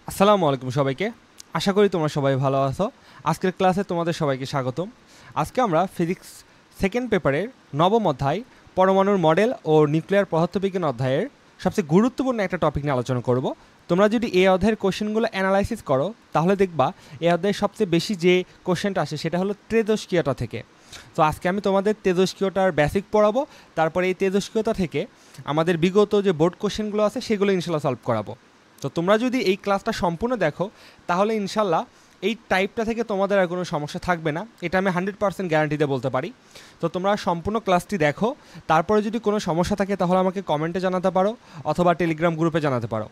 আসসালামু আলাইকুম সবাইকে। আশা করি তোমরা সবাই ভালো আছো। আজকের ক্লাসে তোমাদের সবাইকে স্বাগতম। আজকে আমরা ফিজিক্স সেকেন্ড পেপারের নবম অধ্যায় পরমাণুর মডেল ও নিউক্লিয়ার পদার্থবিজ্ঞান অধ্যায়ের সবচেয়ে গুরুত্বপূর্ণ একটা টপিক নিয়ে আলোচনা করব। তোমরা যদি এই অধ্যায়ের কোশ্চেনগুলো অ্যানালাইসিস করো তাহলে দেখবা এই অধ্যায়ের সবচেয়ে বেশি যে কোশ্চেনটা আসে সেটা হলো তেজস্ক্রিয়তা থেকে। তো আজকে আমি তোমাদের তেজস্ক্রিয়তার বেসিক পড়াবো, তারপরে এই তেজস্ক্রিয়তা থেকে আমাদের বিগত যে বোর্ড কোশ্চেনগুলো আছে সেগুলো ইনশাল্লাহ সলভ করাবো। তো তোমরা যদি এই ক্লাসটা সম্পূর্ণ দেখো তাহলে ইনশাল্লাহ এই টাইপটা থেকে তোমাদের আর কোনো সমস্যা থাকবে না, এটা আমি 100% গ্যারান্টিতে বলতে পারি। তো তোমরা সম্পূর্ণ ক্লাসটি দেখো, তারপরে যদি কোনো সমস্যা থাকে তাহলে আমাকে কমেন্টে জানাতে পারো অথবা টেলিগ্রাম গ্রুপে জানাতে পারো।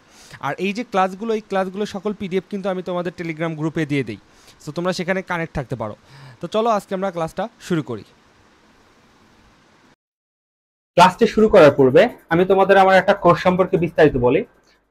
আর এই যে ক্লাসগুলো, এই ক্লাসগুলো সকল পিডিএফ কিন্তু আমি তোমাদের টেলিগ্রাম গ্রুপে দিয়ে দিই, তো তোমরা সেখানে কানেক্ট থাকতে পারো। তো চলো আজকে আমরা ক্লাসটা শুরু করি। ক্লাসটি শুরু করার পূর্বে আমি তোমাদের আমার একটা কোর্স সম্পর্কে বিস্তারিত বলি।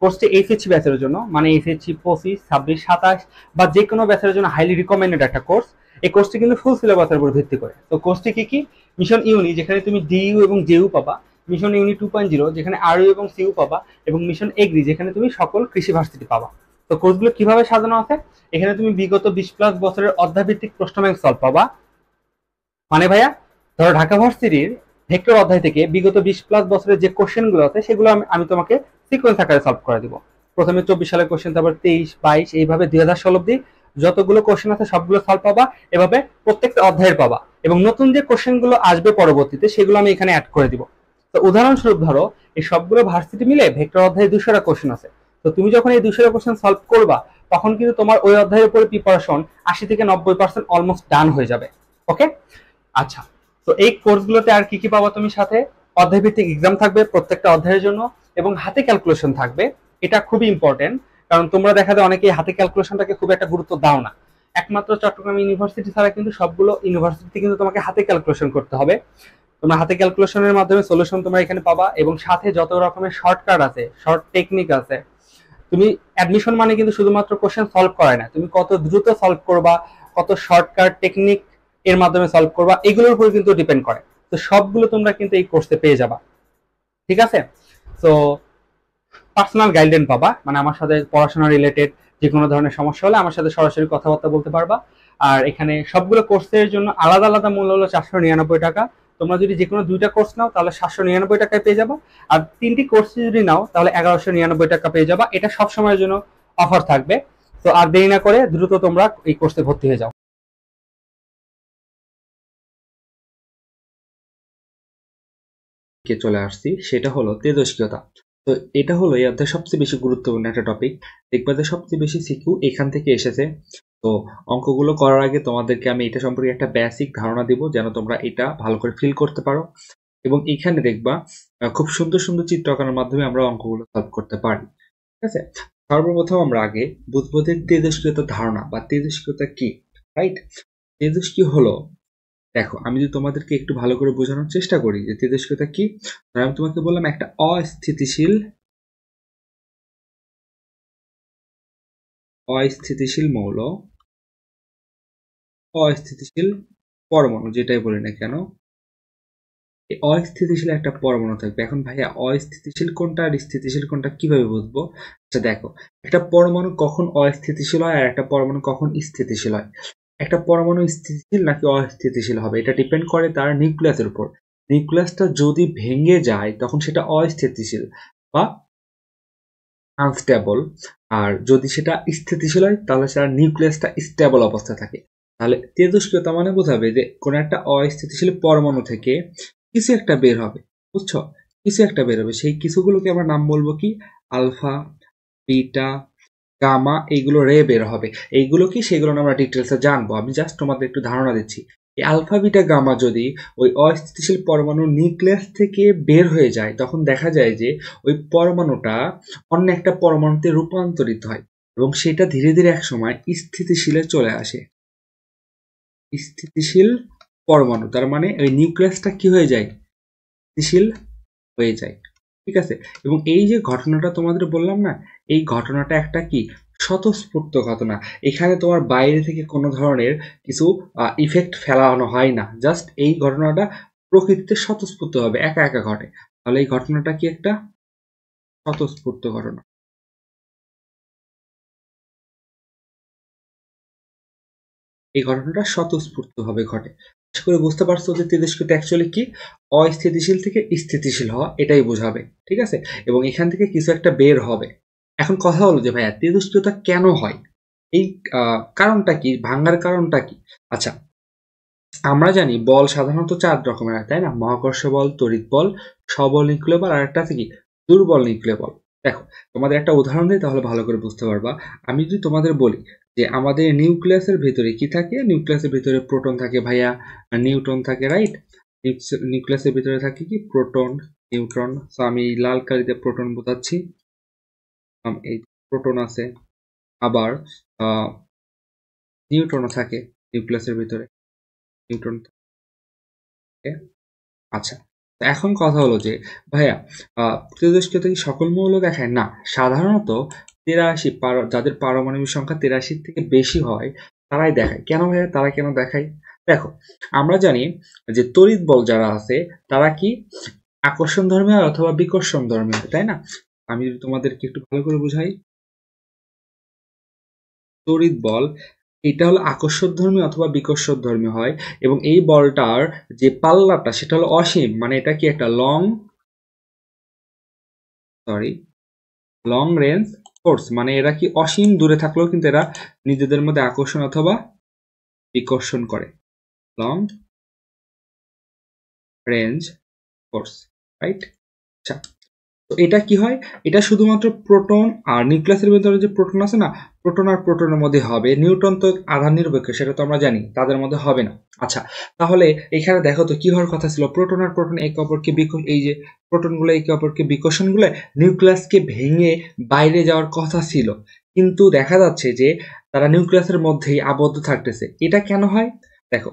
কোর্সটি এইচএসসি ব্যাচের জন্য, মানে এইচএসসি 25, 26, 27 বা যে কোনো ব্যাচের জন্য হাইলি রিকমেন্ডেড একটা কোর্স। এই কোর্সটি কিন্তু ফুল সিলেবাসের উপর ভিত্তি করে। তো কোর্সটি কি কি? মিশন ইউনি, যেখানে তুমি ডিইউ এবং জেইউ পাবা। মিশন ইউনি 2.0, যেখানে আরইউ এবং সিইউ পাবা। এবং মিশন এগ্রি, যেখানে তুমি সকল কৃষি ভার্সিটি পাবা। তো কোর্সগুলো কিভাবে সাজানো আছে? এখানে তুমি বিগত 20+ বছরের অধ্যায়ভিত্তিক প্রশ্ন ব্যাংক সলভ পাবা। মানে ভাইয়া, ধরো ঢাকা ভার্সিটির ভেক্টর অধ্যায় থেকে বিগত 20+ বছরের যে কোশ্চেন গুলো আছে সেগুলো আমি তোমাকে সিকোয়েন্স আকারে সলভ করে দিব। প্রথমে 24 সালের কোশ্চেন, তারপর 23, 22, এইভাবে 2016 অব্দি যতগুলো কোশ্চেন আছে সবগুলো সলভ পাবা। এভাবে প্রত্যেকটা অধ্যায়ের পাবা, এবং নতুন যে কোশ্চেন গুলো আসবে পরবর্তীতে সেগুলো আমি এখানে অ্যাড করে দিব। তো উদাহরণস্বরূপ ধরো, এই সবগুলো ভার্সিটি মিলে ভেক্টর অধ্যায়ে 200টা কোশ্চেন আছে। তো তুমি যখন এই 200টা কোশ্চেন সলভ করবা, তখন কিন্তু তোমার ওই অধ্যায়ের উপরে প্রিপারেশন 80 থেকে 90% অলমোস্ট ডান হয়ে যাবে। ওকে, আচ্ছা। তো এই কোর্সগুলোতে আর কি কি পাবা তুমি? সাথে অধ্যায় ভিত্তিক এক্সাম থাকবে প্রত্যেকটা অধ্যায়ের জন্য, এবং হাতে ক্যালকুলেশন থাকবে। এটা খুবই ইম্পর্টেন্ট, কারণ তোমরা দেখা যায় অনেকেই হাতে ক্যালকুলেশনটাকে খুব একটা গুরুত্ব দাও না। একমাত্র চট্টগ্রাম ইউনিভার্সিটি ছাড়া কিন্তু সবগুলো ইউনিভার্সিটি কিন্তু তোমাকে হাতে ক্যালকুলেশন করতে হবে। তোমরা হাতে ক্যালকুলেশনের মাধ্যমে সলিউশন তোমরা এখানে পাবা, এবং সাথে যত রকমের শর্টকাট আছে, শর্ট টেকনিক আছে। তুমি অ্যাডমিশন মানে কিন্তু শুধুমাত্র কোশ্চেন সলভ করায় না, তুমি কত দ্রুত সলভ করবা, কত শর্টকাট টেকনিক এর মাধ্যমে সলভ করবা, এগুলোর উপর কিন্তু ডিপেন্ড করে। তো সবগুলো তোমরা কিন্তু এই কোর্সে পেয়ে যাবা। ঠিক আছে? তো পার্সোনাল গাইডলাইন পাবা, মানে আমার সাথে পড়াশোনা রিলেটেড যে কোনো ধরনের সমস্যা হলে আমার সাথে সরাসরি কথাবার্তা বলতে পারবা। আর এখানে সবগুলো কোর্সের জন্য আলাদা আলাদা মূল্য হলো 499 টাকা। তোমরা যদি যে কোনো 2টা কোর্স নাও তাহলে 799 টাকায় পেয়ে যাবা। আর 3টি কোর্স যদি নাও তাহলে 1199 টাকা পেয়ে যাবা। এটা সব সময়ের জন্য অফার থাকবে। তো আর দেরি না করে দ্রুত তোমরা এই কোর্সে ভর্তি হয়ে যাও। চলে আসছি, সেটা হলো তেজস্ক্রিয়তা। তো এটা হলো এই অধ্যায়ের সবচেয়ে বেশি গুরুত্বপূর্ণ একটা টপিক। দেখবে যে সবচেয়ে বেশি সিকিউ এখান থেকে এসেছে। তো অঙ্কগুলো করার আগে তোমাদেরকে আমি এটা সম্পর্কে একটা বেসিক ধারণা দিব, যেন তোমরা এটা ভালো করে ফিল করতে পারো। এবং এখানে দেখবা খুব সুন্দর সুন্দর চিত্র আঁকানোর মাধ্যমে আমরা অঙ্কগুলো সলভ করতে পারি। ঠিক আছে? সর্বপ্রথম আমরা আগে বুঝবো যে তেজস্ক্রিয়তার ধারণা বা তেজস্ক্রিয়তা কি। রাইট? তেজস্ক্রিয় হলো, দেখো আমি যদি তোমাদেরকে একটু ভালো করে বোঝানোর চেষ্টা করি যে তেজস্ক্রিয়তা কি। আমি তোমাকে বললাম একটা অস্থিতিশীল অস্থিতিশীল মৌল, অস্থিতিশীল পরমাণু, যেটাই বলি না কেন, এই অস্থিতিশীল একটা পরমাণু থাকবে। এখন ভাইয়া অস্থিতিশীল কোনটা আর স্থিতিশীল কোনটা কিভাবে বুঝবো? আচ্ছা দেখো, একটা পরমাণু কখন অস্থিতিশীল হয় আর একটা পরমাণু কখন স্থিতিশীল হয়। একটা পরমাণু স্থিতিশীল নাকি অস্থিতিশীল হবে এটা ডিপেন্ড করে তার নিউক্লিয়াসের উপর। নিউক্লিয়াসটা যদি ভেঙে যায় তখন সেটা অস্থিতিশীল বা আনস্টেবল। আর যদি সেটা স্থিতিশীল হয় তাহলে সেটা নিউক্লিয়াসটা স্টেবল অবস্থায় থাকে। তাহলে তেজস্ক্রিয়তা মানে বোঝাবে যে কোনো একটা অস্থিতিশীল পরমাণু থেকে কিছু একটা বের হবে। বুঝছো? কিছু একটা বের হবে, সেই কিছুগুলোকে আমরা নাম বলবো কি? আলফা, বিটা, গামা, এইগুলো রে বের হবে। এইগুলো কি সেগুলো আমরা ডিটেলসে জানবো, আমি জাস্ট তোমাদের একটু ধারণা দিচ্ছি। এই আলফা, বিটা, গামা যদি ওই অস্থিতিশীল পরমাণু নিউক্লিয়াস থেকে বের হয়ে যায় তখন দেখা যায় যে ওই পরমাণুটা অন্য একটা পরমাণুতে রূপান্তরিত হয়, এবং সেটা ধীরে ধীরে এক সময় স্থিতিশীলে চলে আসে। স্থিতিশীল পরমাণু তার মানে ওই নিউক্লিয়াসটা কি হয়ে যায়? স্থিতিশীল হয়ে যায়। ঠিক আছে? এবং এই যে ঘটনাটা তোমাদের বললাম না, এই ঘটনাটা একটা কি স্বতঃস্ফূর্ত ঘটনা। এখানে তোমার বাইরে থেকে কোনো ধরনের কিছু ইফেক্ট ফেলানো হয় না, জাস্ট এই ঘটনাটা প্রকৃতিতে স্বতঃস্ফূর্ত হবে, একা একা ঘটে। তাহলে এই ঘটনাটা কি একটা স্বতঃস্ফূর্ত ঘটনা। এই ঘটনাটা স্বতঃস্ফূর্তভাবে ঘটে। আশা করি বুঝতে পারছো যে তেজস্ক্রিয়তা অ্যাকচুয়ালি কি, অস্থিতিশীল থেকে স্থিতিশীল হওয়া, এটাই বোঝাবে। ঠিক আছে, এবং এখান থেকে কিছু একটা বের হবে। এখন কথা হলো যে ভাইয়া তেজস্ক্রিয়তা কেন হয়, এই কারণটা কি, ভাঙার কারণটা কি? আচ্ছা, আমরা জানি বল সাধারণত 4 রকমের হয়, তাই না? মহাকর্ষ বল, তড়িৎ বল, সবল নিউক্লিয় বল, আর একটা আছে কি দুর্বল নিউক্লিয় বল। দেখো, তোমাদের একটা উদাহরণ দিই, তাহলে ভালো করে বুঝতে পারবা। আমি যদি তোমাদের বলি যে আমাদের নিউক্লিয়াসের ভিতরে কি থাকে, নিউক্লিয়াসের ভিতরে প্রোটন থাকে ভাইয়া, নিউট্রন থাকে, রাইট? নিউক্লিয়াসের ভিতরে থাকে কি প্রোটন, নিউট্রন। সো আমি এই লাল কালিতে প্রোটন বোঝাচ্ছি, এই প্রোটন আছে। আবার নিউট্রনও থাকে নিউক্লিয়াসের ভিতরে, নিউট্রন থাকে। আচ্ছা, এখন কথা হলো যে ভাইয়া তেজস্ক্রিয়তা কি সকল মৌল দেখায়? না, সাধারণত 83 যাদের পারমাণবিক সংখ্যা 83 থেকে বেশি হয় তারাই দেখায়। কেন ভাইয়া, তারা কেন দেখায়? দেখো, আমরা জানি যে তড়িৎ বল যারা আছে তারা কি আকর্ষণ ধর্মী অথবা বিকর্ষণ ধর্মী, তাই না? আমি যদি তোমাদেরকে একটু ভালো করে বুঝাই, তড়িৎ বল এটা হলো আকর্ষণধর্মী অথবা বিকর্ষণধর্মী হয়, এবং এই বলটার যে পাল্লাটা সেটা হলো অসীম, মানে এটা কি একটা লং রেঞ্জ ফোর্স, মানে এরা কি অসীম দূরে থাকলেও কিন্তু এরা নিজেদের মধ্যে আকর্ষণ অথবা বিকর্ষণ করে। Long range force, right? আচ্ছা, তো এটা কি হয়, এটা শুধুমাত্র প্রোটন আর নিউক্লিয়াসের ভিতরে যে প্রোটন আছে না, প্রোটন আর প্রোটনের মধ্যে হবে। নিউট্রন তো আধান নিরপেক্ষ, সেটা তো আমরা জানি, তাদের মধ্যে হবে না। আচ্ছা, তাহলে এখানে দেখো তো কি হওয়ার কথা ছিল, প্রোটন আর প্রোটন একে অপরকে এই যে প্রোটনগুলো একে অপরকে বিকর্ষণগুলো নিউক্লিয়াসকে ভেঙে বাইরে যাওয়ার কথা ছিল, কিন্তু দেখা যাচ্ছে যে তারা নিউক্লিয়াসের মধ্যেই আবদ্ধ থাকতেছে। এটা কেন হয়? দেখো,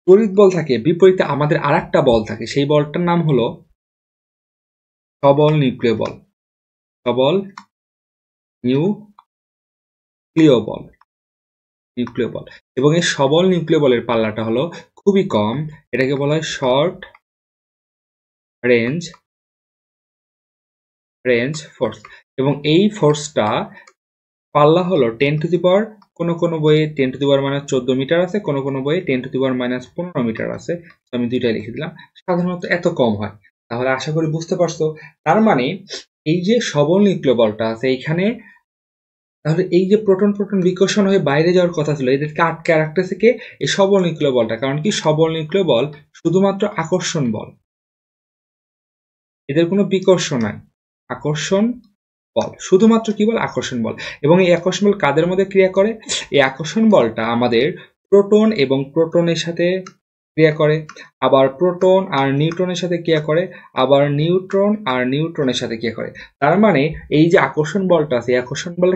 তড়িৎ বল থাকে, বিপরীতে আমাদের আরেকটা বল থাকে, সেই বলটার নাম হলো সবল নিউক্লিয় বল। সবল নিউক্লিয় বল, এবং এই সবল নিউক্লিয় বলের পাল্লাটা হলো খুবই কম, এটাকে বলা হয় শর্ট রেঞ্জ ফোর্স, এবং এই ফোর্সটা পাল্লা হলো 10 টু দি পাওয়ার, কোনো বইয়ে 10 টু দি পাওয়ার -14 মিটার আছে, কোনো বইয়ে 10 টু দি পাওয়ার -15 মিটার আছে। আমি দুইটাই লিখে দিলাম, সাধারণত এত কম হয়। তাহলে আশা করি বুঝতে পারছো, তার মানে এই যে সবল নিউক্লিয় বলটা আছে এইখানে, তাহলে এই যে প্রোটন বিকর্ষণ হয়ে বাইরে যাওয়ার কথা ছিল, এদেরকে আটকে রাখতেছে কে? এই সবল নিউক্লিয় বলটা। কারণ কি, সবল নিউক্লিয় বল শুধুমাত্র আকর্ষণ বল, এদের কোনো বিকর্ষণ নাই, আকর্ষণ বল, শুধুমাত্র কি বল, আকর্ষণ বল। এবং এই আকর্ষণ বল কাদের মধ্যে ক্রিয়া করে? এই আকর্ষণ বলটা আমাদের প্রোটন এবং প্রোটনের সাথে ক্রিয়া করে, আবার প্রোটন আর নিউট্রনের সাথে ক্রিয়া করে, আবার নিউট্রন আর নিউট্রনের সাথে ক্রিয়া করে। তার মানে এই যে আকর্ষণ বলটা আছে, আকর্ষণ বল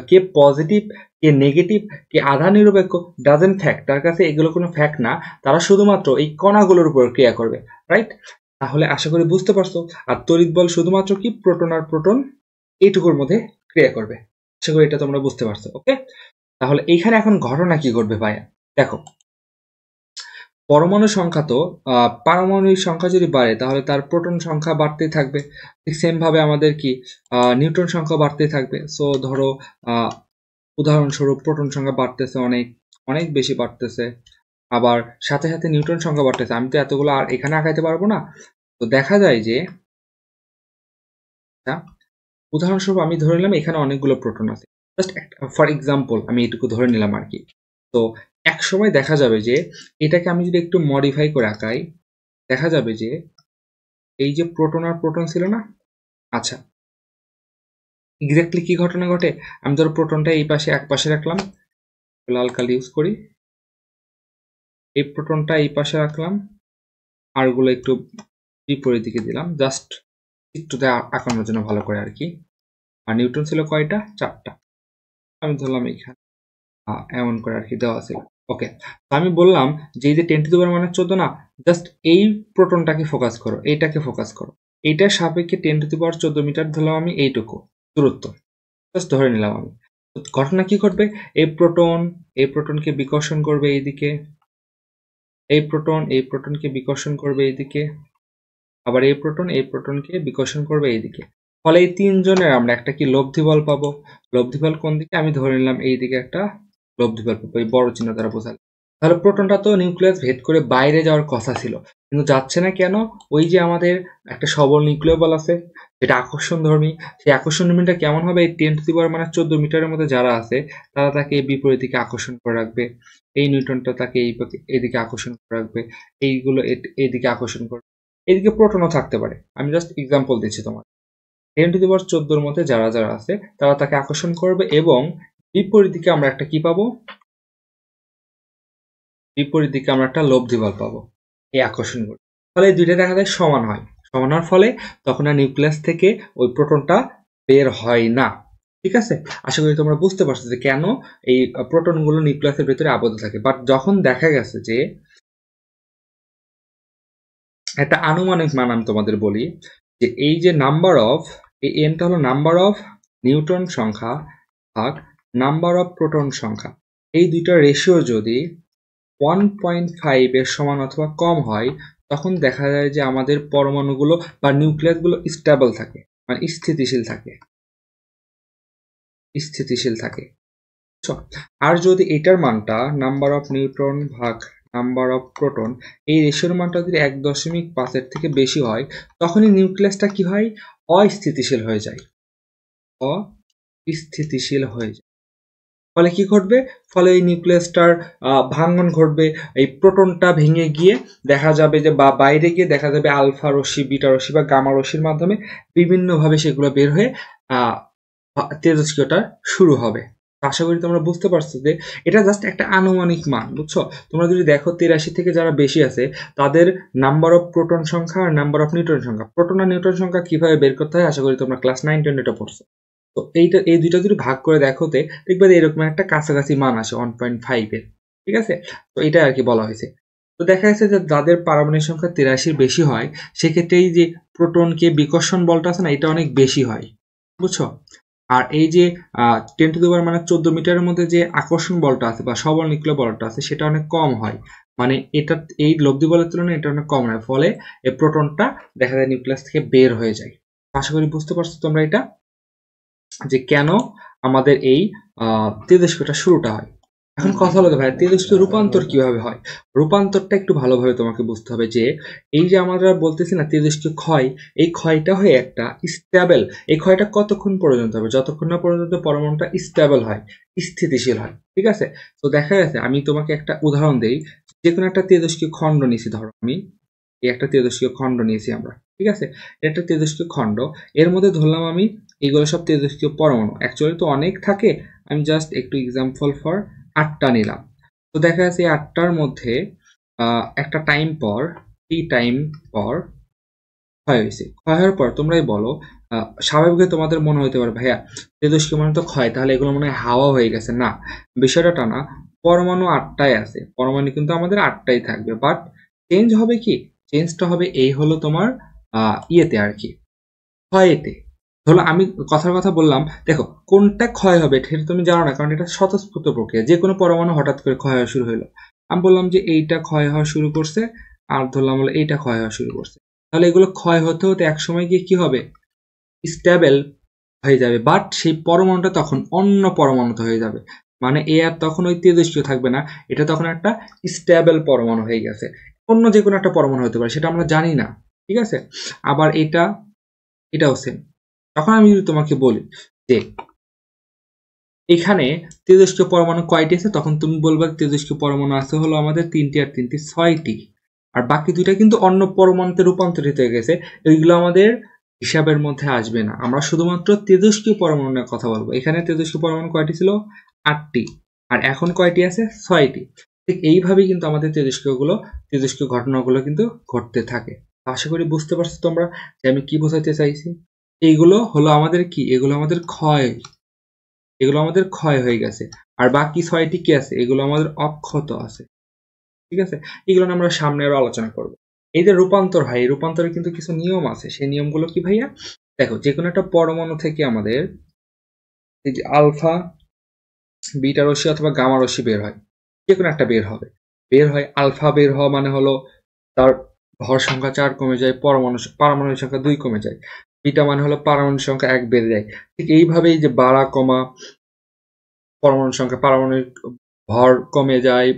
কে পজিটিভ, কে নেগেটিভ, কে আধা নিরপেক্ষ, ডাজেন্ট ফ্যাক্ট, তার কাছে এগুলো কোনো ফ্যাক্ট না, তারা শুধুমাত্র এই কণাগুলোর উপর ক্রিয়া করবে, রাইট? তাহলে আশা করি বুঝতে পারছো। আর তড়িৎ বল শুধুমাত্র কি প্রোটন আর প্রোটন এইটুকুর মধ্যে ক্রিয়া করবে। আশা করি এটা তোমরা বুঝতে পারছো। ওকে, তাহলে এইখানে এখন ঘটনা কি ঘটবে ভাইয়া? দেখো, পরমাণু সংখ্যা তো পারমাণবিক সংখ্যা যদি বাড়ে তাহলে তার প্রোটন সংখ্যা বাড়তেই থাকবে, ঠিক সেম ভাবে আমাদের কি নিউট্রন সংখ্যা বাড়তেই থাকবে। সো ধরো উদাহরণস্বরূপ প্রোটন সংখ্যা বাড়তেছে, অনেক অনেক বেশি বাড়তেছে, আবার সাথে সাথে নিউট্রন সংখ্যা বাড়তেছে। আমি তো এতগুলো আর এখানে আঁকাইতে পারবো না। তো দেখা যায় যে উদাহরণস্বরূপ আমি ধরে নিলাম এখানে অনেকগুলো প্রোটন আছে, জাস্ট ফর এক্সাম্পল আমি এটুকু ধরে নিলাম আর কি। তো এক সময় দেখা যাবে যে এটাকে আমি যদি একটু মডিফাই করে আঁকাই, দেখা যাবে যে এই যে প্রোটন আর প্রোটন ছিল না, আচ্ছা এক্স্যাক্টলি কি ঘটনা ঘটে, আমি ধরো প্রোটনটা এই পাশে এক পাশে রাখলাম, লাল কালি ইউজ করি, এই প্রোটনটা এই পাশে রাখলাম, আর গুলো একটু বিপরীত দিকে দিলাম, জাস্ট একটুতে আঁকানোর জন্য ভালো করে আর কি। আর নিউট্রন ছিল কয়টা? 4টা, আমি ধরলাম এইখানে এমন করে আর কি দেওয়া ছিল। ওকে, আমি বললাম যে এই যে 10 টু দি পাওয়ার -14 না, জাস্ট এই প্রোটনটাকে ফোকাস করো, এইটাকে ফোকাস করো, এইটার সাপেক্ষে 10 টু দি পাওয়ার 14 মিটার ধরলাম আমি, এইটুকু দূরত্ব জাস্ট ধরে নিলাম আমি। ঘটনা কি ঘটবে, এই প্রোটনকে বিকর্ষণ করবে এইদিকে, এই প্রোটনকে বিকর্ষণ করবে এইদিকে, আবার এই প্রোটনকে বিকর্ষণ করবে এইদিকে। ফলে এই তিনজনের আমরা একটা কি লব্ধি বল পাবো। লব্ধি বল কোন দিকে? আমি ধরে নিলাম এইদিকে একটা লব্ধিবল প্রভাব, এই বড় চিহ্ন দ্বারা বোঝালে। তাহলে প্রোটনটা তো নিউক্লিয়াস ভেদ করে বাইরে যাওয়ার কথা ছিল, কিন্তু যাচ্ছে না কেন? ওই যে আমাদের একটা সবল নিউক্লিয় বল আছে যেটা আকর্ষণধর্মী, সেই আকর্ষণধর্মীটা কেমন হবে? এই 10⁻14 মিটারের মধ্যে যারা আছে তারা তাকে বিপরীত দিকে আকর্ষণ করে রাখবে, এই নিউটনটা তাকে এইদিকে আকর্ষণ করে রাখবে, এইগুলো এইদিকে আকর্ষণ করবে। এইদিকে প্রোটনও থাকতে পারে, আমি জাস্ট এক্সাম্পল দিচ্ছি তোমার। 10⁻14 মধ্যে যারা যারা আছে তারা তাকে আকর্ষণ করবে, এবং বিপরীত দিকে আমরা একটা কি পাবো? বিপরীত দিকে আমরা একটা লব্ধি বল পাবো এই আকর্ষণ করে। ফলে এই দুইটা দেখা যায় সমান হয়, সমান হওয়ার ফলে তখন আর নিউক্লিয়াস থেকে ওই প্রোটনটা বের হয় না। ঠিক আছে, আশা করি তোমরা বুঝতে পারছো যে কেন এই প্রোটনগুলো নিউক্লিয়াসের ভিতরে আবদ্ধ থাকে। বাট যখন দেখা গেছে যে একটা আনুমানিক মান, আমি তোমাদের বলি যে এই যে নাম্বার অফ, এই এনটা হলো নাম্বার অফ নিউট্রন সংখ্যা ভাগ নাম্বার অফ প্রোটন সংখ্যা, এই দুইটা রেশিও যদি 1.5 এর সমান অথবা কম হয়, তখন দেখা যায় যে আমাদের পরমাণুগুলো বা নিউক্লিয়াসগুলো স্টেবল থাকে, মানে স্থিতিশীল থাকে, স্থিতিশীল থাকে। আর যদি এটার মানটা নাম্বার অফ নিউট্রন ভাগ নাম্বার অফ প্রোটন, এই রেশিওর মানটা যদি 1.5 থেকে বেশি হয়, তখনই নিউক্লিয়াসটা কি হয়? অস্থিতিশীল হয়ে যায়, অস্থিতিশীল হয়ে যায়। ফলে কি ঘটবে? ফলে এই নিউক্লিয়াসটার ভাঙ্গন ঘটবে, এই প্রোটনটা ভেঙে গিয়ে দেখা যাবে যে, বা বাইরে গিয়ে দেখা যাবে আলফা রশ্মি, বিটা রশ্মি বা গামা রশ্মির মাধ্যমে বিভিন্নভাবে সেগুলো বের হয়ে তেজস্ক্রিয়তা শুরু হবে। আশা করি তোমরা বুঝতে পারছো যে এটা জাস্ট একটা আনুমানিক মান, বুঝছো? তোমরা যদি দেখো 83 থেকে যারা বেশি আছে তাদের নাম্বার অফ প্রোটন সংখ্যা আর নাম্বার অফ নিউট্রন সংখ্যা, প্রোটন আর নিউট্রন সংখ্যা কিভাবে বের করতে হয় আশা করি তোমরা ক্লাস 9-10 এটা পড়ছো। তো এই দুইটা যদি ভাগ করে দেখোতে দেখবে এরকম একটা কাছাকাছি মান আসে 1.5 এর। ঠিক আছে, তো এটা আর কি বলা হয়েছে। তো দেখা যাচ্ছে যে যাদের পারমাণবিক সংখ্যা 83 বেশি হয়, সেক্ষেত্রে এই যে প্রোটনকে বিকর্ষণ বলটা আছে না, এটা অনেক বেশি হয়, বুঝছো? আর এই যে 10⁻14 মিটারের মধ্যে যে আকর্ষণ বলটা আছে বা সবল নিউক্লিয় বলটা আছে, সেটা অনেক কম হয়, মানে এটা এই লব্ধি বলের তুলনায় এটা অনেক কম হয়। ফলে এই প্রোটনটা দেখা যায় নিউক্লিয়াস থেকে বের হয়ে যায়। আশা করি বুঝতে পারছো তোমরা এটা, যে কেন আমাদের এই তেজস্ক্রিয়টা শুরুটা হয়। এখন কথা হলো ভাই, তেজস্ক্রিয় রূপান্তর কিভাবে হয়? রূপান্তরটা একটু ভালোভাবে তোমাকে বুঝতে হবে। যে এই যে আমরা বলতেছি না তেজস্ক্রিয় ক্ষয়, এই ক্ষয়টা হয়ে একটা স্টেবল, এই ক্ষয়টা কতক্ষণ পর্যন্ত হবে? যতক্ষণ না পর্যন্ত পরমাণুটা স্টেবল হয়, স্থিতিশীল হয়। ঠিক আছে, তো দেখা গেছে, আমি তোমাকে একটা উদাহরণ দেই। যে কোনো একটা তেজস্ক্রিয় খণ্ড নিয়েছি, ধরো আমি এই একটা তেজস্ক্রিয় খণ্ড নিয়েছি আমরা, ঠিক আছে, একটা তেজস্ক্রিয় খণ্ড, এর মধ্যে ধরলাম আমি এইগুলো সব তেজস্ক্রিয় পরমাণু, অ্যাকচুয়ালি তো অনেক থাকে, আমি জাস্ট একটু এক্সাম্পল ফর 8টা নিলাম। তো দেখা যাচ্ছে এই 8টার মধ্যে একটা টাইম পর, এই টাইম পর ক্ষয় হয়েছে। ক্ষয় হওয়ার পর তোমরাই বলো, স্বাভাবিকভাবে তোমাদের মনে হতে পারে ভাইয়া তেজস্ক্রিয় মানে তো ক্ষয়, তাহলে এগুলো মনে হয় হাওয়া হয়ে গেছে। না, বিষয়টা টা না, পরমাণু 8টাই আছে, পরমাণু কিন্তু আমাদের 8টাই থাকবে, বাট চেঞ্জ হবে কি? চেঞ্জটা হবে এই হলো তোমার ইয়েতে আর কি, ক্ষয়েতে। ধরো আমি কথার কথা বললাম, দেখো কোনটা ক্ষয় হবে সেটা তুমি জানো না, কারণ এটা স্বতঃস্ফূর্ত প্রক্রিয়া। যে কোনো পরমাণু হঠাৎ করে ক্ষয় হওয়া শুরু হলো, আমি বললাম যে এইটা ক্ষয় হওয়া শুরু করছে, আর ধরলাম হলো এইটা ক্ষয় হওয়া শুরু করছে, তাহলে এগুলো ক্ষয় হতে হতে একসময় গিয়ে কি হবে? স্টেবল হয়ে যাবে, বাট সেই পরমাণুটা তখন অন্য পরমাণুতে হয়ে যাবে, মানে এ আর তখন ওই তেজস্ক্রিয় থাকবে না, এটা তখন একটা স্টেবল পরমাণু হয়ে গেছে। অন্য যে কোনো একটা পরমাণু হতে পারে, সেটা আমরা জানি না। ঠিক আছে, আবার এটাও সেম। তখন আমি যদি তোমাকে বলি যে এখানে তেজস্ক্রিয় পরমাণু কয়টি আছে, তখন তুমি বলবে তেজস্ক্রিয় পরমাণু আছে হলো আমাদের 3টি, আর 3টি 6টি, আর বাকি 2টা কিন্তু অন্য পরমাণুতে রূপান্তরিত হয়ে গেছে। এইগুলো আমাদের হিসাবের মধ্যে আসবে না, আমরা শুধুমাত্র তেজস্ক্রিয় পরমাণু নিয়ে কথা বলবো। এখানে তেজস্ক্রিয় পরমাণু কয়টি ছিল? 8টি, আর এখন কয়টি আছে? 6টি। ঠিক এইভাবেই কিন্তু আমাদের তেজস্ক্রিয় ঘটনাগুলো কিন্তু ঘটতে থাকে। আশা করি বুঝতে পারছো তোমরা যে আমি কি বোঝাতে চাইছি। এইগুলো হলো আমাদের কি? এগুলো আমাদের ক্ষয়, এগুলো আমাদের ক্ষয় হয়ে গেছে। আর বাকি 6টি কি আছে? এগুলো আমাদের অক্ষত আছে। ঠিক আছে, এগুলো আমরা সামনে আরো আলোচনা করব। এই যে রূপান্তর হয়, এই রূপান্তরের কিন্তু কিছু নিয়ম আছে। সেই নিয়মগুলো কি ভাইয়া? দেখো, যে কোনো একটা পরমাণু থেকে আমাদের এই যে আলফা, বিটা রশ্মি অথবা গামা রশ্মি বের হয়, যে কোনো একটা বের হবে, বের হয়। আলফা বের হওয়া মানে হলো তার ভর সংখ্যা 4 কমে যায়, পারমাণবিক সংখ্যা 2 কমে যায়। বিটা মানে হলো পারমাণবিক সংখ্যা 1 বেড়ে যায়। ঠিক এইভাবেই যে বাড়া কমা পারমাণবিক ভর কমে যায়,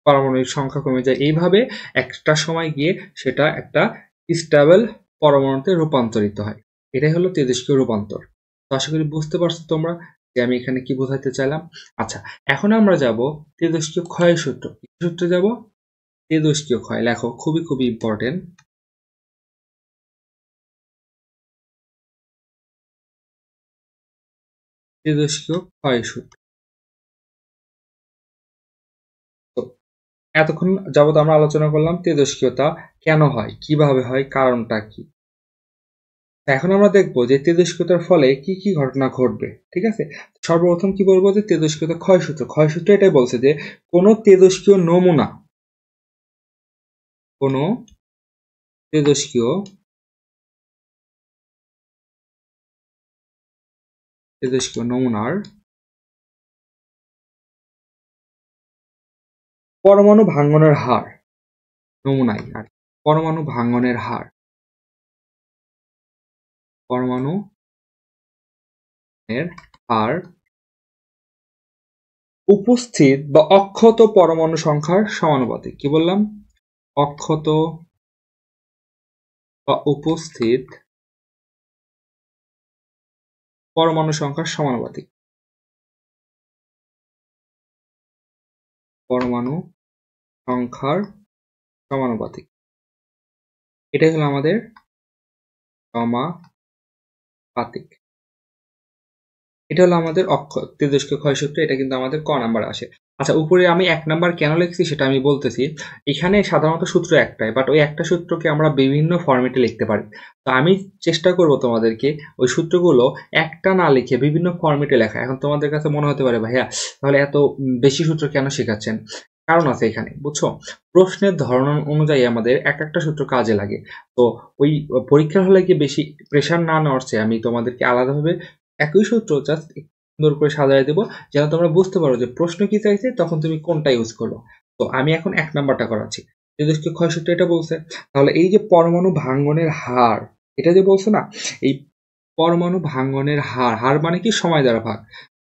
পারমাণবিক সংখ্যা কমে যায়, এইভাবে একটা সময় গিয়ে সেটা একটা স্টেবল পরমাণুতে রূপান্তরিত হয়। এটাই হলো তেজস্ক্রিয় রূপান্তর। তো আশা করি বুঝতে পারছো তোমরা যে আমি এখানে কি বোঝাতে চাইলাম। আচ্ছা, এখন আমরা যাব তেজস্ক্রিয় ক্ষয়ের সূত্র। কি সূত্রে যাব? তেজস্ক্রিয় ক্ষয়। লেখো, খুবই খুবই ইম্পর্টেন্ট। তেজস্ক্রিয় ক্ষয় সূত্র। তো এতক্ষণ যাবত আমরা আলোচনা করলাম তেজস্ক্রিয়তা কেন হয়, কিভাবে হয়, কারণটা কি। এখন আমরা দেখবো যে তেজস্ক্রিয়তার ফলে কি কি ঘটনা ঘটবে। ঠিক আছে, সর্বপ্রথম কি বলবো যে তেজস্ক্রিয়তা ক্ষয়সূত্র। ক্ষয়সূত্র এটাই বলছে যে কোনো তেজস্ক্রিয় নমুনা, কোনো তেজস্ক্রিয় নমুনার পরমাণু ভাঙ্গনের হার, নমুনায় আর পরমাণু ভাঙ্গনের হার, পরমাণু এর হার উপস্থিত বা অক্ষত পরমাণু সংখ্যার সমানুপাতিক। কি বললাম? অক্ষত বা উপস্থিত পরমাণু সংখ্যার সমানুপাতিক। পরমাণু সংখ্যার সমানুপাতিক, এটাই হলো আমাদের সমানুপাতিক। এটা হলো আমাদের তেজস্ক্রিয় ক্ষয়সূত্র। এটা কিন্তু আমাদের ক নাম্বারে আসে। আচ্ছা, উপরে আমি 1 নাম্বার কেন লিখছি সেটা আমি বলতেছি। এখানে সাধারণত সূত্র একটাই, বাট ওই একটা সূত্রকে আমরা বিভিন্ন ফরম্যাটে লিখতে পারি। তো আমি চেষ্টা করব তোমাদেরকে ওই সূত্রগুলো একটা না লিখে বিভিন্ন ফরম্যাটে লেখা। এখন তোমাদের কাছে মনে হতে পারে ভাইয়া তাহলে এত বেশি সূত্র কেন শেখাচ্ছেন? কারণ আছে এখানে, বুঝছো? প্রশ্নের ধরন অনুযায়ী আমাদের এক একটা সূত্র কাজে লাগে। তো ওই পরীক্ষার হলে গিয়ে বেশি প্রেশার না নেওয়ার চেয়ে আমি তোমাদেরকে আলাদাভাবে একই সূত্র জাস্ট সুন্দর করে সাজায় দেবো, যেন তোমরা বুঝতে পারো যে প্রশ্ন কি চাইছে, তখন তুমি কোনটা ইউজ করো। তো আমি এখন 1 নাম্বারটা করাচ্ছি। তেজস্ক্রিয় ক্ষয়সূত্র এটা বলছে, তাহলে এই যে পরমাণু ভাঙ্গনের হার, এটা যে বলছে না, এই পরমাণু ভাঙ্গনের হার, হার মানে কি? সময় দ্বারা ভাগ।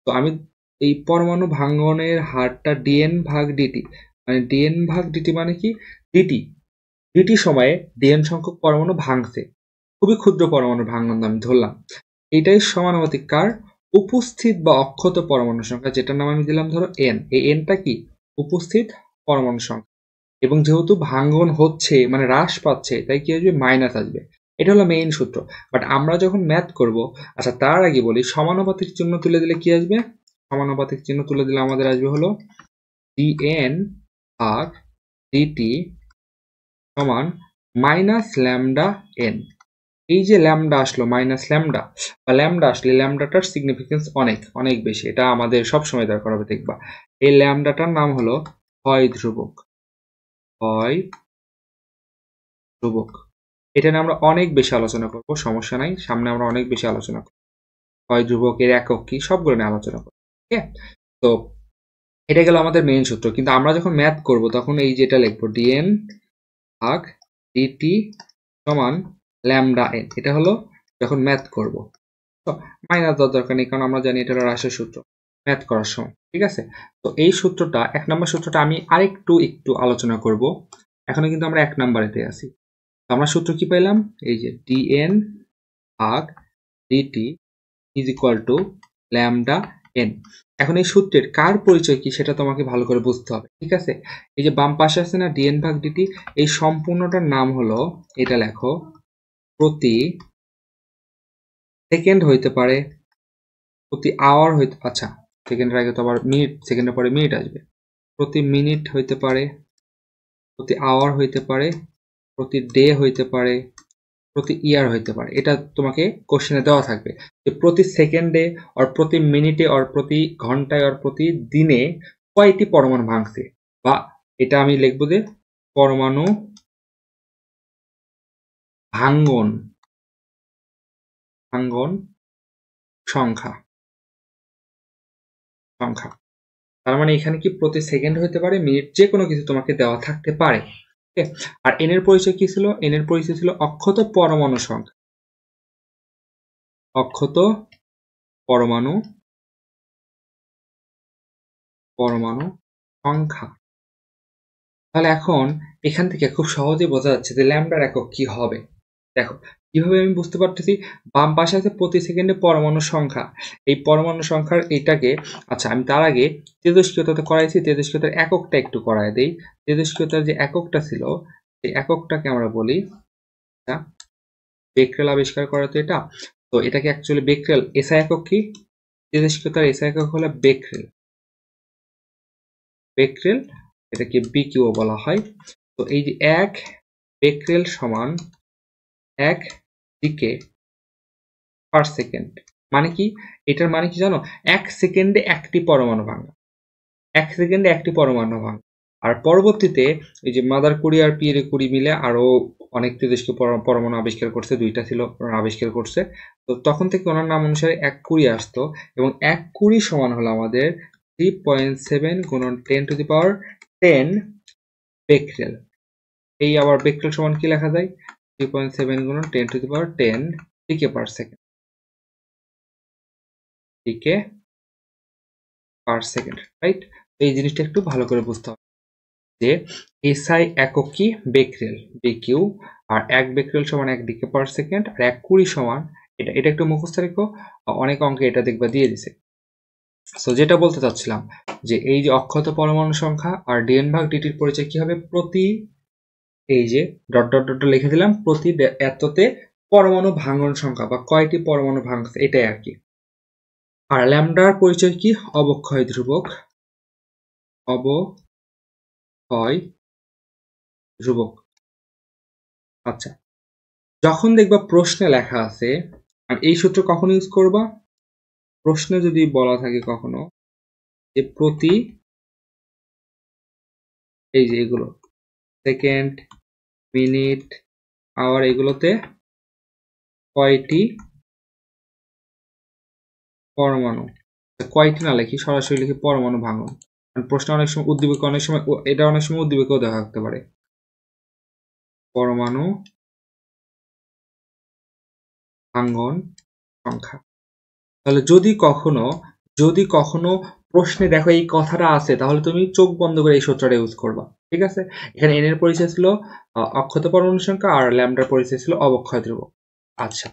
তো আমি এই পরমাণু ভাঙ্গনের হারটা ডিএন ভাগ ডিটি, মানে ডিএন ভাগ ডিটি মানে কি? ডিটি ডিটি সময়ে ডিএন সংখ্যক পরমাণু ভাঙছে, খুবই ক্ষুদ্র পরমাণু ভাঙ্গন আমি ধরলাম। এটাই সমানুপাতিক কার? উপস্থিত বা অক্ষত পরমাণু সংখ্যা, যেটার নাম আমি দিলাম ধরো এন। এই এনটা কি? উপস্থিত পরমাণু সংখ্যা। এবং যেহেতু ভাঙ্গন হচ্ছে মানে হ্রাস পাচ্ছে, তাই কি আসবে? মাইনাস আসবে। এটা হলো মেইন সূত্র। বাট আমরা যখন ম্যাথ করব, আচ্ছা তার আগে বলি সমানুপাতিক চিহ্ন তুলে দিলে কি আসবে? সমানুপাতিক চিহ্ন তুলে দিলে আমাদের আসবে হলো ডিএন ভাগ ডিটি সমান মাইনাস ল্যামডা এন। এই যে ল্যামডা আসলো, মাইনাস ল্যামডা বা ল্যামডা আসলে ল্যামডাটার সিগনিফিকেন্স অনেক অনেক বেশি, এটা আমাদের সব সময় দরকার হবে, দেখবা। এই ল্যামডাটার নাম হলো ক্ষয় ধ্রুবক। ক্ষয় ধ্রুবক, এটা নিয়ে আমরা অনেক বেশি আলোচনা করব, সমস্যা নাই, সামনে আমরা অনেক বেশি আলোচনা করব। ক্ষয় ধ্রুবকের একক কি, সবগুলো নিয়ে আলোচনা করব। ঠিক আছে, তো এটা গেল আমাদের মেইন সূত্র। কিন্তু আমরা যখন ম্যাথ করব তখন এই যেটা লিখবো ডিএন ভাগ ডিটি সমান ল্যামডা এন, এটা হলো যখন ম্যাথ করব। তো মাইনাস দেওয়ার দরকার নেই, কারণ আমরা জানি এটা হলো হ্রাসের সূত্র ম্যাথ করার সময়। ঠিক আছে, তো এই সূত্রটা 1 নম্বর সূত্রটা আমি আরেকটু আলোচনা করব। এখনো কিন্তু আমরা 1 নাম্বারেতে আছি। তো আমরা সূত্র কি পাইলাম? এই যে ডিএন ভাগ dt is equal to lambda N. এখন এই সূত্রের কার পরিচয় কি সেটা তোমাকে ভালো করে বুঝতে হবে। ঠিক আছে, এই যে বাম পাশে আছে না ডিএন ভাগ ডিটি, এই সম্পূর্ণটার নাম হলো, এটা লেখো, প্রতি সেকেন্ড হইতে পারে, প্রতি আওয়ার হইতে, আচ্ছা সেকেন্ডের আগে তো আবার মিনিট, সেকেন্ডের পরে মিনিট আসবে। প্রতি মিনিট হইতে পারে, প্রতি আওয়ার হইতে পারে, প্রতি ডে হইতে পারে, প্রতি ইয়ার হইতে পারে। এটা তোমাকে কোশ্চেনে দেওয়া থাকবে যে প্রতি সেকেন্ডে আর প্রতি মিনিটে আর প্রতি ঘন্টায় আর প্রতি দিনে কয়টি পরমাণু ভাঙছে, বা এটা আমি লিখবো যে পরমাণু ভাঙ্গন ভাঙ্গন সংখ্যা সংখ্যা। তার মানে এখানে কি প্রতি সেকেন্ড হতে পারে, মিনিট, যে কোনো কিছু তোমাকে দেওয়া থাকতে পারে। আর এন এর পরিচয় কি ছিল? এন এর পরিচয় ছিল অক্ষত পরমাণু সংখ্যা। অক্ষত পরমাণু সংখ্যা। তাহলে এখন এখান থেকে খুব সহজেই বোঝা যাচ্ছে যে ল্যামডার একক কি হবে। দেখো কিভাবে আমি বুঝতে পারতেছি, বাম পাশে আছে প্রতি সেকেন্ডে পরমাণু সংখ্যা। এই পরমাণু সংখ্যার এইটাকে, আচ্ছা আমি তার আগে তেজস্ক্রিয়তাতে করাইছি, তেজস্ক্রিয়তার এককটা একটু করায় দেই। তেজস্ক্রিয়তার যে এককটা ছিল সেই এককটাকে আমরা বলি বেক্রেল আবিষ্কার করা, তো এটা, তো এটাকে অ্যাকচুয়ালি বেক্রেল এসআই একক কি, তেজস্ক্রিয়তার এসআই একক হলো বেক্রেল। বেক্রেল এটাকে বিকিউ বলা হয়। তো এই যে 1 বেক্রেল সমান 1 ডিকে পার সেকেন্ড, মানে কি, এটার মানে কি জানো, 1 সেকেন্ডে একটি পরমাণু ভাঙা, 1 সেকেন্ডে একটি পরমাণু ভাঙা। আর পরবর্তীতে এই যে মাদার কুরি আর পিয়েরে কুরি মিলে আরো অনেক তেজস্ক্রিয় পরমাণু আবিষ্কার করছে, 2টা ছিল আবিষ্কার করছে। তো তখন থেকে ওনার নাম অনুসারে 1 কুরি আসতো, এবং 1 কুরি সমান হলো আমাদের 3.7 গুণন 10⁻10 বেক্রেল। এই আবার বেক্রেল সমান কি লেখা যায়, 3.7 গুণন 10⁻10 decay per second, decay per second, right. এই জিনিসটা একটু ভালো করে বুঝতে হবে যে এসআই একক কি, বেক্রেল, বিকিউ, আর 1 বেক্রেল সমান 1 ডিকে পার সেকেন্ড, আর 1 কুরি সমান, এটা একটু মুখস্থ রেখো, অনেক অঙ্কে এটা দেখবা দিয়ে দিছে। সো যেটা বলতে চাচ্ছিলাম যে এই যে অক্ষত পরমাণু সংখ্যা আর ডিএন ভাগ ডিটির পরিচয় কি হবে, প্রতি, এই যে ডট ডট ডট লিখে দিলাম, প্রতি এততে পরমাণু ভাঙন সংখ্যা বা কয়টি পরমাণু ভাঙছে, এটাই আর কি। আর ল্যামডার পরিচয় কি, অবক্ষয় ধ্রুবক, অবক্ষয় ধ্রুবক। আচ্ছা, যখন দেখবা প্রশ্নে লেখা আছে, আর এই সূত্র কখন ইউজ করবা, প্রশ্নে যদি বলা থাকে কখনো যে প্রতি, এই যে এগুলো সেকেন্ড, মিনিট, আওয়ার, এগুলোতে কয়টি পরমাণু, কয়টি না লিখি, সরাসরি লিখি পরমাণু ভাঙন। প্রশ্ন অনেক সময় উদ্দীপক, অনেক সময় এটা অনেক সময় উদ্দীপকেও দেখা থাকতে পারে, পরমাণু ভাঙন সংখ্যা। তাহলে যদি কখনো প্রশ্নে দেখো এই কথাটা আছে, তাহলে তুমি চোখ বন্ধ করে এই সূত্রটা ইউজ করবা, ঠিক আছে। এখানে এন এর পরিচয় ছিল অক্ষত পরমাণু সংখ্যা, আর ল্যামডার পরিচয় ছিল অবক্ষয় ধ্রুবক। আচ্ছা,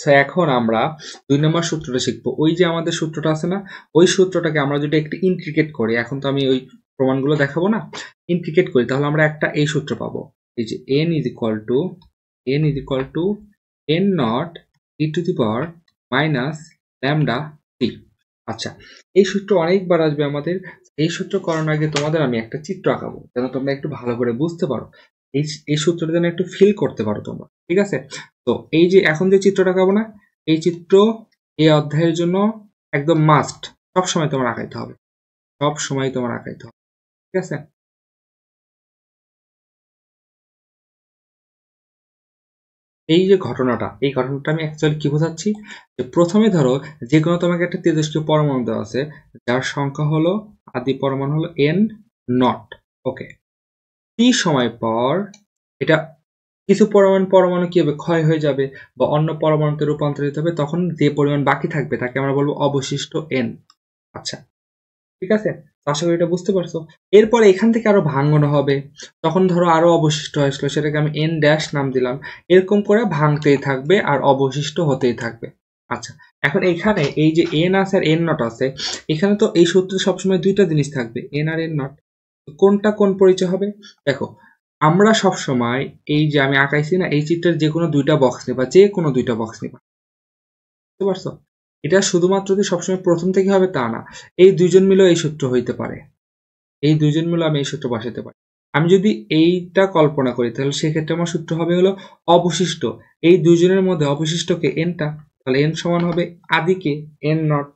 সো এখন আমরা 2 নম্বর সূত্রটা শিখবো। ওই যে আমাদের সূত্রটা আছে না, ওই সূত্রটাকে আমরা যদি একটু ইন্ট্রিকেট করি, এখন তো আমি ওই প্রমাণগুলো দেখাবো না, ইন্ট্রিকেট করি, তাহলে আমরা একটা এই সূত্র পাবো, এই যে n is equal to n naught e to the power minus lambda t. আচ্ছা, এই সূত্র অনেকবার আসবে আমাদের। এই সূত্র করানোর আগে তোমাদের আমি একটা চিত্র আঁকাবো, যেন তোমরা একটু ভালো করে বুঝতে পারো, এই সূত্রটা যেন একটু ফিল করতে পারো তোমরা, ঠিক আছে। তো এই যে এখন যে চিত্রটা আঁকাবো না, এই চিত্র এই অধ্যায়ের জন্য একদম মাস্ট, সবসময় তোমার আঁকাইতে হবে, সবসময় তোমার আঁকাইতে হবে, ঠিক আছে। এই যে ঘটনাটা, এই ঘটনাটা আমি অ্যাকচুয়ালি কি বোঝাচ্ছি, যে প্রথমে ধরো যে কোনো তোমাকে একটা তেজস্ক্রিয় পরমাণু দেওয়া আছে, যার সংখ্যা হলো, আদি পরমাণু হলো n নট, ওকে। টি সময় পর এটা কিছু পরমাণু কি হবে, ক্ষয় হয়ে যাবে বা অন্য পরমাণুতে রূপান্তরিত হবে, তখন যে পরিমাণ বাকি থাকবে তাকে আমরা বলবো অবশিষ্ট n। আচ্ছা, ঠিক আছে, আশা করি এটা বুঝতে পারছো। এরপরে এখান থেকে আরো ভাঙন হবে, তখন ধরো আরো অবশিষ্ট হয়েছিল, সেটাকে আমি n ড্যাশ নাম দিলাম। এরকম করে ভাঙতেই থাকবে আর অবশিষ্ট হতেই থাকবে। আচ্ছা, এখন এখানে এই যে n আছে আর n নট আছে, এখানে তো এই সূত্রে সবসময় দুইটা জিনিস থাকবে, n আর n নট, কোনটা কোন পরিচয় হবে। দেখো আমরা সবসময় এই যে আমি আঁকাইছি না, এই চিত্রের যে কোনো দুইটা বক্স নিবা, যে কোনো দুইটা বক্স নিবা, বুঝতে পারছো। এটা শুধুমাত্র যে সবসময় প্রথম থেকে হবে তা না, এই দুইজন মিলেও এই সূত্র হইতে পারে, এই দুইজন মিলে আমি এই সূত্র বসাতে পারি। আমি যদি এইটা কল্পনা করি, তাহলে সেক্ষেত্রে আমার সূত্র হবে হলো অবশিষ্ট, এই দুইজনের মধ্যে অবশিষ্টকে এনটা, তাহলে এন সমান হবে আদিকে n not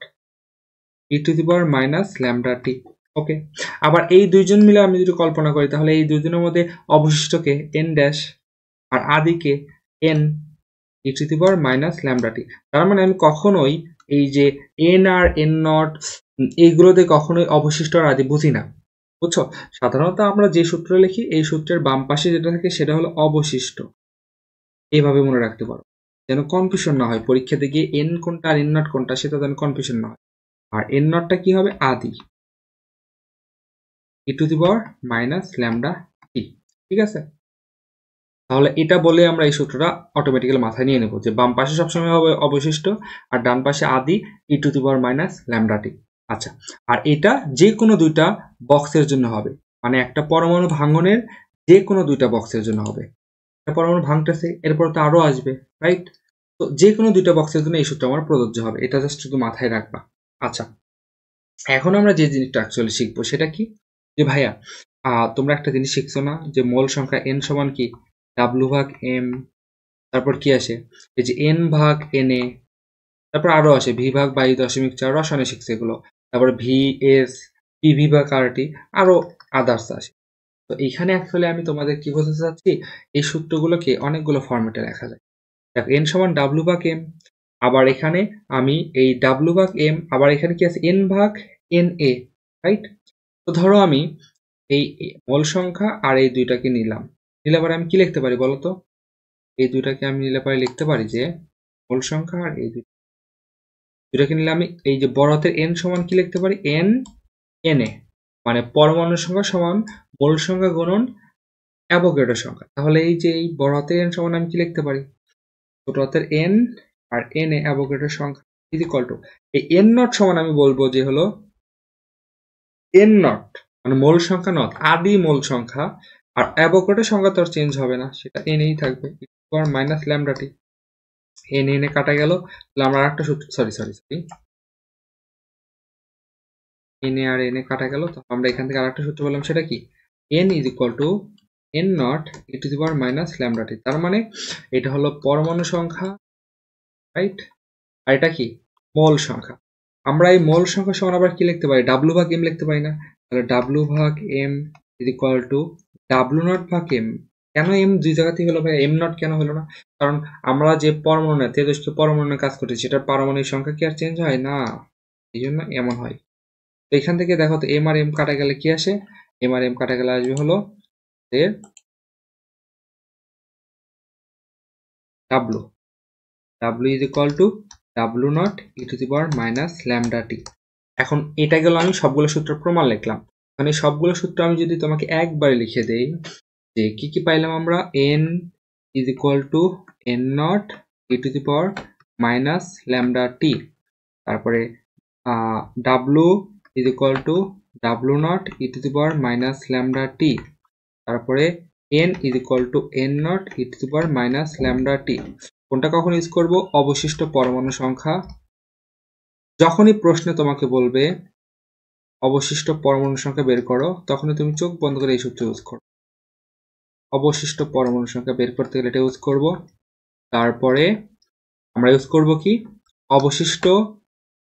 e to the power minus lambda t, okay. আবার এই দুইজন মিলে আমি যদি কল্পনা করি, তাহলে এই দুইজনের মধ্যে অবশিষ্টকে এন ড্যাশ আর আদিকে N e to the power minus lambda t. তার মানে আমি কখনোই এই যে এন আর এন নট এইগুলোতে কখনোই অবশিষ্ট আর আদি বুঝি না, বুঝছো। সাধারণত আমরা যে সূত্র লিখি, এই সূত্রের বাম পাশে যেটা থাকে সেটা হলো অবশিষ্ট, এইভাবে মনে রাখতে পারো, যেন কনফিউশন না হয় পরীক্ষাতে গিয়ে এন কোনটা আর এন নট কোনটা সেটা যেন কনফিউশন না হয়। আর এন নটটা কি হবে, আদি, e to the power minus lambda t. ঠিক আছে, তাহলে এটা বলে আমরা এই সূত্রটা অটোমেটিক্যালি মাথায় নিয়ে নেব যে বাম পাশে সবসময় হবে অবশিষ্ট আর ডান পাশে আদি e to the power minus lambda t. আচ্ছা, আর এটা যে কোনো দুইটা বক্সের জন্য হবে, মানে একটা পরমাণু ভাঙনের যে কোনো দুইটা বক্সের জন্য হবে। একটা পরমাণু ভাঙতেছে, এরপর তো আরো আসবে, রাইট? তো যে কোনো দুইটা বক্সের জন্য এই সূত্র আমার প্রযোজ্য হবে, এটা জাস্ট শুধু মাথায় রাখবা। আচ্ছা, এখন আমরা যে জিনিসটা অ্যাকচুয়ালি শিখবো সেটা কি, যে ভাইয়া তোমরা একটা জিনিস শিখছো না যে মোল সংখ্যা এন সমান কি ডাব্লু ভাগ এম, তারপর কি আসে এই যে এন ভাগ এন এ, তারপর আরো আসে ভি ভাগ 22.4, রসায়নে শিখছে এগুলো, তারপর ভি এস পিভি ভাগ আরটি, আরো আদার্স আসে। তো এইখানে অ্যাকচুয়ালি আমি তোমাদের কি বোঝাতে চাচ্ছি, এই সূত্রগুলোকে অনেকগুলো ফরম্যাটে লেখা যায়। দেখো এন সমান ডাব্লু ভাগ এম, আবার এখানে আমি এই ডাব্লু ভাগ এম, আবার এখানে কি আছে এন ভাগ এন এ, রাইট? তো ধরো আমি এই মোল সংখ্যা আর এই দুইটাকে নিলাম, নিলে পরে আমি কি লিখতে পারি বলতো? এই দুইটাকে আমি নিলে পরে লিখতে পারি যে মোল সংখ্যা আর এই দুইটাকে নিলে আমি এই যে বড় হাতের এন সমান কি লিখতে পারি এন এন এ, মানে পরমাণু সংখ্যা সমান মোল সংখ্যা গুণন অ্যাভোগাড্রো সংখ্যা। তাহলে এই যে এই বড় হাতের এন সমান আমি কি লিখতে পারি ছোট হাতের এন আর এন এ অ্যাভোগাড্রো সংখ্যা ইজ ইকুয়াল টু এই এন নট সমান আমি বলবো যে হলো এন নট মানে মোল সংখ্যা নট আদি মোল সংখ্যা, আর অ্যাভোগাড্রো সংখ্যা তো আর চেঞ্জ হবে না, সেটা এন এই থাকবে minus lambda t. N N A কাটা গেল, তাহলে আমরা আরেকটা সূত্র সরি এন এ আর এন এ কাটা গেল, তো আমরা এখান থেকে আরেকটা সূত্র বললাম, সেটা কি N is equal to N not e to the power minus lambda t. তার মানে এটা হলো পরমাণু সংখ্যা, রাইট? আর এটা কি মোল সংখ্যা। আমরা এই মোল সংখ্যা সমান আবার কি লিখতে পারি ডাব্লু ভাগ এম লিখতে পারি না? তাহলে ডাব্লু ভাগ M is equal to W naught ভাগ এম। কেন এম দুই জায়গা থেকে হলো ভাই, এম নট কেন হলো না? কারণ আমরা যে পরমাণু তেজস্ক্রিয় পরমাণু কাজ করতেছি সেটার পারমাণবিক সংখ্যা কি আর চেঞ্জ হয় না, এই জন্য এমন হয়। তো এখান থেকে দেখো তো এম আর এম কাটা গেলে কি আসে, এম আর এম কাটা গেলে আসবে হলো W, W is equal to W nought e to the power minus lambda t. এখন এটা গেল আমি সবগুলো সূত্র প্রমাণ লিখলাম। এখন এই সবগুলো সূত্র আমি যদি তোমাকে একবারে লিখে দেই যে কি কি পাইলাম আমরা, N is equal to N not e to the power minus lambda t, তারপরে W is equal to W nought e to the power minus lambda t, তারপরে N is equal to N not e to the power minus lambda t. কোনটা কখন use করব? অবশিষ্ট পরমাণু সংখ্যা। যখনই প্রশ্নে তোমাকে বলবে অবশিষ্ট পরমাণু সংখ্যা বের করো, তখনই তুমি চোখ বন্ধ করে এই সূত্র ইউজ করো। অবশিষ্ট পরমাণু সংখ্যা বের করতে গেলে এটা ইউজ করব। তারপরে আমরা ইউজ করব কি অবশিষ্ট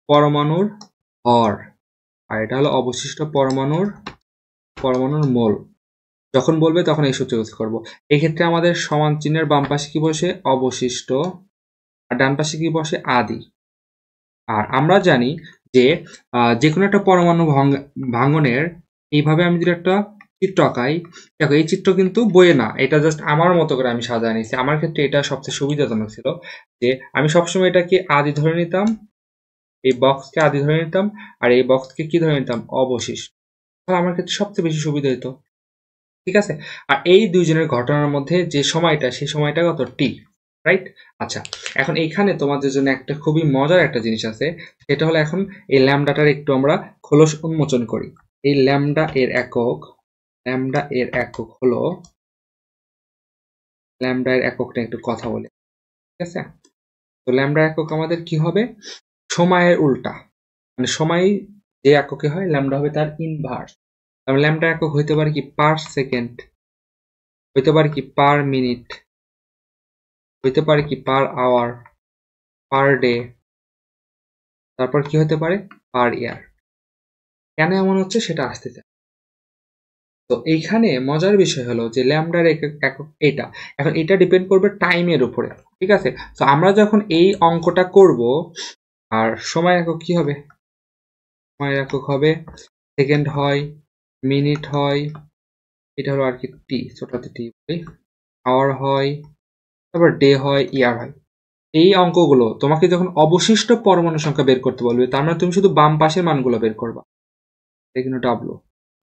পরমাণুর ভর, আর এটা হলো অবশিষ্ট পরমাণুর মোল। যখন বলবে তখন এই সূত্র ইউজ করব। এই ক্ষেত্রে আমাদের সমান চিহ্নের বাম পাশে কি বসে অবশিষ্ট, আর ডান পাশে কি বসে আদি। আর আমরা জানি যে কোনো একটা পরমাণু ভাঙনের এইভাবে আমি যদি একটা চিত্র আঁকাই, দেখো এই চিত্র কিন্তু বইয়ে না, এটা জাস্ট আমার মতো করে আমি সাজায় নিয়েছি। আমার ক্ষেত্রে এটা সবচেয়ে সুবিধাজনক ছিল যে আমি সবসময় এটাকে আদি ধরে নিতাম, এই বক্সকে আদি ধরে নিতাম, আর এই বক্সকে কি ধরে নিতাম অবশিষ্ট। তাহলে আমার ক্ষেত্রে সবচেয়ে বেশি সুবিধা হতো, ঠিক আছে? আর এই দুইজনের ঘটনার মধ্যে যে সময়টা, সেই সময়টা কত টি, রাইট? আচ্ছা, এখন এইখানে তোমাদের জন্য একটা খুবই মজার একটা জিনিস আছে, সেটা হলো এখন এই ল্যামডাটার একটু আমরা খোলস উন্মোচন করি। এই ল্যামডা এর একক হলো, ল্যামডা এর এককটা একটু কথা বলে, ঠিক আছে? তো ল্যামডা একক আমাদের কি হবে? সময়ের উল্টা, মানে সময় যে এককে হয় ল্যামডা হবে তার ইনভার্স। তাহলে ল্যামডা একক হইতে পারে কি পার সেকেন্ড, হইতে পারে কি পার মিনিট, হইতে পারে কি পার আওয়ার, পার ডে, তারপর কি হতে পারে পার ইয়ার। কেন এমন হচ্ছে সেটা আসতে চায়। তো এইখানে মজার বিষয় হলো যে ল্যামডার একক এটা, এখন এটা ডিপেন্ড করবে টাইমের উপরে, ঠিক আছে? তো আমরা যখন এই অঙ্কটা করব, আর সময় একক কি হবে? সময় একক হবে সেকেন্ড হয়, মিনিট হয়, এটা হলো আর কি টি, ছোটতে টি বলি, আওয়ার হয়, তারপর ডে হয়, ইয়ার হয়। এই অঙ্কগুলো তোমাকে যখন অবশিষ্ট পরমাণু সংখ্যা বের করতে বলবে, তার মানে তুমি শুধু বাম পাশের মানগুলো বের করবা, এখানে ডাব্লু,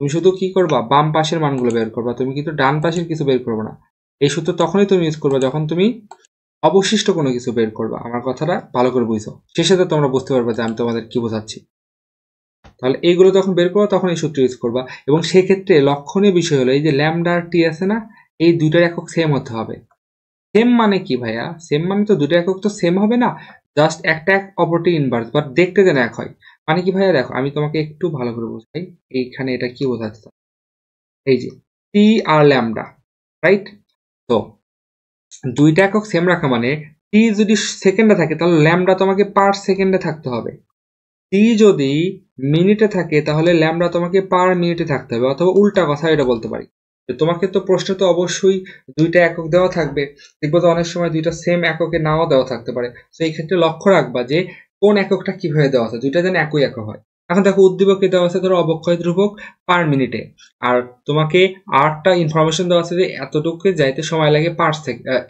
তুমি শুধু কি করবা, বাম পাশের মানগুলো বের করবা, তুমি কিন্তু ডান পাশের কিছু বের করবে না। এই সূত্র তখনই তুমি ইউজ করবা যখন তুমি অবশিষ্ট কোনো কিছু বের করবা। আমার কথাটা ভালো করে বুঝো, শেষে তো তোমরা বুঝতে পারবে যে আমি তোমাদের কি বোঝাচ্ছি। তাহলে এইগুলো যখন বের করবা তখন এই সূত্র ইউজ করবা। এবং সেক্ষেত্রে লক্ষণীয় বিষয় হলো এই যে ল্যামডা আর টি আছে না, এই দুইটার একক সেম হতে হবে। সেম মানে কি ভাইয়া? সেম মানে তো দুটো একক তো সেম হবে না, জাস্ট একটা এক অপরটি ইনভার্স, বাট দেখতে যেন এক হয়। মানে কি ভাইয়া, দেখো আমি তোমাকে একটু ভালো করে বোঝাই। এইখানে এটা কি বোঝাতে চাই, এই যে টি আর ল্যামডা, রাইট? তো দুইটা একক সেম রাখা মানে টি যদি সেকেন্ডে থাকে তাহলে ল্যামডা তোমাকে পার সেকেন্ডে থাকতে হবে। টি যদি মিনিটে থাকে তাহলে ল্যামডা তোমাকে পার মিনিটে থাকতে হবে, অথবা উল্টা কথা এটা বলতে পারি। তোমাকে তো প্রশ্ন তো অবশ্যই দুইটা একক দেওয়া থাকবে, দেখবো তো অনেক সময় দুইটা সেম এককে নাও দেওয়া থাকতে পারে। তো এই ক্ষেত্রে লক্ষ্য রাখবা যে কোন এককটা কিভাবে দেওয়া আছে, দুইটা যেন একই একক হয়। এখন দেখো উদ্দীপকে দেওয়া আছে ধরো অবক্ষয় ধ্রুবক পার মিনিটে, আর তোমাকে আরটা ইনফরমেশন দেওয়া আছে যে এতটুকু যাইতে সময় লাগে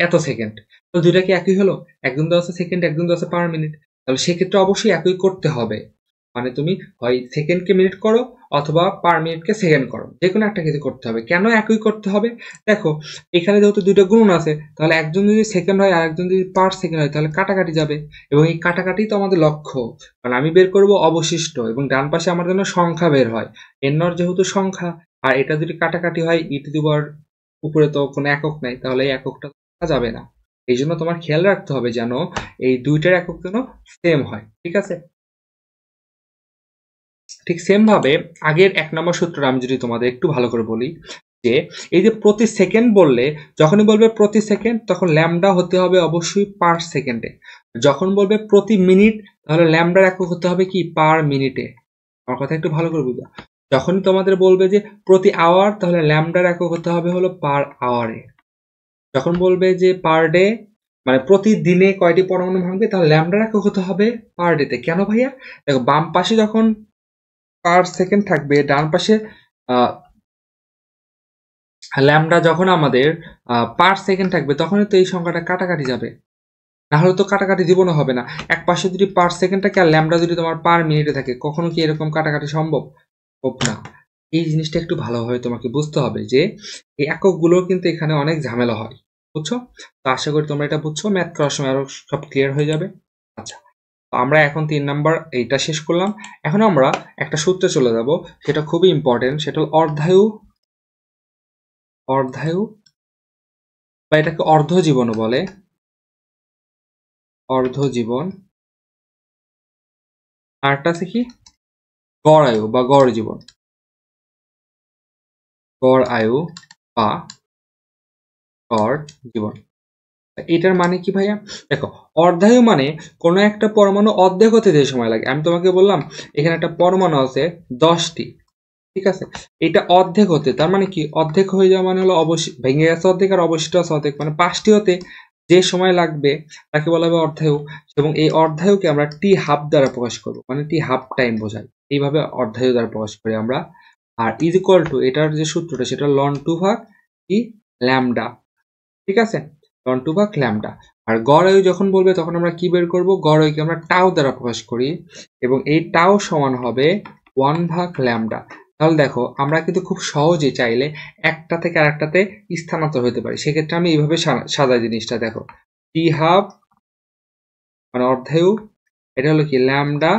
এত সেকেন্ড। তো দুইটা কি একই হলো? একজন দেওয়া আছে সেকেন্ড, একজন দেওয়া আছে পার মিনিট, তাহলে সেক্ষেত্রে অবশ্যই একই করতে হবে। মানে তুমি হয় সেকেন্ডকে মিনিট করো অথবা পার মিনিটকে সেকেন্ড করো, যে কোনো একটা কিছু করতে হবে। কেন একই করতে হবে? দেখো এখানে যেহেতু দুইটা গুণ আছে, তাহলে একজন যদি সেকেন্ড হয় আর একজন যদি পার সেকেন্ড হয় তাহলে কাটাকাটি যাবে, এবং এই কাটাকাটি তো আমাদের লক্ষ্য। কারণ আমি বের করব অবশিষ্ট, এবং ডান পাশে আমার জন্য সংখ্যা বের হয়, এন নট যেহেতু সংখ্যা, আর এটা যদি কাটাকাটি হয় ই টু দি পাওয়ার উপরে তো কোনো একক নাই, তাহলে এই এককটা যাবে না। এই জন্য তোমার খেয়াল রাখতে হবে যেন এই দুইটার একক যেন সেম হয়, ঠিক আছে? ঠিক সেম ভাবে আগের 1 নম্বর সূত্রটা আমি যদি তোমাদের একটু ভালো করে বলি, যে এই যে প্রতি সেকেন্ড বললে, যখনই বলবে প্রতি সেকেন্ড তখন ল্যামডা হতে হবে অবশ্যই পার সেকেন্ডে। যখন বলবে প্রতি মিনিট তাহলে ল্যামডার একক হতে হবে কি, পার মিনিটে। আমার কথা একটু ভালো করে বুঝো। যখনই তোমাদের বলবে যে প্রতি আওয়ার তাহলে ল্যামডার একক হতে হবে হলো পার আওয়ারে। যখন বলবে যে পার ডে মানে প্রতিদিনে কয়টি পরমাণু ভাঙবে তাহলে ল্যামডার একক হতে হবে পার ডেতে। কেন ভাইয়া? দেখো বাম পাশে যখন পার সেকেন্ড থাকবে, ডান পাশে ল্যামডা যখন আমাদের পার সেকেন্ড থাকবে তখনই তো এই সংখ্যাটা কাটাকাটি যাবে, না হলে তো কাটাকাটি জীবনও হবে না। এক পাশে যদি পার সেকেন্ড থাকে আর ল্যামডা যদি তোমার পার মিনিটে থাকে, কখনো কি এরকম কাটাকাটি সম্ভব? না। এই জিনিসটা একটু ভালোভাবে তোমাকে বুঝতে হবে যে এই এককগুলো কিন্তু এখানে অনেক ঝামেলা হয়, বুঝছো? তো আশা করি তোমরা এটা বুঝছো, ম্যাথ করার সময় আরো সব ক্লিয়ার হয়ে যাবে। আচ্ছা, তো আমরা এখন 3 নাম্বার এইটা শেষ করলাম। এখন আমরা একটা সূত্রে চলে যাব, সেটা খুবই ইম্পর্টেন্ট, সেটা হল অর্ধায়ু বা এটাকে অর্ধজীবনও বলে, অর্ধজীবন। আরটা আছে কি গড় আয়ু বা গড় জীবন, গড় আয়ু বা গড় জীবন। এটার মানে কি ভাইয়া? দেখো অর্ধায়ু মানে কোনো একটা পরমাণু অর্ধেক হতে যে সময় লাগে। আমি তোমাকে বললাম এখানে একটা পরমাণু আছে 10টি, ঠিক আছে? এটা অর্ধেক হতে, তার মানে কি অর্ধেক হয়ে যাওয়া মানে হলো ভেঙে গেছে অর্ধেক আর অবশিষ্ট আছে অর্ধেক, মানে 5টি হতে যে সময় লাগবে তাকে বলা হবে অর্ধায়ু। এবং এই অর্ধায়ুকে আমরা টি হাফ দ্বারা প্রকাশ করবো, মানে টি হাফ টাইম বোঝায়, এইভাবে অর্ধায়ু দ্বারা প্রকাশ করি আমরা। আর ইজ ইকুয়াল টু এটার যে সূত্রটা সেটা লন 2 ভাগ টি ল্যামডা, ঠিক আছে? লন 2 ভাগ ল্যামডা। আর গড় আয়ু যখন বলবে তখন আমরা কি বের করব? গড় আয়ুকে আমরা টাও দ্বারা প্রকাশ করি, এবং এই টাও সমান হবে 1 ভাগ ল্যামডা। তাহলে দেখো আমরা কিন্তু খুব সহজে চাইলে একটা থেকে আরেকটাতে স্থানান্তর হতে পারি। সেক্ষেত্রে আমি এইভাবে সাজাই জিনিসটা, দেখো টি হাফ মানে অর্ধায়ু, এটা হলো কি ল্যামডা,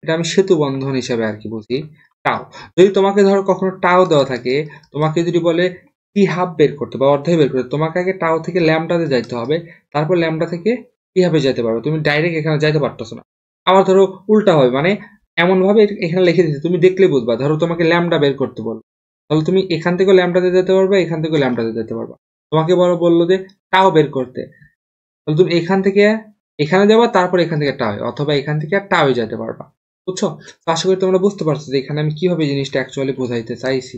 এটা আমি সেতু বন্ধন হিসাবে আর কি বুঝি, টাও। যদি তোমাকে ধরো কখনো টাও দেওয়া থাকে, তোমাকে যদি বলে টি হাফ বের করতে বা অর্ধায়ু বের করতে, তোমাকে আগে টাও থেকে ল্যামডাতে যাইতে হবে, তারপর ল্যামডা থেকে টি হাফে যেতে পারবে। তুমি ডাইরেক্ট এখানে যাইতে পারতেছো না। আবার ধরো উল্টা হবে, মানে এমন ভাবে এখানে লিখে দিতে তুমি দেখলে বুঝবা। ধরো তোমাকে ল্যামডা বের করতে বলো, তাহলে তুমি এখান থেকে ল্যামডাতে যেতে পারবে, এখান থেকে ল্যামডাতে যেতে পারবা। তোমাকে বললো যে টাও বের করতে, তাহলে তুমি এখান থেকে এখানে যাবা, তারপর এখান থেকে টাও, অথবা এখান থেকে টাও যেতে পারবা, বুঝছো? তো আশা করি তোমরা বুঝতে পারছো যে এখানে আমি কিভাবে জিনিসটা অ্যাকচুয়ালি বোঝাইতে চাইছি,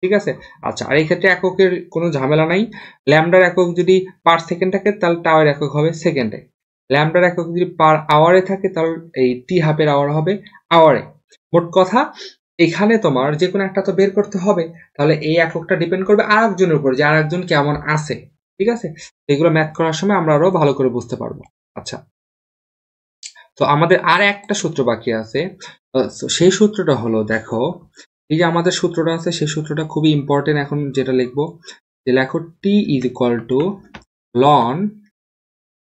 ঠিক আছে? আচ্ছা, আর এই ক্ষেত্রে এককের কোনো ঝামেলা নাই। ল্যামডার একক যদি পার সেকেন্ড থাকে তাহলে টাওয়ার একক হবে সেকেন্ডে। ল্যামডার একক যদি পার আওয়ারে থাকে তাহলে এই টি হাফের আওয়ার হবে আওয়ারে। মোট কথা এখানে তোমার যে কোনো একটা তো বের করতে হবে, তাহলে এই এককটা ডিপেন্ড করবে আরেকজনের উপর যে আরেকজন কেমন আছে, ঠিক আছে? এগুলো ম্যাথ করার সময় আমরা আরো ভালো করে বুঝতে পারবো। আচ্ছা, তো আমাদের আর একটা সূত্র বাকি আছে, সেই সূত্রটা হলো দেখো এই যে আমাদের সূত্রটা আছে সেই সূত্রটা খুবই ইম্পর্টেন্ট। এখন যেটা লিখবো যে লেখো t is equal to ln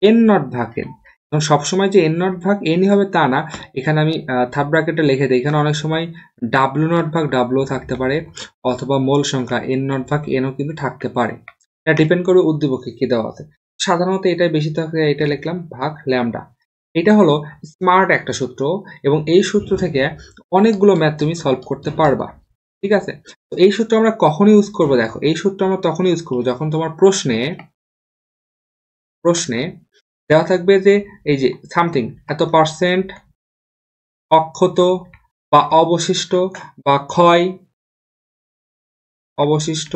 N not ভাগ এন। এখন সবসময় যে এন নট ভাগ এনই হবে তা না, এখানে আমি থার্ড ব্র্যাকেটে লিখে দিই। এখানে অনেক সময় ডাব্লিউ নট ভাগ ডাব্লিউ থাকতে পারে, অথবা মূল সংখ্যা এন নট ভাগ এনও কিন্তু থাকতে পারে। এটা ডিপেন্ড করবে উদ্দীপকে কি দেওয়া আছে। সাধারণত এটাই বেশি থাকে, এটা লিখলাম ভাগ ল্যামডা। এটা হলো স্মার্ট একটা সূত্র, এবং এই সূত্র থেকে অনেকগুলো ম্যাথ তুমি সলভ করতে পারবা। ঠিক আছে, তো এই সূত্র আমরা কখন ইউজ করবো? দেখো, এই সূত্র আমরা তখন ইউজ করবো যখন তোমার প্রশ্নে দেওয়া থাকবে যে এই যে সামথিং এত পার্সেন্ট অক্ষত বা অবশিষ্ট বা ক্ষয়, অবশিষ্ট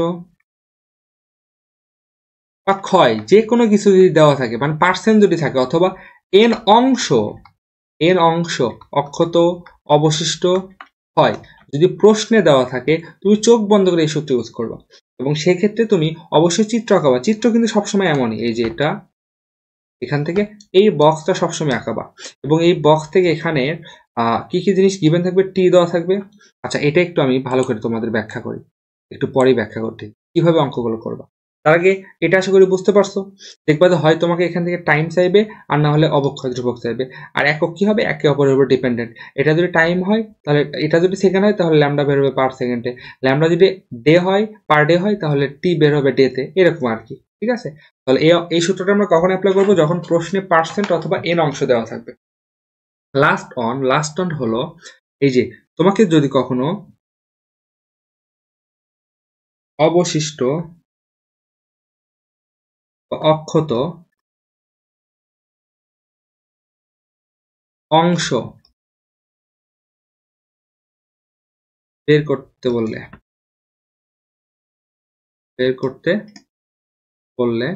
বা ক্ষয় যে কোনো কিছু যদি দেওয়া থাকে, মানে পার্সেন্ট যদি থাকে, অথবা এন অংশ অক্ষত, অবশিষ্ট, ক্ষয় যদি প্রশ্নে দেওয়া থাকে, তুমি চোখ বন্ধ করে এই সূত্র ইউজ করবা। এবং সেক্ষেত্রে তুমি অবশ্যই চিত্র আঁকাবা। চিত্র কিন্তু সবসময় এমনই, এই যে এটা এখান থেকে এই বক্সটা সবসময় আঁকাবা, এবং এই বক্স থেকে এখানে কি কি জিনিস গিভেন থাকবে, টি দেওয়া থাকবে। আচ্ছা, এটা একটু আমি ভালো করে তোমাদের ব্যাখ্যা করি, একটু পরে ব্যাখ্যা করতে কিভাবে অঙ্কগুলো করবা। তার আগে এটা আশা করি বুঝতে পারছো। দেখবা যে হয় তোমাকে এখান থেকে টাইম চাইবে, আর না হলে অবক্ষয় ধ্রুবক চাইবে। আর একক কি হবে, একে অপরের উপর ডিপেন্ডেন্ট। এটা যদি টাইম হয় তাহলে, এটা যদি সেকেন্ড হয় তাহলে ল্যামডা বের হবে পার সেকেন্ডে, ল্যামডা যদি ডে হয়, পার ডে হয়, তাহলে টি বের হবে ডেতে, এরকম আর কি। ঠিক আছে, তাহলে এই সূত্রটা আমরা কখন অ্যাপ্লাই করবো? যখন প্রশ্নে পার্সেন্ট অথবা এন অংশ দেওয়া থাকবে। লাস্ট অন হলো এই যে তোমাকে যদি কখনো অবশিষ্ট বা অক্ষত অংশ বের করতে বললে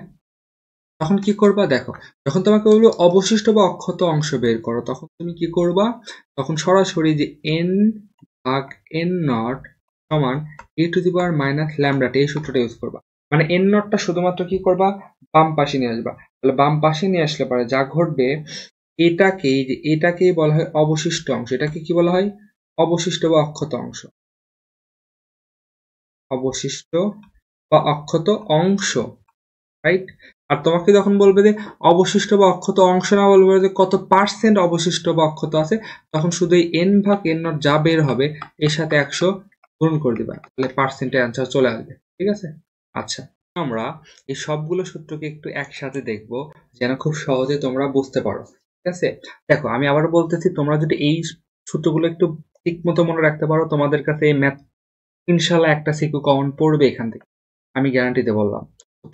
তখন কি করবা? দেখো, যখন তোমাকে বলবো অবশিষ্ট বা অক্ষত অংশ বের করো, তখন তুমি কি করবা? তখন সরাসরি যে এন ভাগ এন নট সমান এ টু দি পাওয়ার মাইনাস ল্যামডাটা, এই সূত্রটা ইউজ করবা। মানে এন নটটা শুধুমাত্র কি করবা, বাম পাশে নিয়ে আসবা। তাহলে বাম পাশে নিয়ে আসলে পরে যা ঘটবে, এটাকেই বলা হয় অবশিষ্ট অংশ। এটাকে কি বলা হয়? অবশিষ্ট বা অক্ষত অংশ। অবশিষ্ট বা অক্ষত অংশ, রাইট? আর তোমাকে যখন বলবে যে অবশিষ্ট বা অক্ষত অংশ, না বলবে যে কত পার্সেন্ট অবশিষ্ট বা অক্ষত আছে, তখন শুধু এই এন ভাগ এন নট যা বের হবে এর সাথে 100 গুণ করে দিবা, তাহলে পার্সেন্টের অ্যান্সার চলে আসবে। ঠিক আছে, আচ্ছা, আমরা এই সবগুলো সূত্রকে একটু একসাথে দেখব, যেন খুব সহজে তোমরা বুঝতে পারো। ঠিক আছে, দেখো আমি আবার বলতেছি, তোমরা যদি এই সূত্রগুলো একটু ঠিক মতো মনে রাখতে পারো, তোমাদের কাছে এই ম্যাথ ইনশাল্লাহ একটা সিকিউ কমন পড়বে এখান থেকে, আমি গ্যারান্টি দিয়ে বললাম।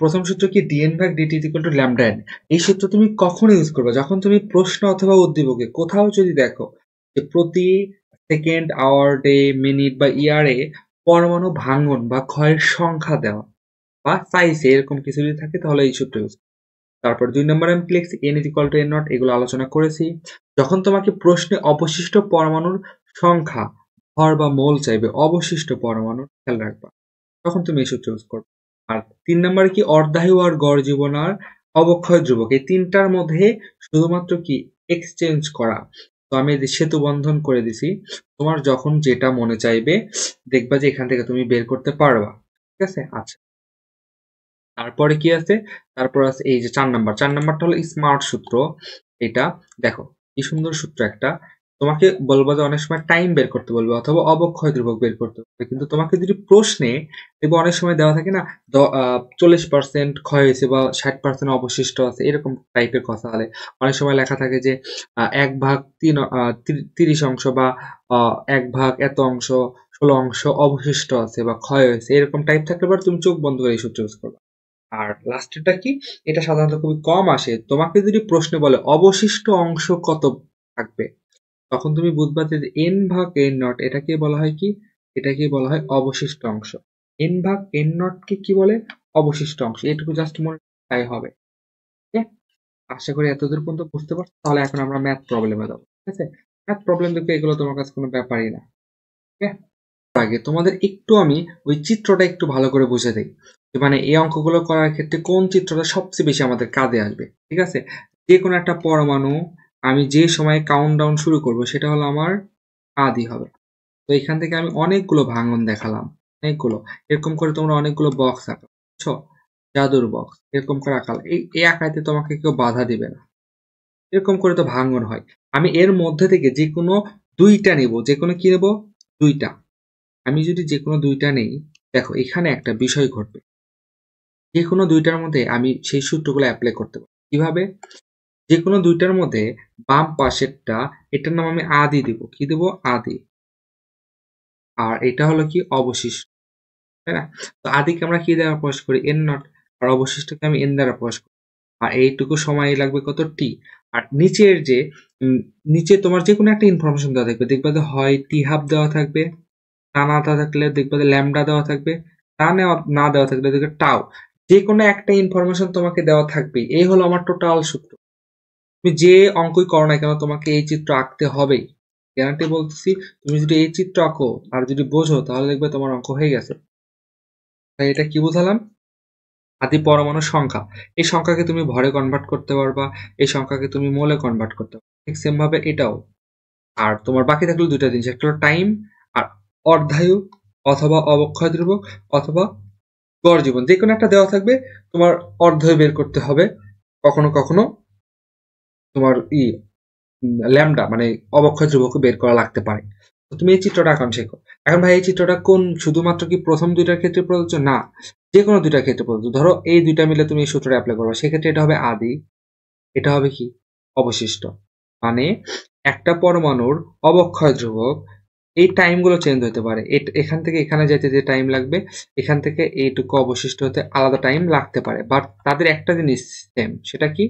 প্রথম সূত্র কি, ডিএন ভাগ dt is equal to lambda N. এই সূত্র তুমি কখন ইউজ করবে? যখন তুমি প্রশ্ন অথবা উদ্দীপকে কোথাও যদি দেখো যে প্রতি সেকেন্ড, আওয়ার, ডে, মিনিট বা ইয়ারে পরমাণু ভাঙন বা ক্ষয়ের সংখ্যা দেওয়া বা সাইজে এরকম কিছু যদি থাকে, তাহলে এই সূত্র ইউজ। তারপর 2 নম্বরে আমি লিখছি N is equal to N not, এগুলো আলোচনা করেছি। যখন তোমাকে প্রশ্নে অবশিষ্ট পরমাণুর সংখ্যা, ভর বা মোল চাইবে, অবশিষ্ট পরমাণু খেয়াল রাখবা, তখন তুমি এই সূত্র ইউজ করবে। আর 3 নম্বরে কি, অর্ধায়ু আর গড় জীবন আর অবক্ষয় ধ্রুবক, এই তিনটার মধ্যে শুধুমাত্র কি এক্সচেঞ্জ করা। তো আমি সেতু বন্ধন করে দিছি, তোমার যখন যেটা মনে চাইবে দেখবা যে এখান থেকে তুমি বের করতে পারবা। ঠিক আছে, আচ্ছা, তারপরে কি আছে? তারপর আছে এই যে 4 নাম্বারটা হলো স্মার্ট সূত্র। এটা দেখো কি সুন্দর সূত্র একটা। তোমাকে বলবো যে অনেক সময় টাইম বের করতে বলবে, অথবা অবক্ষয় ধ্রুবক বের করতে বলবে, কিন্তু তোমাকে যদি প্রশ্নে দেখবো অনেক সময় দেওয়া থাকে না, 40% ক্ষয় হয়েছে বা 60% অবশিষ্ট আছে, এরকম টাইপের কথা বলে। অনেক সময় লেখা থাকে যে 1/30 অংশ বা 1 ভাগ এত অংশ, 16 অংশ অবশিষ্ট আছে বা ক্ষয় হয়েছে, এরকম টাইপ থাকলে পর তুমি চোখ বন্ধ করে এই সূত্র ইউজ করবে। আর লাস্টেরটা কি, এটা সাধারণত খুবই কম আসে। তোমাকে যদি প্রশ্নে বলে অবশিষ্ট অংশ কত থাকবে, তখন তুমি বুঝবা যে এন ভাগ এন নট, এটাকে বলা হয় কি, এটাকে বলা হয় অবশিষ্ট অংশ। এন ভাগ এন নট কে কি বলে? অবশিষ্ট অংশ। এটুকু জাস্ট মনে রাখলেই হবে। ঠিক আছে, আশা করি এতদূর পর্যন্ত বুঝতে পারছো। তাহলে এখন আমরা ম্যাথ প্রবলেমে যাবো। ঠিক আছে, ম্যাথ প্রবলেম দেখবে এগুলো তোমার কাছে কোনো ব্যাপারই না। ঠিক আছে, আগে তোমাদের একটু আমি ওই চিত্রটা একটু ভালো করে বুঝে দিই, মানে এই অঙ্কগুলো করার ক্ষেত্রে কোন চিত্রটা সবচেয়ে বেশি আমাদের কাজে আসবে। ঠিক আছে, যে কোনো একটা পরমাণু আমি যে সময় কাউন্টডাউন শুরু করব, সেটা হলো আমার আদি হবে। তো এখান থেকে আমি অনেকগুলো ভাঙন দেখালাম, অনেকগুলো। এরকম করে তোমরা অনেকগুলো বক্স আঁকো, বুঝছো? জাদুর বক্স এরকম করে আঁকালে এই আঁকাইতে তোমাকে কেউ বাধা দিবে না। এরকম করে তো ভাঙন হয়। আমি এর মধ্যে থেকে যে কোনো দুইটা নিব, যে কোনো কি নেব? দুইটা। আমি যদি যে কোনো দুইটা নেই, দেখো এখানে একটা বিষয় ঘটবে। যে কোনো দুইটার মধ্যে আমি সেই সূত্রগুলো অ্যাপ্লাই করতে পারি। কিভাবে? যে কোনো দুইটার মধ্যে বাম পাশেরটা, এটার নাম আমি আদি দিব। কি দেব? আদি। আর এটা হলো কি? অবশিষ্ট, তাই না? তো আদিকে আমরা কি দ্বারা প্রকাশ করি? N not. আর অবশিষ্টকে আমি এন দ্বারা প্রকাশ করি। আর এইটুকু সময় লাগবে কত? টি। আর নিচের যে নিচে তোমার যে কোনো একটা ইনফরমেশন দেওয়া থাকবে, দেখবে যে হয় টি হাফ দেওয়া থাকবে, তা না থাকলে দেখবে যে ল্যামডা দেওয়া থাকবে, তা না দেওয়া থাকলে দেখবে টাও। যে কোনো একটা ইনফরমেশন তোমাকে দেওয়া থাকবে। এই হলো আমার টোটাল সূত্র। তুমি যে অঙ্কই করো না কেন তোমাকে এই চিত্র আঁকতে হবেই। গ্যারান্টি বলতেছি, তুমি যদি এই চিত্র আঁকো আর যদি বোঝো তাহলে দেখবে তোমার অঙ্ক হয়ে গেছে। তাই এটা কি বোঝালাম? আদি পরমাণুর সংখ্যা। এই সংখ্যাকে তুমি ভরে কনভার্ট করতে পারবা, এই সংখ্যাকে তুমি মোলে কনভার্ট করতে পারবা। ঠিক সেম ভাবে এটাও। আর তোমার বাকি থাকলো দুইটা জিনিস, একটা হলো টাইম আর অর্ধায়ু অথবা অবক্ষয় ধ্রুবক অথবা গড় জীবন। যে কোনো একটা দেওয়া থাকবে, তোমার অর্ধায়ু বের করতে হবে। কখনো কখনো তোমার ল্যামডা মানে অবক্ষয় ধ্রুবক বের করা লাগতে পারে। তো তুমি এই চিত্রটা এখন শেখো। এখন ভাই এই চিত্রটা কোন শুধুমাত্র কি প্রথম দুইটার ক্ষেত্রে প্রযোজ্য? না, যে কোনো দুইটার ক্ষেত্রে প্রযোজ্য। ধরো এই দুইটা মিলে তুমি এই সূত্রটা অ্যাপ্লাই করবে, সেক্ষেত্রে এটা হবে আদি, এটা হবে কি? অবশিষ্ট। মানে একটা পরমাণুর অবক্ষয় ধ্রুবক, এই টাইম গুলো চেঞ্জ হতে পারে। এখান থেকে এখানে যেতে যে টাইম লাগবে, এখান থেকে এইটুকু অবশিষ্ট হতে আলাদা টাইম লাগতে পারে, বাট তাদের একটা জিনিস সেম। সেটা কি?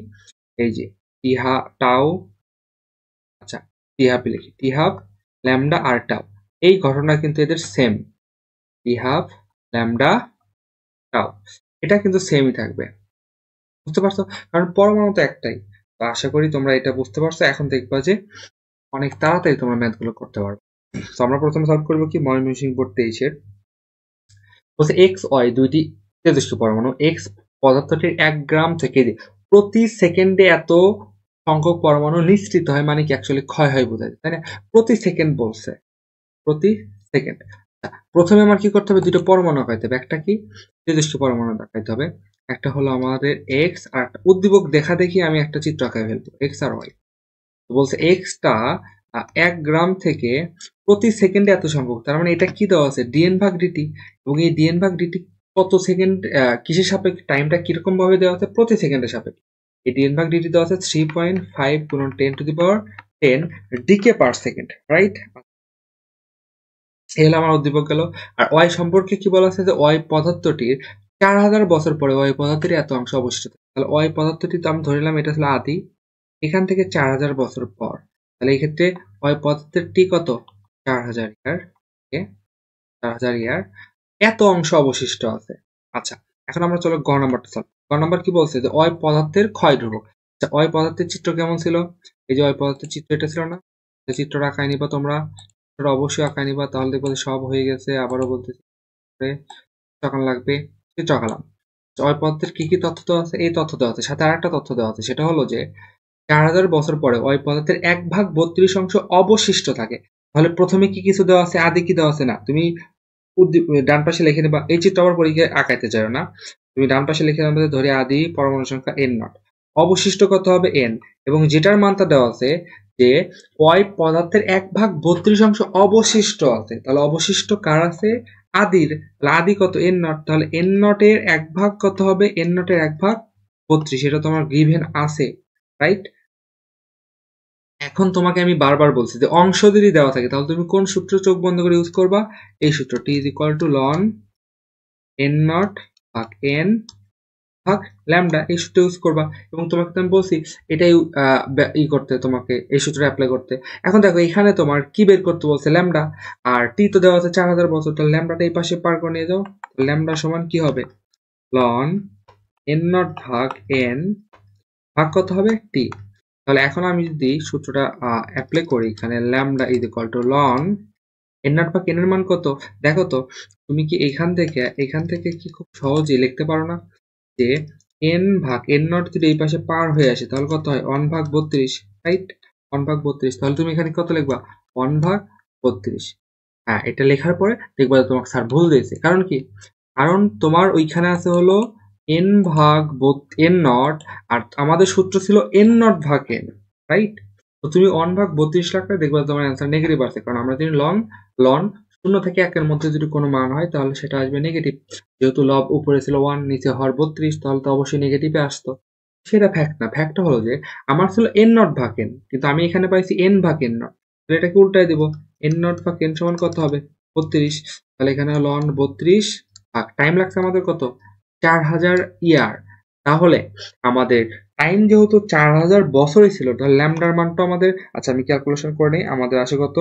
এই যে ইহা টাও, আচ্ছা টি হাফ লিখি, টি হাফ ল্যামডা আর টাও, এই ঘটনা কিন্তু এদের সেম। টি হাফ ল্যামডা টাও, এটা কিন্তু সেমই থাকবে। বুঝতে পারছো? কারণ পরমাণু তো একটাই। তো আশা করি তোমরা এটা বুঝতে পারছো। এখন দেখবা যে অনেক তাড়াতাড়ি তোমরা ম্যাথ গুলো করতে পারবে। তো আমরা প্রথমে সলভ করবো কি? ময়মনসিংহ বোর্ড 23-এর বলছে এক্স ওয়াই দুইটি তেজস্ক্রিয় পরমাণু। এক্স পদার্থটির 1 গ্রাম থেকে প্রতি সেকেন্ডে এত সংখ্যক পরমাণু নিঃসৃত হয়, মানে কি অ্যাকচুয়ালি ক্ষয় হয় বোঝায়, তাই না? প্রতি সেকেন্ড বলছে, প্রতি সেকেন্ড। প্রথমে আমার কি করতে হবে? দুটো পরমাণু আঁকাইতে হবে। একটা কি? তেজস্ক্রিয় পরমাণু আঁকাইতে হবে। একটা হলো আমাদের এক্স, আর একটা উদ্দীপক দেখা দেখি আমি একটা চিত্র আঁকাই ফেলবো, এক্স আর ওয়াই। বলছে এক্সটা 1 গ্রাম থেকে প্রতি সেকেন্ডে এত সংখ্যক, তার মানে এটা কি দেওয়া আছে? ডিএন ভাগ ডিটি। এবং এই ডিএন ভাগ ডিটি কত সেকেন্ড, কিসের সাপেক্ষে, টাইমটা কিরকম ভাবে দেওয়া আছে? প্রতি সেকেন্ডের সাপেক্ষে। এই ডিএন ভাগ ডিটি দেওয়া আছে 3.5 গুণন 10⁻10 ডিকে পার সেকেন্ড, রাইট? এই হলো আমার উদ্দীপক গেল। আর ওয়াই সম্পর্কে কি বলা আছে? যে ওয়াই পদার্থটির 4000 বছর পরে ওয়াই পদার্থের এত অংশ অবশিষ্ট থাকে। তাহলে ওয়াই পদার্থটি তো আমি ধরলাম এটা ছিল আদি, এখান থেকে 4000 বছর পর, তাহলে এই ক্ষেত্রে ওয়াই পদার্থের টি কত? 4000 ইয়ার, 4000 ইয়ার এত অংশ অবশিষ্ট আছে। আচ্ছা, এখন আমরা চলো গ নাম্বারটা সলভ। গ নাম্বার কি বলছে? যে ওয়াই পদার্থের ক্ষয় ধ্রুবক। আচ্ছা, ওয়াই পদার্থের চিত্র কেমন ছিল? এই যে ওয়াই পদার্থের চিত্র এটা ছিল না? চিত্রটা আঁকাই নিবা তোমরা, অবশ্যই আঁকাই নিবা, তাহলে দেখবো সব হয়ে গেছে। আবারও বলতেছি, তখন লাগবে চিত্র আঁকালাম। ওয়াই পদার্থের কি কি তথ্য দেওয়া আছে? এই তথ্য দেওয়া আছে, সাথে আর একটা তথ্য দেওয়া আছে, সেটা হলো যে 4000 বছর পরে ওই পদার্থের 1/32 অংশ অবশিষ্ট থাকে। তাহলে প্রথমে কি কিছু দেওয়া আছে? আদি কি দেওয়া আছে? না, তুমি ডান পাশে লিখে নেবা। এই চিত্র আবার পরীক্ষায় আঁকাইতে চাও না, তুমি ডান পাশে লিখে নেবে, ধরে আদি পরমাণু সংখ্যা n নট, অবশিষ্ট কত হবে? n, এবং যেটার মানটা দেওয়া আছে যে ওই পদার্থের 1/32 অংশ অবশিষ্ট আছে, তাহলে অবশিষ্ট কার আছে? আদির। তাহলে আদি কত? n not. তাহলে n নটের 1/, কত হবে? n নটের 1/32, এটা তোমার গিভেন আছে, রাইট? এখন তোমাকে আমি বারবার বলছি যে অংশ যদি দেওয়া থাকে তাহলে তুমি কোন সূত্র চোখ বন্ধ করে ইউজ করবা? এই সূত্র, t is equal to ln N not ভাগ এন ভাগ ল্যামডা, এই সূত্র ইউজ করবা। এবং তোমাকে আমি বলছি এটাই করতে, তোমাকে এই সূত্র অ্যাপ্লাই করতে। এখন দেখো এখানে তোমার কি বের করতে বলছে? ল্যামডা। আর টি তো দেওয়া আছে 4000 বছর, তাহলে ল্যামডাটা এই পাশে পার করে নিয়ে যাও। ল্যামডা সমান কি হবে? লন এন নট ভাগ এন ভাগ কত হবে? টি। তাহলে এখন আমি যদি সূত্রটা অ্যাপ্লাই করি, এখানে lambda is equal to ln N not ভাগ এন এর মান কত? দেখো তো তুমি কি এখান থেকে কি খুব সহজেই লিখতে পারো না যে এন ভাগ এন নট যদি এই পাশে পার হয়ে আসে তাহলে কত হয়? 1/32, রাইট? 1/32। তাহলে তুমি এখানে কত লিখবা? 1/32। হ্যাঁ, এটা লেখার পরে দেখবা যে তোমাকে স্যার ভুল দিয়েছে। কারণ কি? কারণ তোমার ওইখানে আছে হলো n ভাগ n নট, আর আমাদের সূত্র ছিল n নট ভাগ n, রাইট? তো তুমি 1 ভাগ 32 রাখলে দেখবা তোমার অ্যান্সার নেগেটিভ আসছে, কারণ আমরা জানি লন 0 থেকে 1 এর মধ্যে যদি কোনো মান হয় তাহলে সেটা আসবে নেগেটিভ। যেহেতু লব উপরে ছিল 1, নিচে হর 32, তাহলে তো অবশ্যই নেগেটিভে আসতো। সেটা ফ্যাক্ট না, ফ্যাক্টটা হলো যে আমার ছিল n নট ভাগ n, কিন্তু আমি এখানে পাইছি n ভাগ n নট, তাহলে এটাকে উল্টাই দেবো। n নট ভাগ n সমান কত হবে? 32। তাহলে এখানে হলো 32 ভাগ টাইম লাগছে আমাদের কত? 4000 ইয়ার। তাহলে আমাদের টাইম যেহেতু 4000 বছরই ছিল, তাহলে ল্যামডার মানটা আমাদের, আচ্ছা আমি ক্যালকুলেশন করে নিই, আমাদের আসে কত?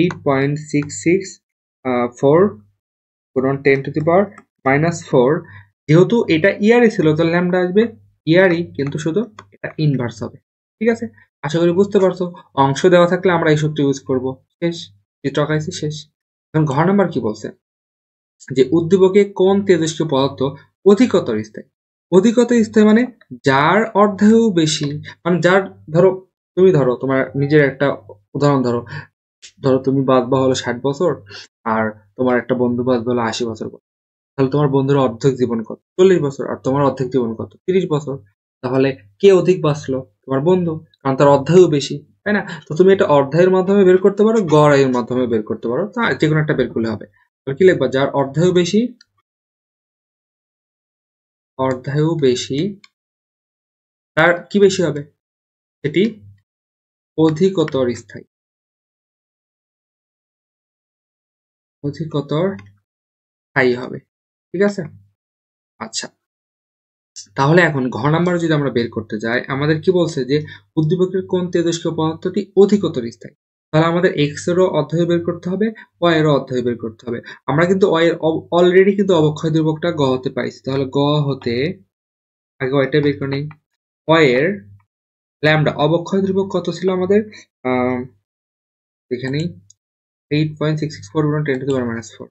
8.664 গুণন 10⁻⁻4। যেহেতু এটা ইয়ারই ছিল, তো ল্যামডা আসবে ইয়ারই, কিন্তু শুধু এটা ইনভার্স হবে। ঠিক আছে, আশা করি বুঝতে পারছো। অংশ দেওয়া থাকলে আমরা এই সূত্র ইউজ করব। শেষ, চিত্রকাইছি শেষ। এখন ঘর নাম্বার কি বলছে? যে উদ্দীপকে কোন তেজস্ক্রিয় পদার্থ অধিকতর স্থায়ী? অধিকতর স্থায়ী মানে যার অর্ধেও বেশি, মানে যার, ধরো তুমি ধরো তোমার নিজের একটা উদাহরণ ধরো, তুমি বাঁচবা হলো 60 বছর, আর তোমার একটা বন্ধু বাঁচবে হলো 80 বছর। তাহলে তোমার বন্ধুর অর্ধেক জীবন কত? 40 বছর। আর তোমার অর্ধেক জীবন কত? 30 বছর। তাহলে কে অধিক বাঁচলো? তোমার বন্ধু, কারণ তার অর্ধায়ু বেশি, তাই না? তো তুমি এটা অর্ধায়ুর মাধ্যমে বের করতে পারো, গড় আয়ুর মাধ্যমে বের করতে পারো, তা যে কোনো একটা বের করলে হবে। তাহলে কি লিখবা? যার অর্ধায়ু বেশি, অর্ধায়ু বেশি, তার কি বেশি হবে? এটি অধিকতর স্থায়ী, অধিকতর স্থায়ী হবে। ঠিক আছে, আচ্ছা। তাহলে এখন ঘ নাম্বার যদি আমরা বের করতে যাই, আমাদের কি বলছে যে উদ্দীপকের কোন তেজস্ক্রিয় পদার্থটি অধিকতর স্থায়ী? তাহলে আমাদের এক্স এরও অধ্যায় বের করতে হবে, ওয়াই এরও অধ্যায় বের করতে হবে। আমরা কিন্তু ওয়াই এর অলরেডি কিন্তু অবক্ষয় ধ্রুবকটা গ হতে পাইছি, তাহলে গ হতে আগে ওয়াইটা বের করে নিই। ওয়াই এর ল্যামডা অবক্ষয় ধ্রুবক কত ছিল আমাদের? এখানে 8.664 গুণন 10⁻⁻4,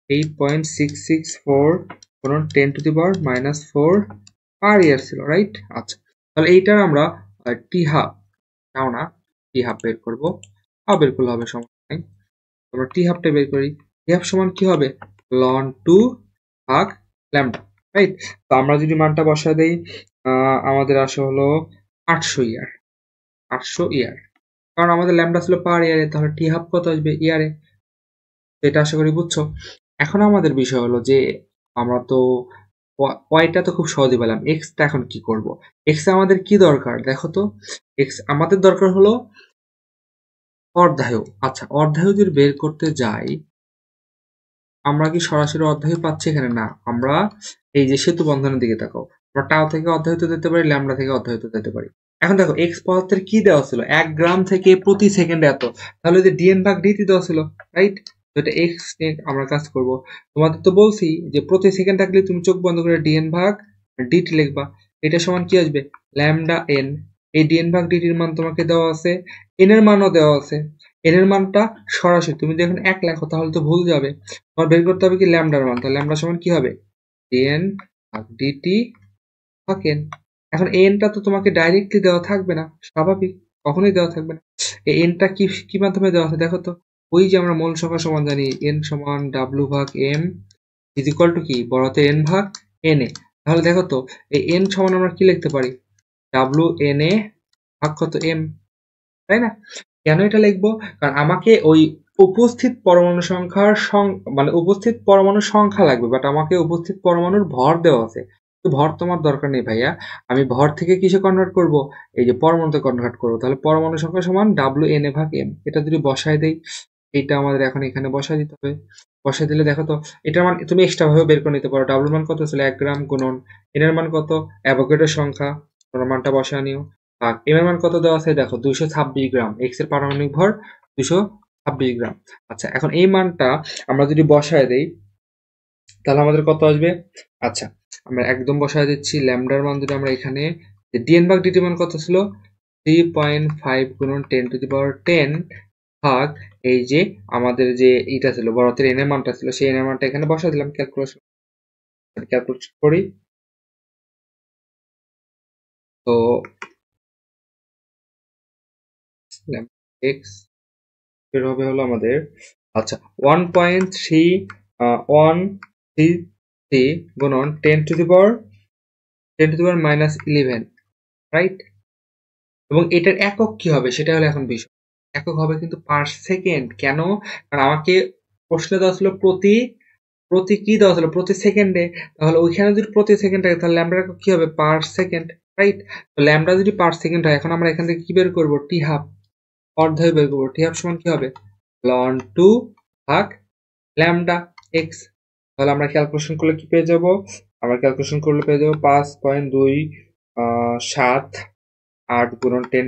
8.664 গুণন 10⁻⁻4 পার ইয়ার ছিল, রাইট? আচ্ছা, তাহলে এইটার আমরা টি হাফ, নাও না, টি হাফ বের করবো, বের করলে হবে, সমস্যা নেই। আমরা টি হাফটা বের করি। টি হাফ সমান কি হবে? লন 2 ভাগ ল্যামডা, রাইট? তো আমরা যদি মানটা বসা দেই, আমাদের আসে হলো 800 ইয়ার, 800 ইয়ার, কারণ আমাদের ল্যামডা ছিল পার ইয়ারে, তাহলে টি হাফ কত আসবে? ইয়ারে। এটা আশা করি বুঝছো। এখন আমাদের বিষয় হলো যে আমরা তো ওয়াইটা তো খুব সহজে পেলাম, এক্সটা এখন কি করব? এক্স আমাদের কি দরকার দেখো তো। এক্স আমাদের দরকার হলো অর্ধায়ু। আচ্ছা, অর্ধায়ু যদি বের করতে যাই, আমরা কি সরাসরি অর্ধায়ু পাচ্ছি এখানে? না, আমরা এই যে সেতু বন্ধনের দিকে তাকাও, আমরা টাও থেকে অর্ধায়ুতে যেতে পারি, ল্যামডা থেকে অর্ধায়ুতে যেতে পারি। এখন দেখো এক্স পদার্থের কি দেওয়া ছিল? 1 গ্রাম থেকে প্রতি সেকেন্ডে এত, তাহলে যে ডিএন ভাগ ডিটি দেওয়া ছিল, রাইট? তো এটা এক্স নিয়ে আমরা কাজ করব। তোমাদের তো বলছি যে প্রতি সেকেন্ড থাকলে তুমি চোখ বন্ধ করে ডিএন ভাগ ডিটি লিখবা। এটা সমান কি আসবে? Lambda N. এই ডিএন ভাগ ডিটির মান তোমাকে দেওয়া আছে, এন এর মানও দেওয়া আছে। এন এর মানটা সরাসরি তুমি যদি এখন 1 লেখো তাহলে তো ভুল যাবে, তোমার বের করতে হবে কি ল্যামডার মান। তাহলে ল্যামডা সমান কি হবে? ডিএন ভাগ ডিটি ভাগ এন। এখন এনটা তো তোমাকে ডাইরেক্টলি দেওয়া থাকবে না, স্বাভাবিক, কখনোই দেওয়া থাকবে না। এই এনটা কি কি মাধ্যমে দেওয়া আছে দেখো তো। ওই যে আমরা মূল সংখ্যা সমান জানি, এন সমান ডাব্লিউ ভাগ এম ইজ ইকুয়াল টু কি? বড়তে এন ভাগ এন এ। তাহলে দেখো তো এই এন সমান আমরা কি লিখতে পারি? ডাব্লিউ এন এ ভাগ কত? এম, তাই না? কেন এটা লিখবো? কারণ আমাকে ওই উপস্থিত পরমাণু সংখ্যার মানে উপস্থিত পরমাণুর সংখ্যা লাগবে, বাট আমাকে উপস্থিত পরমাণুর ভর দেওয়া আছে। তো ভর তোমার দরকার নেই ভাইয়া, আমি ভর থেকে কিসে কনভার্ট করব? এই যে পরমাণুতে কনভার্ট করবো। তাহলে পরমাণু সংখ্যা সমান ডাব্লিউ এন এ ভাগ এম। এটা যদি বসায় দেই, এটা আমাদের এখন এখানে বসায় দিতে হবে। বসায় দিলে দেখো তো এটার মান তুমি এক্সট্রা ভাবে বের করে নিতে পারো। ডাব্লিউ মান কত ছিল? 1 গ্রাম গুণন এন এর মান কত? অ্যাভোগাড্রোর সংখ্যা, তোমরা মানটা বসায় নিও। আর এম এর মান কত দেওয়া আছে দেখো? 226 গ্রাম। এক্স এর পারমাণবিক ভর 226 গ্রাম। আচ্ছা, এখন এই মানটা আমরা যদি বসায় দেই তাহলে আমাদের কত আসবে? আচ্ছা, আমরা একদম বসায় দিচ্ছি। ল্যামডার মান যদি আমরা এখানে, ডিএন ভাগ ডিটি মান কত ছিল? 3.5 গুণন 10⁻10 ভাগ এই যে আমাদের যে এইটা ছিল বড়তের এন এর মানটা ছিল, সেই এন এর মানটা এখানে বসায় দিলাম। ক্যালকুলেট করি। তো এক্স বের হবে হলো আমাদের, আচ্ছা, 1.3 গুণন 10 to the power -11, রাইট? এবং এটার একক কি হবে সেটা হলো এখন বিষয়। একক হবে কিন্তু পার সেকেন্ড। কেন? কারণ আমাকে প্রশ্নে দেওয়া ছিল প্রতি প্রতি কি দেওয়া ছিল প্রতি সেকেন্ডে। তাহলে ওইখানে যদি প্রতি সেকেন্ড থাকে তাহলে ল্যামডার একক কি হবে? পার সেকেন্ড, রাইট? তো ল্যামডা যদি পার সেকেন্ড হয়, এখন আমরা এখান থেকে কি বের করবো? টি হাফ, অর্ধয় বের করবো। টি হাফ সমান কি হবে? ln 2 ভাগ ল্যামডা এক্স। তাহলে আমরা ক্যালকুলেশন করলে কি পেয়ে যাব? আমরা ক্যালকুলেশন করলে পেয়ে যাবো 5.278 গুণন 10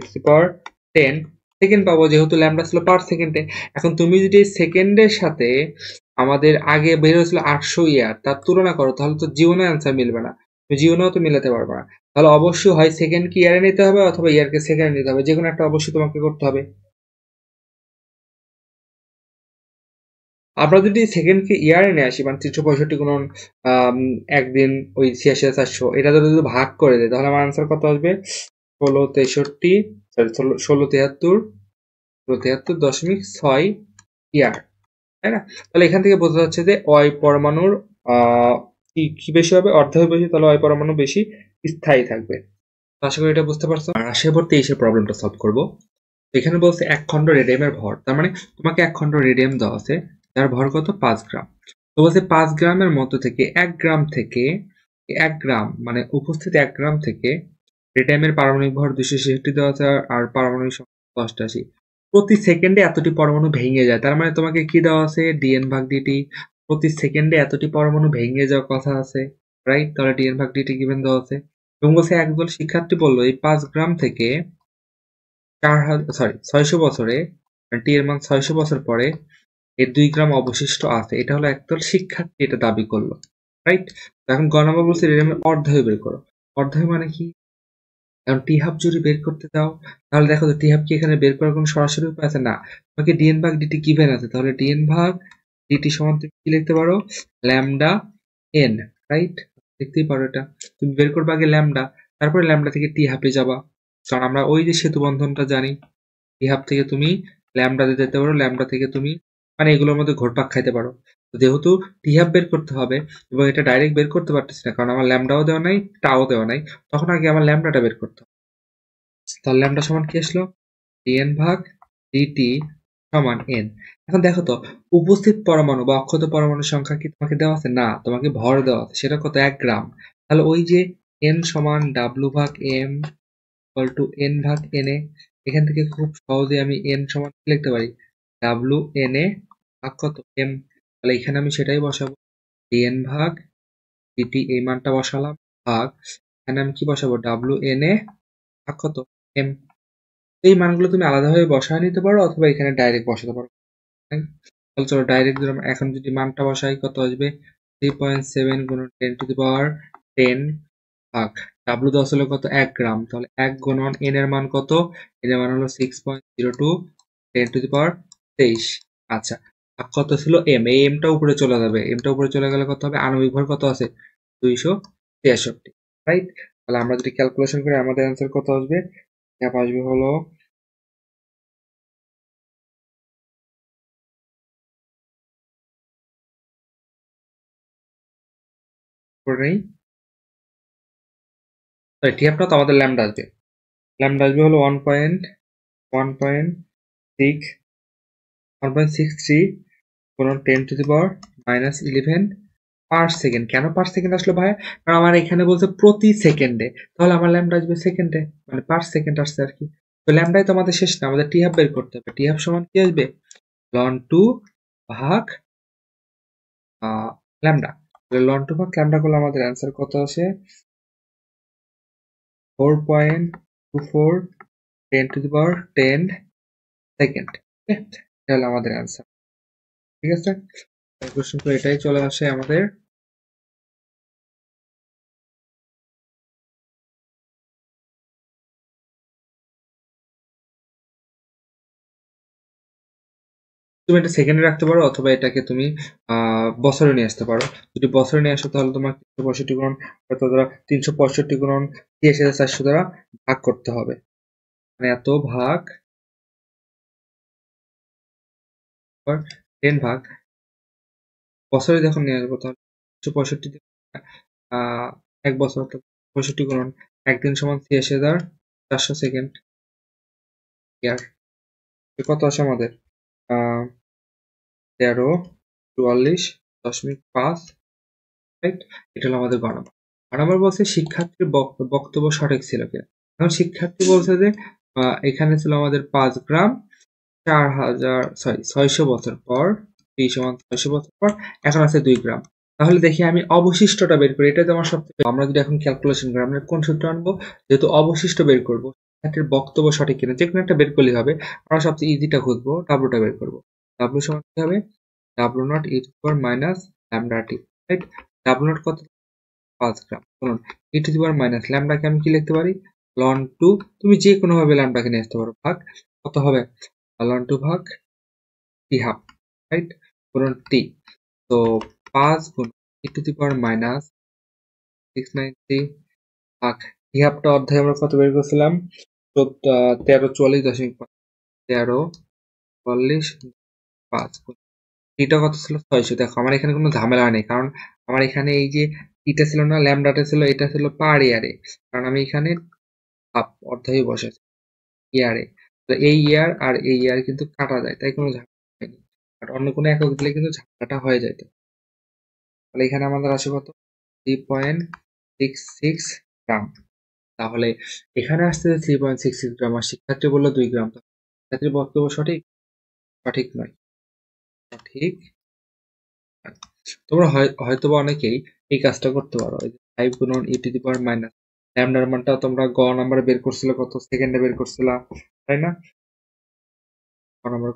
সেকেন্ড পাবো, যেহেতু ল্যামডা ছিল পার সেকেন্ডে। এখন তুমি যদি সেকেন্ডের সাথে আমাদের আগে বের হয়েছিল 800 ইয়ার তার তুলনা করো, তাহলে তো জীবনে অ্যান্সার মিলবে না, তুমি জীবনেও তো মিলাতে পারবে না। তাহলে অবশ্যই হয় সেকেন্ডকে ইয়ারে নিতে হবে অথবা ইয়ারকে সেকেন্ডে নিতে হবে, যে কোনো একটা অবশ্যই তোমাকে করতে হবে। আমরা যদি সেকেন্ডকে ইয়ারে নিয়ে আসি, মানে 365 গুণন একদিন ওই 86,400, এটা যদি ভাগ করে দেয় তাহলে আমার আনসার কত আসবে? 1673 ইয়ার, তাই না? তাহলে এখান থেকে বোঝা যাচ্ছে যে অয় পরমাণুর কি বেশি হবে? অর্ধেক বেশি, তাহলে অয় পরমাণু বেশি স্থায়ী থাকবে। আশা করি এটা বুঝতে পারছো। আর আশা ভর্তি এসে প্রবলেমটা সলভ করবো। এখানে বলছে 1 খণ্ড রেডিয়ামের ভর, তার মানে তোমাকে 1 খণ্ড রেডিয়াম দেওয়া আছে, যার ভর কত? 5 গ্রাম। তো বলছে 5 গ্রামের মধ্য থেকে 1 গ্রাম মানে উপস্থিত 1 গ্রাম থেকে রেডিয়ামের পারমাণবিক ভর 266 দেওয়া আছে, আর পারমাণবিক সংখ্যা 88। প্রতি সেকেন্ডে এতটি পরমাণু ভেঙে যায়, তার মানে তোমাকে কি দেওয়া আছে? ডিএন ভাগ ডিটি। প্রতি সেকেন্ডে এতটি পরমাণু ভেঙে যাওয়ার কথা আছে, রাইট? তাহলে ডিএন ভাগ ডিটি গিভেন দেওয়া আছে। এবং বলছে একদল শিক্ষার্থী বললো এই 5 গ্রাম থেকে 600 বছরে, টি এর মান 600 বছর পরে এর 2 গ্রাম অবশিষ্ট আছে। এটা হলো একদল শিক্ষার্থী এটা দাবি করলো, রাইট? এখন গ নাম্বার বলছে রেডিয়ামের অর্ধয় বের করো। অর্ধয় মানে কি? এখন টি হাফ যদি বের করতে চাও তাহলে দেখো তো টি হাফ কি এখানে বের করার কোনো সরাসরি উপায় আছে? না, তোমাকে ডিএন ভাগ ডিটি গিভেন আছে, তাহলে ডিএন ভাগ ডিটি সমান তুমি কি লিখতে পারো? Lambda N, right? লিখতেই পারো এটা। তুমি বের করবে আগে ল্যামডা, তারপরে ল্যামডা থেকে টি হাফে যাবা, কারণ আমরা ওই যে সেতু বন্ধনটা জানি। টি হাফ থেকে তুমি ল্যামডা দিতে যেতে পারো, ল্যামডা থেকে তুমি মানে এগুলোর মধ্যে ঘোরপাক খাইতে পারো। যেহেতু টি হাফ বের করতে হবে এবং এটা ডাইরেক্ট বের করতে পারতেছি না, কারণ আমার ল্যামডাও দেওয়া নাই, টাও দেওয়া নাই, তখন আগে আমার ল্যামডাটা বের করতে হবে। তাহলে ল্যামডা সমান কি আসলো? ডিএন ভাগ ডিটি সমান এন। এখন দেখো তো উপস্থিত পরমাণু বা অক্ষত পরমাণুর সংখ্যা কি তোমাকে দেওয়া আছে? না, তোমাকে ভর দেওয়া আছে, সেটা কত? 1 গ্রাম। তাহলে ওই যে এন সমান ডাব্লু ভাগ এম ইকুয়াল টু এন ভাগ এন এ, এখান থেকে খুব সহজে আমি এন সমান কি লিখতে পারি? ডাব্লু এন এ ভাগ কত? এম। তাহলে এখানে আমি সেটাই বসাবো, ডিএন ভাগ ডিটি এই মানটা বসালাম, ভাগ এখানে আমি কি বসাবো? ডাব্লু এন এ ভাগ কত? এম। এই মানগুলো তুমি আলাদাভাবে বসায় নিতে পারো অথবা এখানে ডাইরেক্ট বসাতে পারো। তাহলে চলো ডাইরেক্ট এখন যদি মানটা বসাই কত আসবে? 3.7 গুণন 10 ভাগ ডাব্লু দেওয়া ছিল কত? 1 গ্রাম। তাহলে 1 গুণন এন এর মান কত? এন এর মান হলো 6.02 10⁻23। আচ্ছা, ভাগ কত ছিল? এম। এই এমটা উপরে চলে যাবে, এমটা উপরে চলে গেলে কত হবে? আণবিক ভর কত আছে? 263, রাইট? তাহলে আমরা যদি ক্যালকুলেশন করি আমাদের অ্যান্সার কত আসবে? আসবে হলো টিএফটা তো আমাদের ল্যামডা আসবে, ল্যামডা আসবে হলো 1.63 গুণন 10⁻11 পার সেকেন্ড। কেন পার সেকেন্ড আসলো ভাই? কারণ আমার এখানে বলছে প্রতি সেকেন্ডে, তাহলে আমার ল্যামডা আসবে সেকেন্ডে, মানে পার সেকেন্ড আসছে আর কি। তো ল্যামডাই তো আমাদের শেষ না, আমাদের টি হাফ বের করতে হবে। টি হাফ সমান কি আসবে? ln 2 ভাগ ল্যামডা। ln 2 ভাগ ল্যামডা করলে আমাদের অ্যান্সার কত আসে? 4.24 10⁻10 সেকেন্ড। এটা হলো আমাদের অ্যান্সার, ঠিক আছে? কোশ্চেন তো এটাই চলে আসে আমাদের। তুমি এটা সেকেন্ডে রাখতে পারো অথবা এটাকে তুমি বছরে নিয়ে আসতে পারো। যদি বছরে নিয়ে আসো তাহলে তোমার 365 গুণন 8365 দ্বারা ভাগ করতে হবে, মানে এত ভাগ 10 ভাগ বছরে যখন নিয়ে আসবো তাহলে 165 এক বছর অর্থাৎ 65 গুণন একদিন সমান 86,400 সেকেন্ড ইয়ার। কত আসে আমাদের 1344.5, রাইট? এটা হলো আমাদের গণনা। গণনা বলছে শিক্ষার্থীর বক্তব্য সঠিক ছিল কিনা। এখন শিক্ষার্থী বলছে যে এখানে ছিল আমাদের 5 গ্রাম 600 বছর পর, t সমান 600 বছর পর, এখন আছে 2 গ্রাম। তাহলে দেখি আমি অবশিষ্টটা বের করি, এটা আমার সবথেকে। আমরা যদি এখন ক্যালকুলেশন করি আমরা কোন সূত্র আনবো? যেহেতু অবশিষ্ট বের করবো, শিক্ষার্থীর বক্তব্য সঠিক কিনা, যে কোনো একটা বের করলেই হবে। আমরা সবচেয়ে ইজিটা খুঁজবো, ডাব্লুটা বের করবো। ডাব্লু সমান কি হবে? W nought e to the power minus lambda t, right? W not কত? 5 গ্রাম। বলুন ই টু দি পাওয়ার মাইনাস ল্যামডাকে আমি কি লিখতে পারি? লন 2, তুমি যে কোনো ভাবে ল্যামডাকে নিয়ে আসতে পারো, ভাগ কত হবে? লন 2 ভাগ টি হাফ, রাইট? গুণন টি। তো 5 গুণ e to the power minus 690 ভাগ টি হাফটা অধ্যায় আমরা কত বের করছিলাম? 1344.5, 1344.5। টিটা কত ছিল? 600। দেখো আমার এখানে কোনো ঝামেলা নেই, কারণ আমার এখানে এই যে টিটা ছিল না, ল্যামডাটা ছিল, এটা ছিল পার ইয়ারে, কারণ আমি এখানে হাফ অর্ধই বসেছি ইয়ারে। তো এই ইয়ার আর এই ইয়ার কিন্তু কাটা যায়, তাই কোনো ঝামেলা হয়নি। আর অন্য কোনো একক দিলে কিন্তু ঝামেলাটা হয়ে যেত। তাহলে এখানে আমাদের আসে কত? 3.66 গ্রাম। তাহলে এখানে আসতে 3.66 গ্রাম, আর শিক্ষার্থী বললো 2 গ্রাম। শিক্ষার্থীর বক্তব্য সঠিক? সঠিক নয়। সঠিক। তোমরা হয়তোবা অনেকেই এই কাজটা করতে পারো। 5 গুণন ই টু দি পাওয়ার মাইনাস ল্যামডার মানটা তোমরা গ নাম্বারে বের করছিলে, কত সেকেন্ডে বের করছিলা, তাই না? গ নাম্বার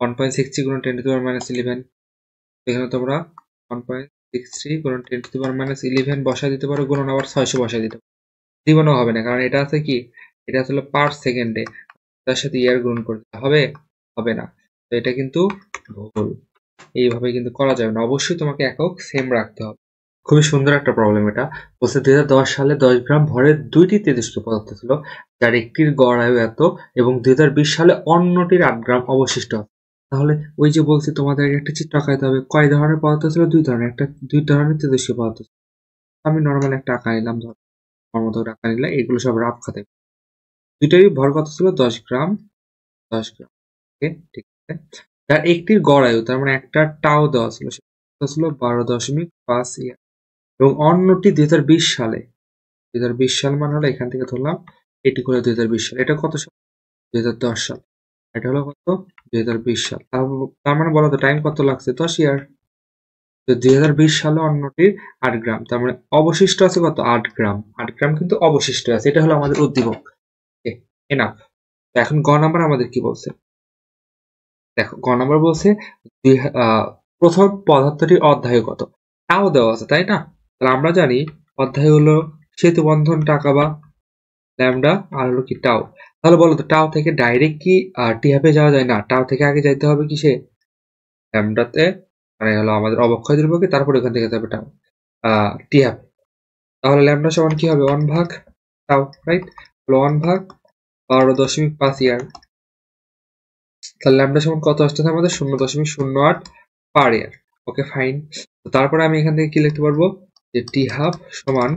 1.63 গুণন 10 টু দি পাওয়ার মাইনাস 11। এখানে তোমরা 1.63 গুণন 10 টু দি পাওয়ার মাইনাস 11 বসা দিতে পারো, গুণন আবার 600 বসা দিতে পারো। জীবনও হবে না, কারণ এটা আছে কি, এটা আসলে পার সেকেন্ডে, তার সাথে ইয়ার গুণন করতে হবে, হবে না। তো এটা কিন্তু ভুল, এইভাবে কিন্তু করা যাবে না। অবশ্যই তোমাকে একক সেম রাখতে হবে। খুবই সুন্দর একটা প্রবলেম এটা। বলছে 2010 সালে 10 গ্রাম ভরের 2টি তেজস্ক্রিয় পদার্থ ছিল, যার একটির গড় আয়ু এত, এবং 2020 সালে অন্যটির 8 গ্রাম অবশিষ্ট আছে। তাহলে ওই যে বলছি তোমাদের একটা চিত্র আঁকাইতে হবে। কয় ধরনের পদার্থ ছিল? 2 ধরনের। দুই ধরনের তেজস্ক্রিয় পদার্থ ছিল। আমি নর্মাল একটা আঁকা নিলাম, ধর আমার মতো আঁকা নিলাম, এগুলো সব রাফ খাতে। দুইটারই ভর কত ছিল? 10 গ্রাম। 10 গ্রাম, ওকে, ঠিক আছে। যার একটির গড় আয়ু, তার মানে একটা টাও দেওয়া ছিল, সেটা ছিল 12.5 ইয়ার, এবং অন্যটি 2020 সালে, 2020 সাল মানে হলো এখান থেকে ধরলাম এটি করে 2020 সাল। এটা কত সাল? 2010 সাল। এটা হলো কত? 2020 সাল। তার মানে বলো তো টাইম কত লাগছে? 10 ইয়ার। তো 2020 সালে অন্যটির 8 গ্রাম, তার মানে অবশিষ্ট আছে কত? 8 গ্রাম। 8 গ্রাম কিন্তু অবশিষ্ট আছে। এটা হলো আমাদের উদ্দীপক। এনাফ। তো এখন গ নাম্বার আমাদের কি বলছে? দেখো গ নাম্বার বলছে প্রথম পদার্থটির অধ্যায় কত, তাও দেওয়া আছে, তাই না? তাহলে আমরা জানি অধ্যায় হলো সেতু বন্ধন, টাকা বা ল্যামডা, আর হলো কি টাও। তাহলে বলো তো টাও থেকে ডাইরেক্ট কি টি হাফে যাওয়া যায়? না, টাও থেকে আগে যাইতে হবে কিসে? ল্যামডাতে, মানে হলো আমাদের অবক্ষয় ধ্রুবকে, তারপরে ওখান থেকে যাবে টাও টি হাফে। তাহলে ল্যামডা সমান কি হবে? 1 ভাগ টাও, রাইট? 1 ভাগ 12.5 ইয়ার। তাহলে ল্যামডা সমান কত আসতেছে আমাদের? 0.08 পার ইয়ার। ওকে, ফাইন। তো তারপরে আমি এখান থেকে কি লিখতে পারবো? যে টি হাফ সমান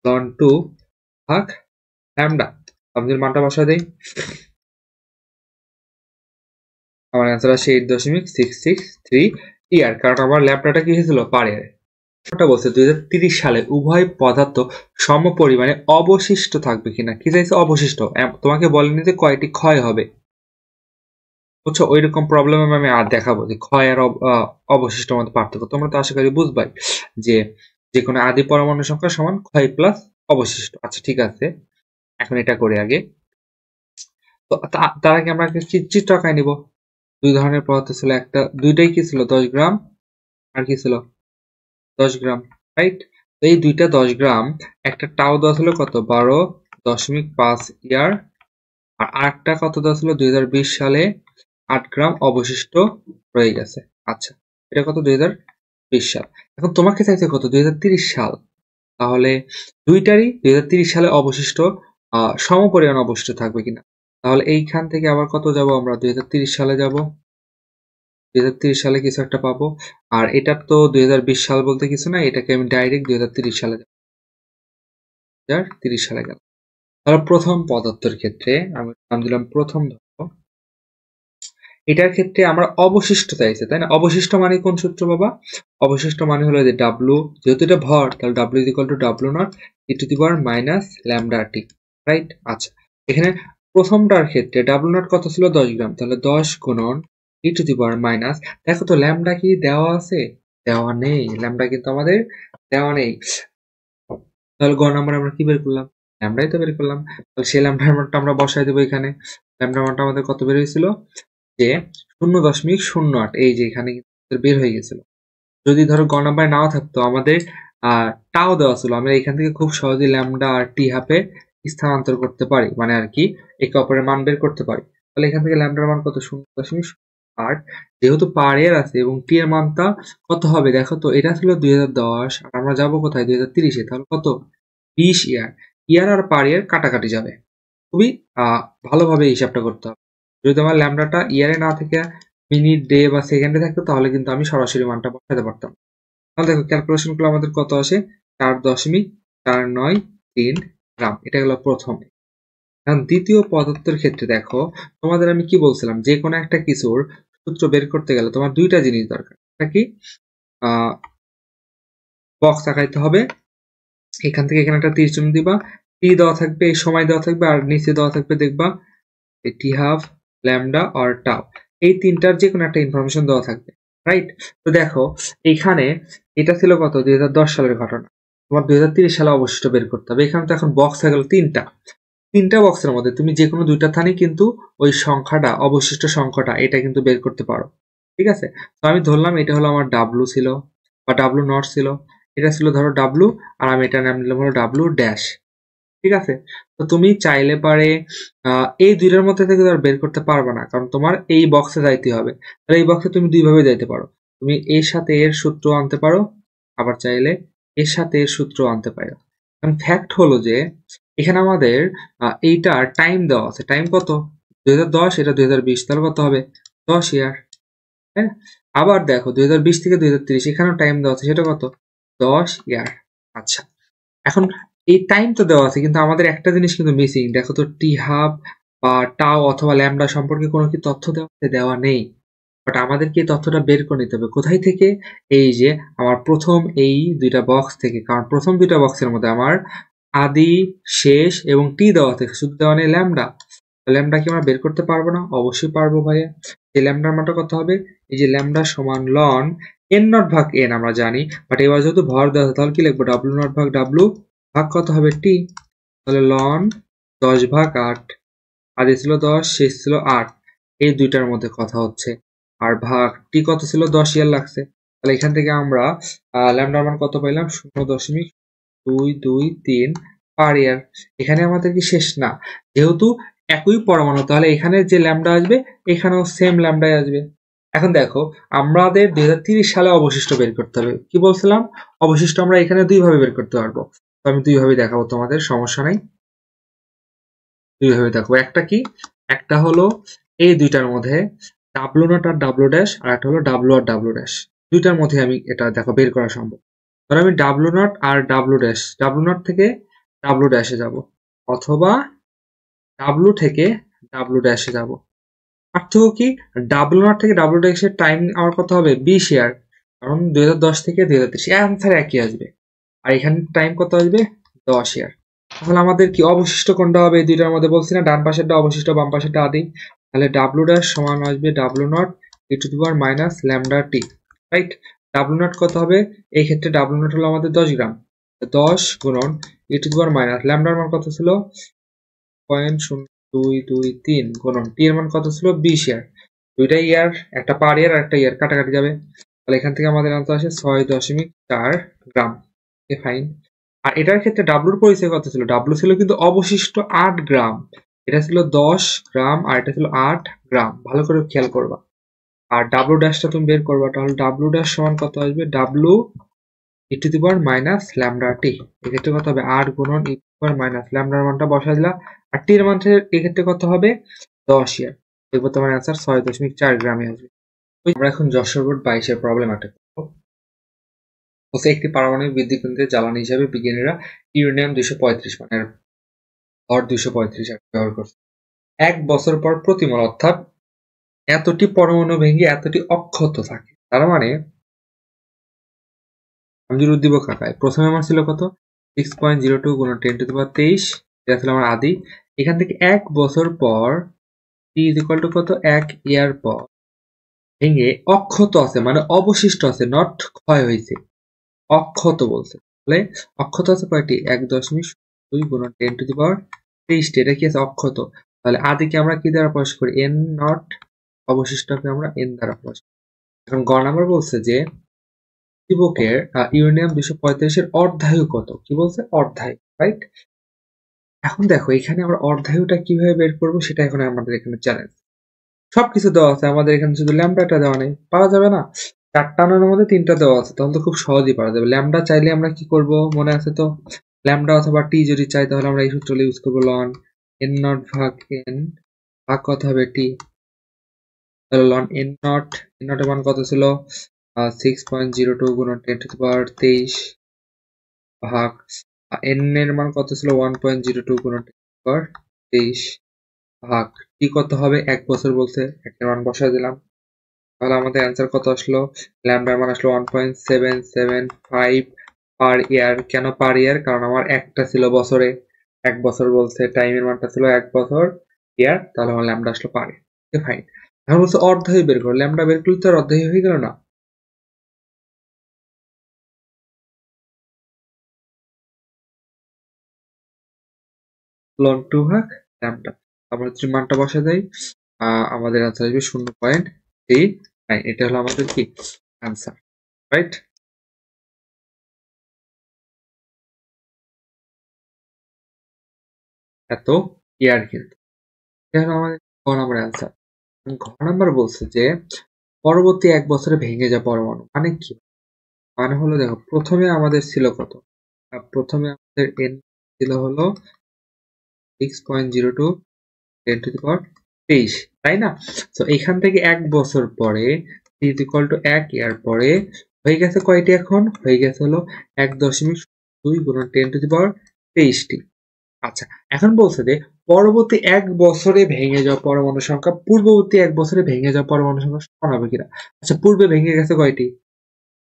লন 2 ভাগ ল্যামডা। আমাদের মানটা বসা দেই, আমার অ্যান্সার আসে 8.663 ইয়ার, কারণ আমার ল্যামডাটা কি হয়েছিল? পার ইয়ারে। ওটা বলছে 2030 সালে উভয় পদার্থ সম পরিমাণে অবশিষ্ট থাকবে কিনা। কি চাইছে? অবশিষ্ট। তোমাকে বলেনি যে কয়টি ক্ষয় হবে, বুঝছো? ওইরকম প্রবলেম আমি আর দেখাবো যে ক্ষয় আর অবশিষ্ট মধ্যে পার্থক্য। তোমরা তো আশা করি বুঝবাই যে যে কোনো আদি পরমাণু সংখ্যা সমান ক্ষয় প্লাস অবশিষ্ট। আচ্ছা ঠিক আছে, এখন এটা করে আগে। তো তার আগে আমরা চিত্র আঁকায় নিব। 2 ধরনের পদার্থ ছিল, একটা দুইটাই কি ছিল? 10 গ্রাম, আর কি ছিল? 10 গ্রাম, রাইট? তো এই দুইটা 10 গ্রাম, একটা টাও দেওয়া ছিল কত? 12.5 ইয়ার, আর আরেকটা কত দেওয়া ছিল? 2020 সালে 8 গ্রাম অবশিষ্ট রয়ে গেছে। আচ্ছা, এটা কত? 2020 সাল। এখন তোমাকে চাইছে কত? 2030 সাল। তাহলে দুইটারই 2030 সালে অবশিষ্ট সমপরিমাণ অবশিষ্ট থাকবে কিনা। তাহলে এইখান থেকে আবার কত যাব আমরা 2030 সালে যাব, 2030 সালে কিছু একটা পাবো। আর এটা তো 2020 সাল বলতে কিছু না, এটাকে আমি ডাইরেক্ট 2030 সালে 2030 সালে গেল। তাহলে প্রথম পদার্থের ক্ষেত্রে আমি নাম দিলাম প্রথম ধর্ম। এটার ক্ষেত্রে আমরা অবশিষ্ট চাইছে, তাই না? অবশিষ্ট মানে কোন সূত্র বাবা? অবশিষ্ট মানে হলো যে ডাব্লু, যেহেতু এটা ভর তাহলে W is equal to W nought e to the power minus lambda t, right? আচ্ছা, এখানে প্রথমটার ক্ষেত্রে ডাব্লু নট কত ছিল? 10 গ্রাম, তাহলে 10 গুণন ই টু দি পাওয়ার মাইনাস, দেখো তো ল্যামডা কি দেওয়া আছে? দেওয়া নেই, ল্যামডা কিন্তু আমাদের দেওয়া নেই। তাহলে গ নাম্বার আমরা কি বের করলাম? ল্যামডাই তো বের করলাম। তাহলে সেই ল্যামডার মানটা আমরা বসাই দেবো এখানে। ল্যামডার মানটা আমাদের কত বের হয়েছিল? যে 0.08, এই যে এখানে বের হয়ে গেছিল। যদি ধরো গ নাম্বার নাও থাকতো, আমাদের টাও দেওয়া ছিল, আমরা এখান থেকে খুব সহজেই ল্যামডা আর টি হাফে স্থানান্তর করতে পারি, মানে আর কি একে অপরের মান বের করতে পারি। তাহলে এখান থেকে ল্যামডার মান কত? 0.8, যেহেতু পার ইয়ার আছে এবং টি এর মানটা কত হবে দেখো তো, এটা ছিল 2010 আর আমরা যাবো কোথায়? 2030-এ, তাহলে কত? 20 ইয়ার। ইয়ার আর পার ইয়ার কাটাকাটি যাবে, খুবই ভালোভাবে এই হিসাবটা করতে হবে। যদি আমার ল্যামডাটা ইয়ারে না থেকে মিনিট, ডে বা সেকেন্ডে থাকতো তাহলে কিন্তু আমি সরাসরি মানটা বসাতে পারতাম। তাহলে দেখো ক্যালকুলেশন করলে আমাদের কত আসে? 4.493 গ্রাম। এটা গেল প্রথম। এখন দ্বিতীয় পদার্থের ক্ষেত্রে দেখো, তোমাদের আমি কি বলছিলাম, যে কোনো একটা কিছুর সূত্র বের করতে গেলে তোমার দুইটা জিনিস দরকার। একটা কি? বক্স আঁকাইতে হবে, এখান থেকে এখানে একটা তীর চিহ্ন দিবা, টি দেওয়া থাকবে, এই সময় দেওয়া থাকবে, আর নিচে দেওয়া থাকবে দেখবা টি হাফ, ল্যামডা আর টাও, এই তিনটার যে কোনো একটা ইনফরমেশন দেওয়া থাকবে, রাইট? তো দেখো এইখানে এটা ছিল কত? 2010 সালের ঘটনা। তোমার 2030 সালে অবশিষ্ট বের করতে হবে। এখানে তো এখন বক্স হয়ে গেল তিনটা বক্সের মধ্যে তুমি যে কোনো দুইটা থানেই কিন্তু ওই সংখ্যাটা, অবশিষ্ট সংখ্যাটা এটা কিন্তু বের করতে পারো, ঠিক আছে? তো আমি ধরলাম এটা হলো আমার ডাব্লু ছিল বা ডাব্লু নট ছিল, এটা ছিল ধরো ডাব্লু, আর আমি এটা নাম দিলাম হলো ডাব্লু ড্যাশ, ঠিক আছে? তো তুমি চাইলে পারে এই দুইটার মধ্যে থেকে আর বের করতে পারবে না, কারণ তোমার এই বক্সে যাইতে হবে। তাহলে এই বক্সে তুমি দুইভাবে যাইতে পারো, তুমি এর সাথে এর সূত্র আনতে পারো, আবার চাইলে এর সাথে এর সূত্র আনতে পারো। কারণ ফ্যাক্ট হলো যে এখানে আমাদের এইটার টাইম দেওয়া আছে, টাইম কত? 2010, এটা 2020, তাহলে কত হবে? 10 ইয়ার, হ্যাঁ? আবার দেখো 2020 থেকে 2030, এখানেও টাইম দেওয়া আছে, সেটা কত? 10 ইয়ার। আচ্ছা, এখন এই টাইম তো দেওয়া আছে, কিন্তু আমাদের একটা জিনিস কিন্তু মিসিং, দেখো তো টি হাফ বা টাও অথবা ল্যামডা সম্পর্কে কোনো কি তথ্য দেওয়া নেই। বাট আমাদেরকে এই তথ্যটা বের করে নিতে হবে কোথায় থেকে? এই যে আমার প্রথম এই দুইটা বক্স থেকে, কারণ প্রথম দুইটা বক্সের মধ্যে আমার আদি, শেষ এবং টি দেওয়া থেকে, শুধু দেওয়া নেই ল্যামডা। ল্যামডা কি আমরা বের করতে পারবো না? অবশ্যই পারবো ভাইয়া। এই ল্যামডার মানটা কত হবে? এই যে ল্যামডা সমান লন এন নট ভাগ এন আমরা জানি, বাট এবার যেহেতু ভর দেওয়া আছে তাহলে কি লিখবো? ডাব্লু নট ভাগ ডাব্লু ভাগ কত হবে? টি। তাহলে লন 10/8, আদি ছিল 10, শেষ ছিল 8, এই দুইটার মধ্যে কথা হচ্ছে। আর ভাগ টি কত ছিল? 10 ইয়ার লাগছে। তাহলে এখান থেকে আমরা ল্যামডার মান কত পাইলাম? 0.223 পার ইয়ার। এখানে আমাদের কি শেষ না, যেহেতু একই পরমাণু, তাহলে এখানে যে ল্যামডা আসবে এখানেও সেম ল্যামডাই আসবে। এখন দেখো আমাদের 2030 সালে অবশিষ্ট বের করতে হবে। কি বলছিলাম? অবশিষ্ট আমরা এখানে দুইভাবে বের করতে পারবো। তো আমি দুইভাবে দেখাবো তোমাদের, সমস্যা নাই। দুইভাবে দেখো, একটা কি? একটা হলো এই দুইটার মধ্যে ডাব্লু নট আর ডাব্লু ড্যাশ, আর একটা হলো ডাব্লু আর ডাব্লু ড্যাশ। দুইটার মধ্যে আমি এটা দেখো বের করা সম্ভব। ধরো আমি ডাব্লু নট আর ডাব্লু ড্যাশ, ডাব্লু নট থেকে ডাব্লু ড্যাশে যাব, অথবা ডাব্লু থেকে ডাব্লু ড্যাশে যাব। পার্থক্য কি? ডাব্লু নট থেকে ডাব্লু ড্যাশের টাইম আমার কত হবে? 20 ইয়ার, কারণ 2010 থেকে 2030, অ্যান্সার একই আসবে। আর এখানে টাইম কত আসবে? 10 ইয়ার। তাহলে আমাদের কি অবশিষ্ট কোনটা হবে? এই দুইটার মধ্যে বলছি না, ডান পাশেরটা অবশিষ্ট, বাম পাশেরটা আদি। তাহলে ডাব্লু ড্যাশ সমান আসবে W nought e to the power minus lambda t, right? W not কত হবে? এই ক্ষেত্রে ডাব্লু নট হলো আমাদের 10 গ্রাম, 10 গুণন ই টু দি পাওয়ার মাইনাস ল্যামডার মান কত ছিল? 0.0223 গুণন টি এর মান কত ছিল? 20 ইয়ার। দুইটা ইয়ার, একটা পার ইয়ার আর একটা ইয়ার কাটাকাটি যাবে, তাহলে এখান থেকে আমাদের আনসার আসে 6.4 গ্রাম। ফাইন। আর এটার ক্ষেত্রে ডাব্লুর পরিচয় কত ছিল? ডাব্লু ছিল কিন্তু অবশিষ্ট 8 গ্রাম, এটা ছিল 10 গ্রাম আর এটা ছিল 8 গ্রাম, ভালো করে খেয়াল করবা। আর ডাব্লু ড্যাশটা তুমি বের করবা, তাহলে ডাব্লু ড্যাশ সমান কত আসবে? W e to the power minus lambda t, এক্ষেত্রে কত হবে? 8 গুণন ই মাইনাস ল্যামডার মানটা বসাই দিলাম, আর টির মানের এক্ষেত্রে কত হবে 10 ইয়ার। দেখবো তোমার অ্যান্সার 6.4 গ্রামে আসবে। আমরা এখন যশোর বোর্ড 22-এর প্রবলেম একটা করবো। একটি পারমাণবিক বিদ্যুৎ কেন্দ্রের জ্বালানি হিসাবে বিজ্ঞানীরা ইউরেনিয়াম 235 মানের ভর 235 ব্যবহার করছে। 1 বছর পর প্রতি মোল অর্থাৎ এতটি পরমাণু ভেঙে এতটি অক্ষত থাকে। তার মানে আমি যদি দিব কাকায়, প্রথমে আমার ছিল কত 6.02 গুণন 10⁻23, এটা ছিল আমার আদি। এখান থেকে 1 বছর পর t ইকুয়াল টু কত 1 ইয়ার পর ভেঙে অক্ষত আছে, মানে অবশিষ্ট আছে, নট ক্ষয় হয়েছে, অক্ষত বলছে। তাহলে অক্ষত আছে কয়টি 1.2 গুণন 10⁻23, এটা কি আছে অক্ষত। তাহলে আদিকে আমরা কি দ্বারা প্রকাশ করি n নট, অবশিষ্টকে আমরা n দ্বারা প্রকাশ করি। এখন গ নাম্বার বলছে যে চিবকের ইউরেনিয়াম 235-এর অর্ধায়ু কত, কি বলছে অর্ধায়ু, রাইট। এখন দেখো এখানে আমরা অর্ধায়ুটা কিভাবে বের করবো সেটা এখন আমাদের এখানে চ্যালেঞ্জ। সবকিছু দেওয়া আছে, আমাদের এখানে শুধু ল্যামডাটা দেওয়া নেই, পারা যাবে না। 4টা আনার মধ্যে 3টা দেওয়া আছে, তাহলে তো খুব সহজেই পারা যাবে। ল্যামডা চাইলে আমরা কি করব মনে আছে তো, ল্যামডা অথবা টি যদি চাই তাহলে আমরা এই সূত্রটা ইউজ করবো, লন n নট ভাগ n ভাগ কত হবে টি, তাহলে লন n নট, n নটের মান কত ছিল 6.02 গুণন 10⁻23 ভাগ n এর মান কত ছিল 1.02 গুণন 10⁻23 ভাগ টি কত হবে 1 বছর বলছে, 1 এর মান বসায় দিলাম। তাহলে আমাদের অ্যান্সার কত আসলো, ল্যামডার মান আসলো 1.775 পার ইয়ার। কেন পার ইয়ার, কারণ আমার একটা ছিল বছরে, 1 বছর বলছে, টাইমের মানটা ছিল 1 বছর ইয়ার, তাহলে আমার ল্যামডা আসলো পার ইয়ার। Okay fine. এখন বলছে অর্ধায়ু বের করো, ল্যামডা বের করলে তো আর অর্ধায়ু হয়ে গেল না। লন 2 ভাগ ল্যামডা, আমরা যদি মানটা বসা দেই আমাদের অ্যান্সার আসবে 0.39। এটা হলো আমাদের কি অ্যান্সার, রাইট। এত ইয়ার কিন্তু এটা হলো আমাদের গ নাম্বার অ্যান্সার। ঘ নাম্বার বলছে যে পরবর্তী 1 বছরে ভেঙে যায় পরমাণু, মানে কি, মানে হলো দেখো প্রথমে আমাদের ছিল কত, প্রথমে আমাদের n ছিল হলো 6.02 10⁻23, তাই না। তো এখান থেকে 1 বছর পরে ইকুয়াল টু 1 ইয়ার পরে হয়ে গেছে কয়টি, এখন হয়ে গেছে হলো 1.2 গুণন 10⁻23টি। আচ্ছা এখন বলছে যে পরবর্তী 1 বছরে ভেঙে যাওয়া পরমাণু সংখ্যা পূর্ববর্তী 1 বছরে ভেঙে যাওয়া পরমাণু সংখ্যা সমান হবে কিনা। আচ্ছা পূর্বে ভেঙে গেছে কয়টি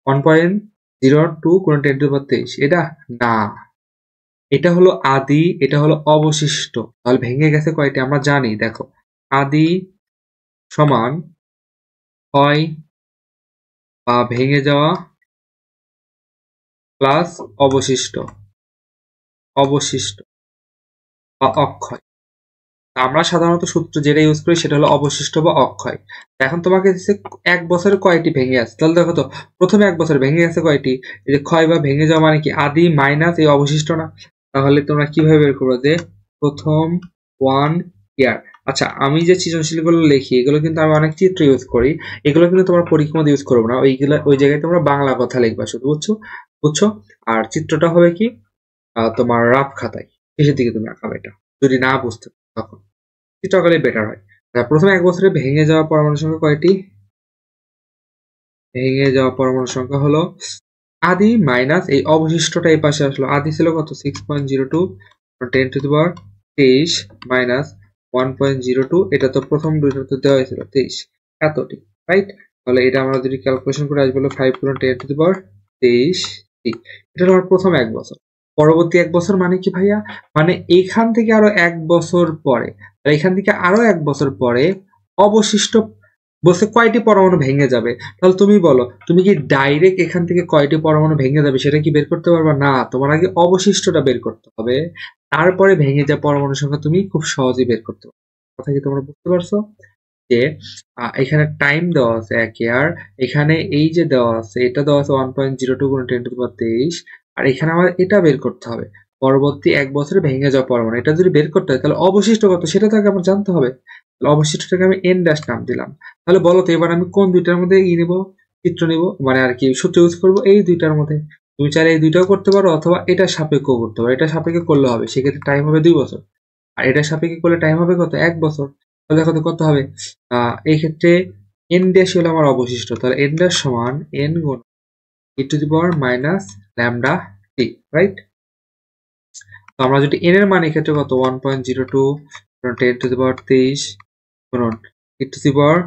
1.02 গুণন 10⁻23, এটা না, এটা হলো আদি, এটা হলো অবশিষ্ট। তাহলে ভেঙে গেছে কয়টি আমরা জানি, দেখো আদি সমান হয় বা ভেঙে যাওয়া প্লাস অবশিষ্ট, অবশিষ্ট বা অক্ষয়। আমরা সাধারণত সূত্র যেটা ইউজ করি সেটা হলো অবশিষ্ট বা অক্ষয়। এখন তোমাকে দিচ্ছে 1 বছরে কয়টি ভেঙে আছে, তাহলে দেখো তো প্রথমে 1 বছর ভেঙে গেছে কয়টি, এই যে ক্ষয় বা ভেঙে যাওয়া মানে কি আদি মাইনাস এই অবশিষ্ট না। তাহলে তোমরা কিভাবে বের করবে যে প্রথম 1 ইয়ার। আচ্ছা আমি যে সৃজনশীল গুলো লিখি এগুলো কিন্তু আমি অনেক চিত্র ইউজ করি, এগুলো কিন্তু তোমরা পরীক্ষার মধ্যে ইউজ করবো না, ওইগুলো ওই জায়গায় তোমরা বাংলা কথা লিখবা শুধু, বুঝছো বুঝছো। আর চিত্রটা হবে কি তোমার রাফ খাতায় শেষের দিকে তুমি আঁকাবে, এটা যদি না বুঝতে তখন চিত্র আঁকালে বেটার হয়। প্রথমে 1 বছরে ভেঙে যাওয়া পরমাণু সংখ্যা কয়টি, ভেঙে যাওয়া পরমাণু সংখ্যা হলো আদি মাইনাস এই অবশিষ্টটা এই পাশে আসলো, আদি ছিল কত 6.02 10⁻23 মাইনাস 1.02, এটা তো প্রথম দুইটা তো দেওয়া হয়েছিল 23 এতটি, রাইট। তাহলে এটা আমরা যদি ক্যালকুলেশন করে আসবে 5 গুণন 10⁻23, এটা হলো আমার প্রথম 1 বছর। পরবর্তী 1 বছর মানে কি ভাইয়া, মানে এখান থেকে আরো 1 বছর পরে, এখান থেকে আরো 1 বছর পরে অবশিষ্ট বলছে কয়টি পরমাণু ভেঙে যাবে। তাহলে তুমি বলো তুমি কি ডাইরেক্ট এখান থেকে কয়টি পরমাণু ভেঙে যাবে সেটা কি বের করতে পারবে না, তোমার আগে অবশিষ্টটা বের করতে হবে, তারপরে ভেঙে যাওয়া পরমাণু সংখ্যা তুমি খুব সহজেই বের করতে পারবে। কথা কি তোমরা বুঝতে পারছো যে এখানে টাইম দেওয়া আছে 1 ইয়ার, এখানে এই যে দেওয়া আছে এটা দেওয়া আছে 1.02 গুণ 10⁻23, আর এখানে আমার এটা বের করতে হবে পরবর্তী 1 বছরে ভেঙে যাওয়া পরমাণু, এটা যদি বের করতে হয় তাহলে অবশিষ্ট কত সেটা তো আগে আমার জানতে হবে। অবশিষ্টটাকে আমি n ড্যাশ নাম দিলাম। তাহলে বলো তো এবার আমি কোন দুইটার মধ্যে নেব চিত্র নেব, মানে আর কি সূত্র ইউজ করব এই দুইটার মধ্যে। তুমি চাইলে এই দুইটাও করতে পারো অথবা এটা সাপেক্ষ করতে পারো। এটা সাপেক্ষে করলে হবে, সেক্ষেত্রে টাইম হবে 2 বছর। আর এটা সাপেক্ষে করলে টাইম হবে কত, 1 বছর। তাহলে দেখো তো কত হবে, এই ক্ষেত্রে এন ড্যাশ হলো আমার অবশিষ্ট, তাহলে এন ড্যাশ সমান এন গুণ e to the power minus lambda t, right? তো আমরা যদি এন এর মান এক্ষেত্রে কত 1.02 10 টু দি পাওয়ার 23 গুণন ই টু দি পাওয়ার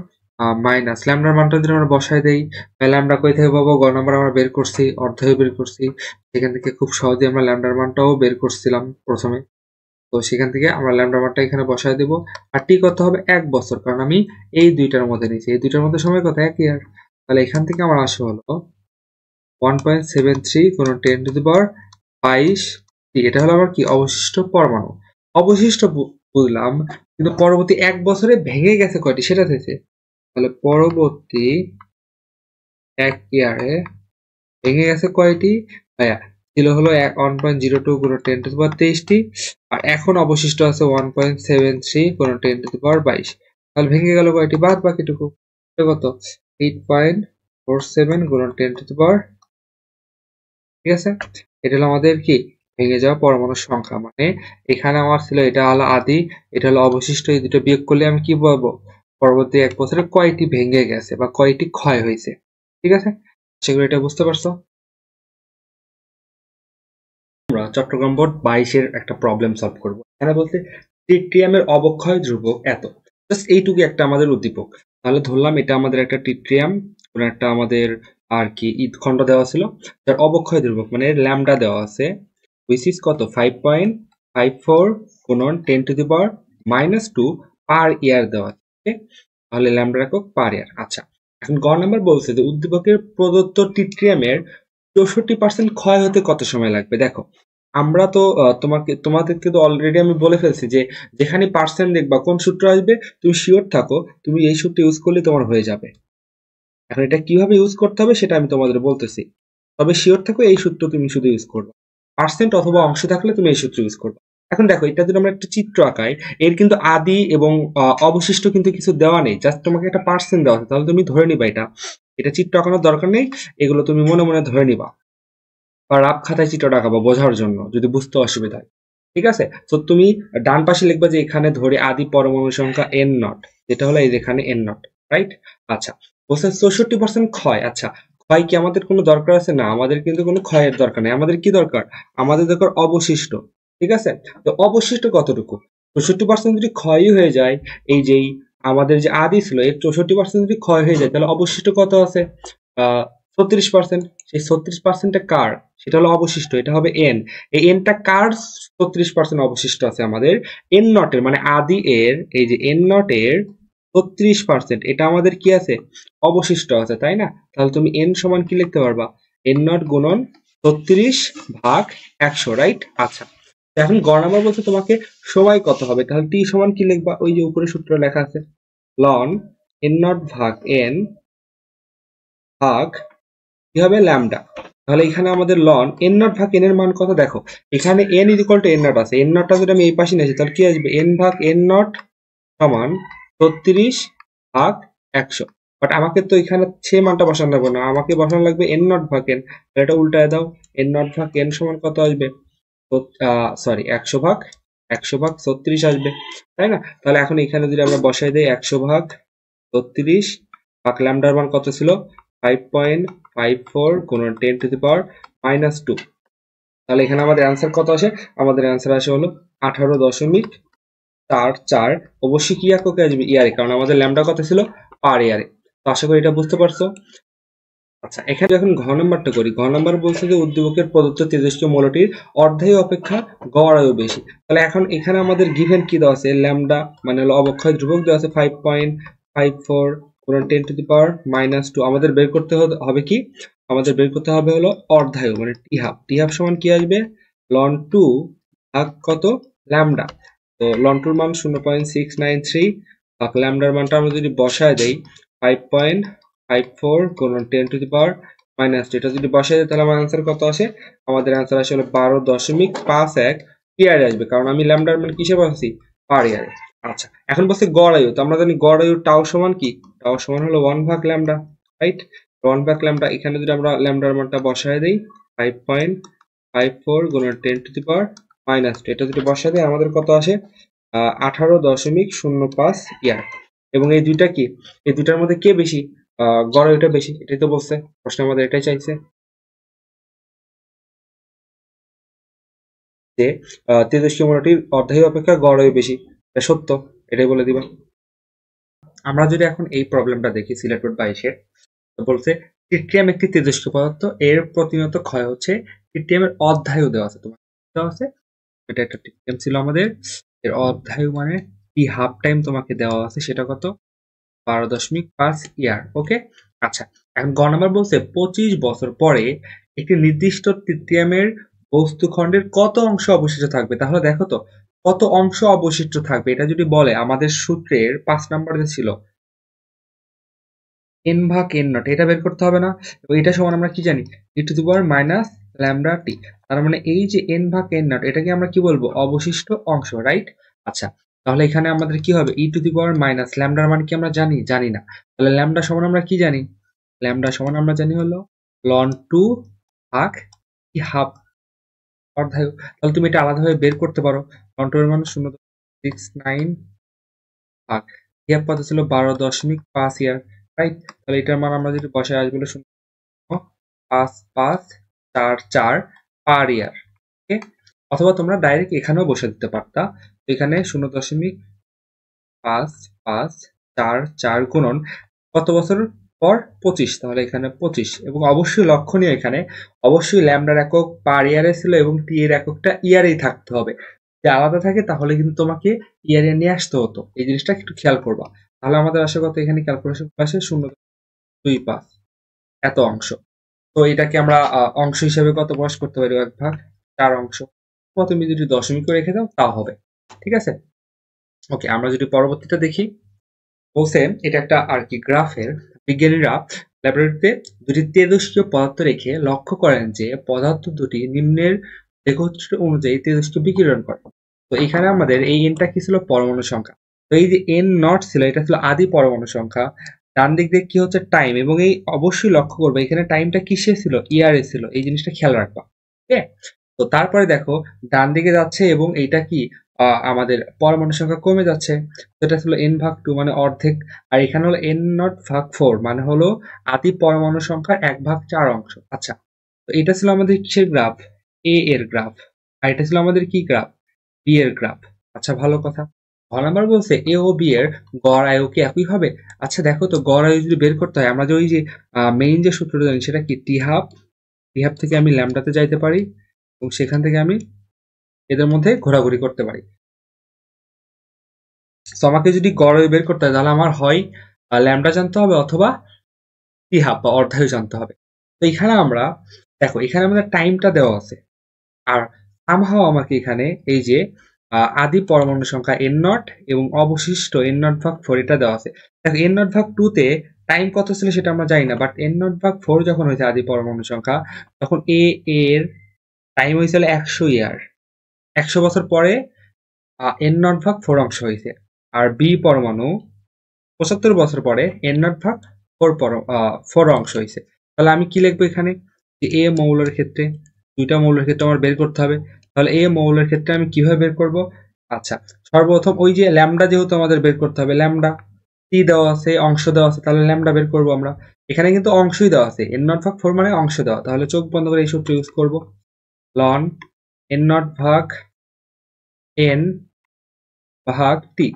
মাইনাস ল্যামডার মানটা যদি আমরা বসাই দেই, ল্যামডা কই থেকে পাবো, গ নাম্বার আমরা বের করছি, অর্ধেয় বের করছি, সেখান থেকে খুব সহজে আমরা ল্যামডার মানটাও বের করছিলাম প্রথমে। তো সেখান থেকে আমরা ল্যামডা মানটা এখানে বসায় দেব। আর টি কত হবে, 1 বছর, কারণ আমি এই দুইটার মধ্যে নিয়েছি, এই দুইটার মধ্যে সময় কত, 1 ইয়ার। তাহলে এখান থেকে আমার আসে হলো 1.73 গুণ 10 টু দি পাওয়ার 22 টি। এটা হলো আমার কি, অবশিষ্ট পরমাণু। অবশিষ্ট বুঝলাম, কিন্তু পরবর্তী 1 বছরে ভেঙে গেছে কয়টি সেটা থেকে। তাহলে পরবর্তী 1 ইয়ারে ভেঙে গেছে কয়টি, ছিল হলো 1.02 গুণ 10 টু দি পাওয়ার 23 টি, আর এখন অবশিষ্ট আছে 1.73 গুণ 10 টু দি পাওয়ার 22। তাহলে ভেঙে গেল কয়টি, বাদ বাকিটুকু কত, 8.47 গুণ 10 টু দি পাওয়ার, ঠিক আছে? এটা হলো আমাদের কি, ভেঙে যাওয়া পরমাণুর সংখ্যা। মানে এখানে আমার ছিল, এটা হলো আদি, এটা হলো অবশিষ্ট, এই দুটো বিয়োগ করলে আমি কি বলবো, পরবর্তী 1 বছরে কয়টি ভেঙে গেছে বা কয়টি ক্ষয় হয়েছে, ঠিক আছে? সেগুলো এটা বুঝতে পারছো? আমরা চট্টগ্রাম বোর্ড 22-এর একটা প্রবলেম সলভ করব। এখানে বলতে ট্রিটিয়ামের অবক্ষয় ধ্রুবক এত, জাস্ট এইটুকু একটা আমাদের উদ্দীপক। তাহলে ধরলাম এটা আমাদের একটা ট্রিটিয়াম, কোন একটা আমাদের আর কি খণ্ড দেওয়া ছিল, যার অবক্ষয় ধ্রুবক মানে ল্যামডা দেওয়া আছে, হুইচ ইজ কত 5.54 গুণন 10 টু দি পাওয়ার -2 পার ইয়ার দেওয়া আছে। তাহলে ল্যামডা একক পার ইয়ার। আচ্ছা, এখন গ নাম্বার বলছে যে উদ্দীপকের প্রদত্ত ট্রিটিয়ামের 64% ক্ষয় হতে কত সময় লাগবে। দেখো আমরা তো তোমাদেরকে তো অলরেডি আমি বলে ফেলছি যে যেখানে পার্সেন্ট দেখবা কোন সূত্র আসবে, তুমি শিওর থাকো তুমি এই সূত্র ইউজ করলে তোমার হয়ে যাবে। এখন এটা কিভাবে ইউজ করতে হবে সেটা আমি তোমাদের বলতেছি, তবে শিওর থাকো এই সূত্র তুমি শুধু ইউজ করবে। পার্সেন্ট অথবা অংশ থাকলে তুমি এই সূত্র ইউজ করবে। এখন দেখো এটা যদি আমরা একটা চিত্র আঁকাই, এর কিন্তু আদি এবং অবশিষ্ট কিন্তু কিছু দেওয়া নেই, জাস্ট তোমাকে একটা পার্সেন্ট দেওয়া আছে, তাহলে তুমি ধরে নিবা এটা চিত্র আঁকানোর দরকার নেই, এগুলো তুমি মনে মনে ধরে নিবা বা রাব খাতায় চিত্র আঁকাবা বোঝার জন্য যদি বুঝতে অসুবিধা হয়, ঠিক আছে? তো তুমি ডান পাশে লিখবা যে এখানে ধরে আদি পরমাণু সংখ্যা এন নট, যেটা হলো এই যেখানে এন নট, রাইট? আচ্ছা, বলছে 64% ক্ষয়। আচ্ছা, ক্ষয় কি আমাদের কোনো দরকার আছে? না, আমাদের কিন্তু কোনো ক্ষয়ের দরকার নেই। আমাদের কি দরকার, আমাদের দরকার অবশিষ্ট, ঠিক আছে? তো অবশিষ্ট কতটুকু, 64% যদি ক্ষয়ই হয়ে যায়, এই যেই আমাদের যে আদি ছিল এর 64% যদি ক্ষয় হয়ে যায়, তাহলে অবশিষ্ট কত আছে, 36%। সেই 36%টা কার, সেটা হলো অবশিষ্ট, এটা হবে এন। এই এনটা কার 36% অবশিষ্ট আছে আমাদের, এন নটের মানে আদি এর, এই যে এন নটের 36%, এটা আমাদের কি আছে, অবশিষ্ট আছে, তাই না? তাহলে তুমি এন সমান কি লিখতে পারবা, এন নট গুণন 36/100, রাইট? আচ্ছা, এখন গ নাম্বার বলছে তোমাকে সময় কত হবে, তাহলে টি সমান কি লিখবা, ওই যে উপরে সূত্র লেখা আছে, লন এন নট ভাগ এন ভাগ কি হবে, ল্যামডা। তাহলে এখানে আমাদের লন এন নট ভাগ এন এর মান কত, দেখো এখানে N is equal to N not আছে, এন নটটা যদি আমি এই পাশে নিয়েছি তাহলে কি আসবে, এন ভাগ এন নট সমান 36/100। বাট আমাকে তো এখানে সে মানটা বসানো লাগবে না, আমাকে বসানো লাগবে এন নট ভাগ এন। তাহলে এটা উল্টায় দাও, এন নট ভাগ এন সমান কত আসবে, সরি 100/100 36 আসবে, তাই না? তাহলে এখন এখানে যদি আমরা বসাই দিই 100/36 ভাগ ল্যামডার মান কত ছিল, 5.54 গুণন 10 টু দি পাওয়ার -2। তাহলে এখানে আমাদের অ্যান্সার কত আসে, আমাদের অ্যান্সার আসে হলো 18.44। অবশ্যই কি এককে আসবে, ইয়ারে, কারণ আমাদের ল্যামডা কত ছিল, পার ইয়ারে। তো আশা করি এটা বুঝতে পারছো। আচ্ছা, এখানে যখন ঘ নাম্বারটা করি, ঘ নাম্বার বলছে যে উদ্দীপকের প্রদত্ত তেজস্ক্রিয় মৌলটির অর্ধায়ু অপেক্ষা গড় আয়ু বেশি। তাহলে এখন এখানে আমাদের গিভেন কি দেওয়া আছে, ল্যামডা মানে হলো অবক্ষয় ধ্রুবক দেওয়া আছে 5.54 গুণন 10 টু দি পাওয়ার -2। আমাদের বের করতে হবে কি, আমাদের বের করতে হবে হলো অর্ধায়ু মানে টি হাফ। টি হাফ সমান কি আসবে, লন 2 ভাগ কত, ল্যামডা। তো লন 2 এর মান 0.693 ভাগ ল্যামডার মানটা আমরা যদি বসায় দেই 5.54 গুণন 10 টু দি পাওয়ার -2, এটা যদি বসাই দেয় তাহলে আমার অ্যান্সার কত আসে, আমাদের অ্যান্সার আসে হলো 12.51 ইয়ারে আসবে, কারণ আমি ল্যামডার মান কিসে বসাচ্ছি, পার ইয়ারে। আচ্ছা, এখন বলছে গড় আয়ু, তো আমরা জানি গড় আয়ু টাও সমান কি, টাও সমান হলো 1 ভাগ ল্যামডা, রাইট? 1 ভাগ ল্যামডা, এখানে যদি আমরা ল্যামডার মানটা বসায় দেই 5.54 গুণন 10⁻⁻²। এটা যদি বসাতে আমাদের কত আসে? 18.05 ইয়ার। এবং এই দুইটা কি, এই দুইটার মধ্যে কে বেশি? গড় এটা বেশি, এটাই তো বলছে প্রশ্ন, আমাদের এটাই চাইছে যে তেজস্ক্রিয় মোটাটির অর্ধায়ু অপেক্ষা গড়ায়ু বেশি। এটা সত্য, এটাই বলে দিবা। আমরা যদি এখন এই প্রবলেমটা দেখি সিলেট বোর্ড 22-এর, বলছে ট্রিটিয়াম একটি তেজস্ক্রিয় পদার্থ, এর প্রতিনিয়ত ক্ষয় হচ্ছে, ট্রিটিয়ামের অর্ধায়ু দেওয়া আছে, তোমার দেওয়া আছে, এটা একটা ট্রিটিয়াম ছিল আমাদের, এর অর্ধায়ু মানে কি হাফ টাইম তোমাকে দেওয়া আছে, সেটা কত? 12.5 ইয়ার। ওকে, আচ্ছা এখন গ নাম্বার বলছে 25 বছর পরে একটি নির্দিষ্ট ট্রিটিয়ামের বস্তুখণ্ডের কত অংশ অবশিষ্ট থাকবে। তাহলে দেখো তো কত অংশ অবশিষ্ট থাকবে, এটা যদি বলে আমাদের সূত্রের 5 নম্বরে ছিল n ভাগ n নট, এটা বের করতে হবে না? এবং এটা সমান আমরা কি জানি, e⁻⁻λt। তার মানে এই যে n ভাগ n নট, এটাকে আমরা কি বলবো? অবশিষ্ট অংশ, রাইট? আচ্ছা তাহলে এখানে আমাদের কি হবে? e⁻⁻λ মানে কি আমরা জানি? জানি না। তাহলে ল্যামডা সমান আমরা কি জানি? ল্যামডা সমান আমরা জানি হলো ln 2 ভাগ কি হাফ, অর্ধায়ু। তাহলে তুমি এটা আলাদাভাবে বের করতে পারো। ln 2 এর মান 0.69 ভাগ ইয়ার পথে ছিল 12.5 ইয়ার, রাইট? তাহলে এটার মান আমরা যদি বসায় আসবো 0.5544 পার ইয়ার। ওকে, অথবা তোমরা ডাইরেক্ট এখানেও বসে দিতে পারতা। এখানে 0.554 গুণন কত বছর পর? 25, তাহলে এখানে 25। এবং অবশ্যই লক্ষণীয়, এখানে অবশ্যই ল্যামডার একক পার ইয়ারে ছিল এবং টি এর এককটা ইয়ারেই থাকতে হবে। যদি আলাদা থাকে তাহলে কিন্তু তোমাকে ইয়ারে নিয়ে আসতে হতো, এই জিনিসটা একটু খেয়াল করবা। তাহলে আমাদের আসে কত? এখানে ক্যালকুলেশন আসে 0.25, এত অংশ। তো এটাকে আমরা অংশ হিসেবে কত প্রকাশ করতে পারি? 1/4 অংশ। অথবা তুমি যদি দশমিক করে রেখে দাও তাও হবে, ঠিক আছে? ওকে, আমরা যদি পরবর্তীটা দেখি, বলছে এটা একটা আর কি গ্রাফের, বিজ্ঞানীরা ল্যাবরেটরিতে দুটি তেজস্ক্রিয় পদার্থ রেখে লক্ষ্য করেন যে পদার্থ দুটি নিম্নের লেখচিত্র অনুযায়ী তেজস্ক্রিয় বিকিরণ করে। তো এখানে আমাদের এই এনটা কি ছিল? পরমাণু সংখ্যা। তো এই যে এন নট ছিল, এটা ছিল আদি পরমাণু সংখ্যা। ডান দিক দিয়ে কি হচ্ছে? টাইম। এবং এই অবশ্যই লক্ষ্য করবে এখানে টাইমটা কিসে ছিল? ইয়ারে ছিল, এই জিনিসটা খেয়াল রাখবা। ওকে, তো তারপরে দেখো ডান দিকে যাচ্ছে এবং এইটা কি আমাদের পরমাণু সংখ্যা কমে যাচ্ছে। এটা ছিল n/2 মানে অর্ধেক, আর এখানে হলো n0/4 মানে হলো আদি পরমাণু সংখ্যার 1/4 অংশ। আচ্ছা, তো এটা ছিল আমাদের কিসের গ্রাফ? এ এর গ্রাফ। আর এটা ছিল আমাদের কি গ্রাফ? বি এর গ্রাফ। আচ্ছা ভালো কথা। গ নাম্বার বলছে এ ও বি এর গড় আয়ু কি একই হবে? আচ্ছা দেখো তো, গড় আয়ু যদি বের করতে হয় আমরা যে ওই যে মেইন যে সূত্রটা জানি সেটা কি? টি হাফ থেকে আমি ল্যামডাতে যাইতে পারি এবং সেখান থেকে আমি এদের মধ্যে ঘোরাঘুরি করতে পারি। তো আমাকে যদি গড় আয়ু বের করতে হয় তাহলে আমার হয় ল্যামডা জানতে হবে অথবা টি হাফ বা অর্ধায়ু জানতে হবে। তো এখানে আমরা দেখো, এখানে আমাদের টাইমটা দেওয়া আছে, আর সামহাও আমাকে এখানে এই যে আদি পরমাণু সংখ্যা n0 এবং অবশিষ্ট n0/4 এটা দেওয়া আছে। দেখো n0/2 তে টাইম কত ছিল সেটা আমরা জানি না, বাট n0/4 যখন হয়েছে আদি পরমাণু সংখ্যা, তখন এ এর টাইম হয়েছিল 100 ইয়ার। 100 বছর পরে n0/4 অংশ হয়েছে। আর বি পরমাণু 75 বছর পরে n0/4 অংশ হয়েছে। তাহলে আমি কি লিখবো এখানে? যে এ মৌলের ক্ষেত্রে, দুইটা মৌলের ক্ষেত্রে আমার বের করতে হবে। তাহলে এ মৌলের ক্ষেত্রে আমি কিভাবে বের করব? আচ্ছা, সর্বপ্রথম ওই যে ল্যামডা যেহেতু আমাদের বের করতে হবে, ল্যামডা টি দেওয়া আছে, অংশ দেওয়া আছে, তাহলে ল্যামডা বের করব আমরা। এখানে কিন্তু অংশই দেওয়া আছে, n0/4 মানে অংশ দেওয়া, তাহলে চোখ বন্ধ করে এই সূত্র ইউজ করব, লন n0/n ভাগ টি।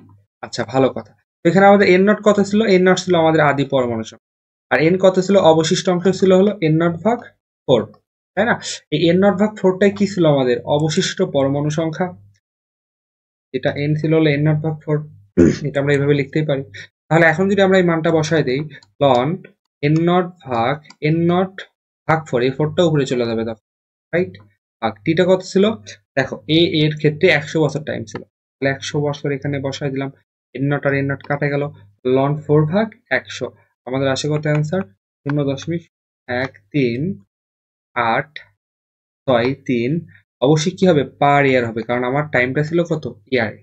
আচ্ছা ভালো কথা। তো এখানে আমাদের n0 কত ছিল? n0 ছিল আমাদের আদি পরমাণু সংখ্যা, আর n কত ছিল? অবশিষ্ট অংশ ছিল হলো n0/4, তাই না? এই n0/4টাই কি ছিল? আমাদের অবশিষ্ট পরমাণু সংখ্যা। এটা n ছিল হলো n0/4, এটা আমরা এইভাবে লিখতেই পারি। তাহলে এখন যদি আমরা এই মানটা বসায় দেই, লন n0/n0/4, এই 4টা উপরে চলে যাবে, দেখো রাইট। আর টিটা কত ছিল? দেখো এ এর ক্ষেত্রে 100 বছর টাইম ছিল, তাহলে 100 বছর এখানে বসায় দিলাম, n0 আর n0 কাটা গেল, লন 4/100, আমাদের আসে কত অ্যান্সার? 0.13863। অবশ্যই কি হবে? পার ইয়ার হবে, কারণ আমার টাইমটা ছিল কত? ইয়ারে।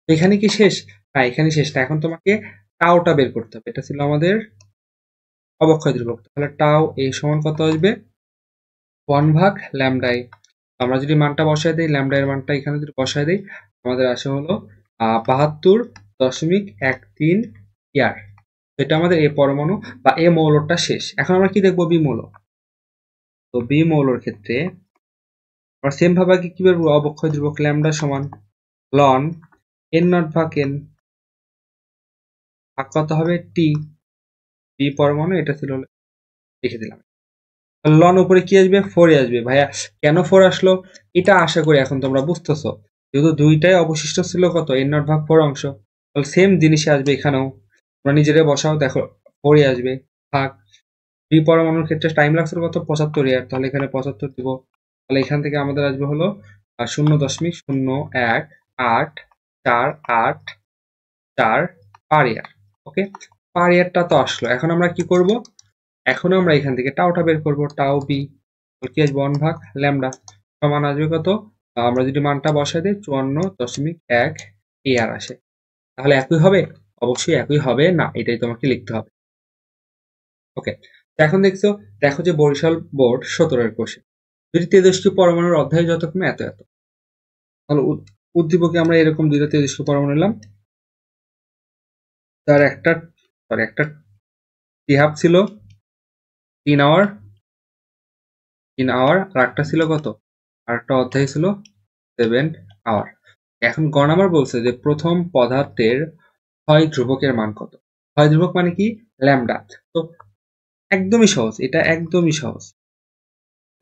এখানে কি শেষ? না, এখানে শেষ না, এখন তোমাকে টাওটা বের করতে হবে। এটা ছিল আমাদের অবক্ষয় ধ্রুবক, তাহলে টাও এ সমান কত আসবে? 1 ভাগ ল্যামডা এ। আমরা যদি মানটা বসায় দিই, ল্যামডা এর মানটা এখানে যদি বসায় দিই, আমাদের আসে হলো 72.13 ইয়ার। এটা আমাদের এ পরমাণু বা এ মৌলটা শেষ। এখন আমরা কি দেখবো? বি মৌল। তো বি মৌলর ক্ষেত্রে আমরা সেম ভাবে কি বলবো? অবক্ষয় ধ্রুবক ল্যামডা সমান লন এন নট ভাগ এন ভাগ কত হবে? টি। বি পরমাণু এটা ছিল, লিখে দিলাম। লন উপরে কি আসবে? 4 আসবে। ভাইয়া কেন 4 আসলো? এটা আশা করি এখন তোমরা বুঝতেছো। যেহেতু দুইটাই অবশিষ্ট ছিল কত? এন নট ভাগ 4 অংশ, তাহলে সেম জিনিসই আসবে এখানেও। তোমরা নিজেরাই বসাও, দেখো 4 আসবে ভাগ। বি পরমাণুর ক্ষেত্রে টাইম লাগছিল কত? 75 ইয়ার, তাহলে এখানে 75 দিব। তাহলে এখান থেকে আমাদের আসবে হলো 0.01848 পার ইয়ার। ওকে, পার ইয়ারটা তো আসলো। এখন আমরা কি করব? এখন আমরা এখান থেকে টাউটা বের করব, টাউ বি। কি আসবে? 1 ভাগ ল্যামডা সমান আসবে কত? আমরা যদি মানটা বসাই দিই 54.1 এআর আসে। তাহলে একই হবে? অবশ্যই একই হবে না, এটাই তোমাকে লিখতে হবে। ওকে, এখন দেখো যে বরিশাল বোর্ড 17 কোশ্চেন। যদি তেজস্ক্রিয় পরমাণুর অধ্যায় যথাক্রমে এত এত, তাহলে উদ্দীপকে আমরা এরকম দুইটা তেজস্ক্রিয় পরমাণু নিলাম। তার একটা টিহাব ছিল 3 আওয়ার, আর একটা ছিল কত? আর একটা অধ্যায় ছিল 7 আওয়ার। এখন গ নাম্বার বলছে যে প্রথম পদার্থের ক্ষয় ধ্রুবকের মান কত? ক্ষয় ধ্রুবক মানে কি? ল্যামডা। তো একদমই সহজ, এটা একদমই সহজ।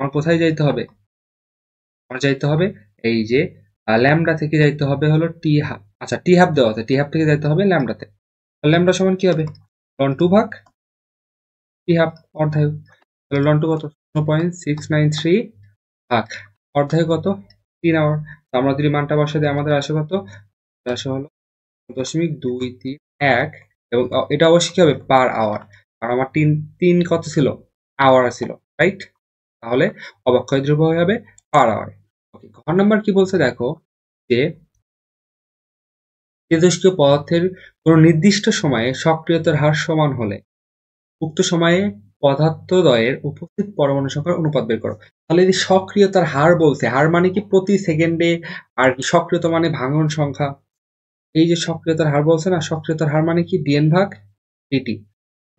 আমার কোথায় যাইতে হবে? আমার যাইতে হবে এই যে ল্যামডা থেকে যাইতে হবে হলো টি হাফ। আচ্ছা, টি হাফ দেওয়া আছে, টি হাফ থেকে যাইতে হবে ল্যামডাতে। ল্যামডা সমান কি হবে? লন 2 ভাগ টি হাফ অর্ধায়ু। তাহলে লন 2 কত? 0.693 ভাগ অর্ধায়ু কত? 3 আওয়ার। আমরা যদি মানটা বসাই দিই, আমাদের আসে কত? আসে হলো 0.231 এবং এটা অবশ্যই কি হবে? Per hour. আর আমার তিন কত ছিল? আওয়ার ছিল, রাইট? তাহলে অবক্ষয় ধ্রুব হয়ে যাবে পার আওয়ার। ওকে, ঘর নাম্বার কি বলছে দেখো, যে তেজস্ক্রিয় পদার্থের কোন নির্দিষ্ট সময়ে সক্রিয়তার হার সমান হলে উক্ত সময়ে পদার্থদ্বয়ের উপস্থিত পরমাণু সংখ্যার অনুপাত বের করো। তাহলে এই সক্রিয়তার হার বলছে, হার মানে কি? প্রতি সেকেন্ডে। আর কি সক্রিয়তা মানে ভাঙন সংখ্যা। এই যে সক্রিয়তার হার বলছে না, সক্রিয়তার হার মানে কি? ডিএন ভাগ ডিটি।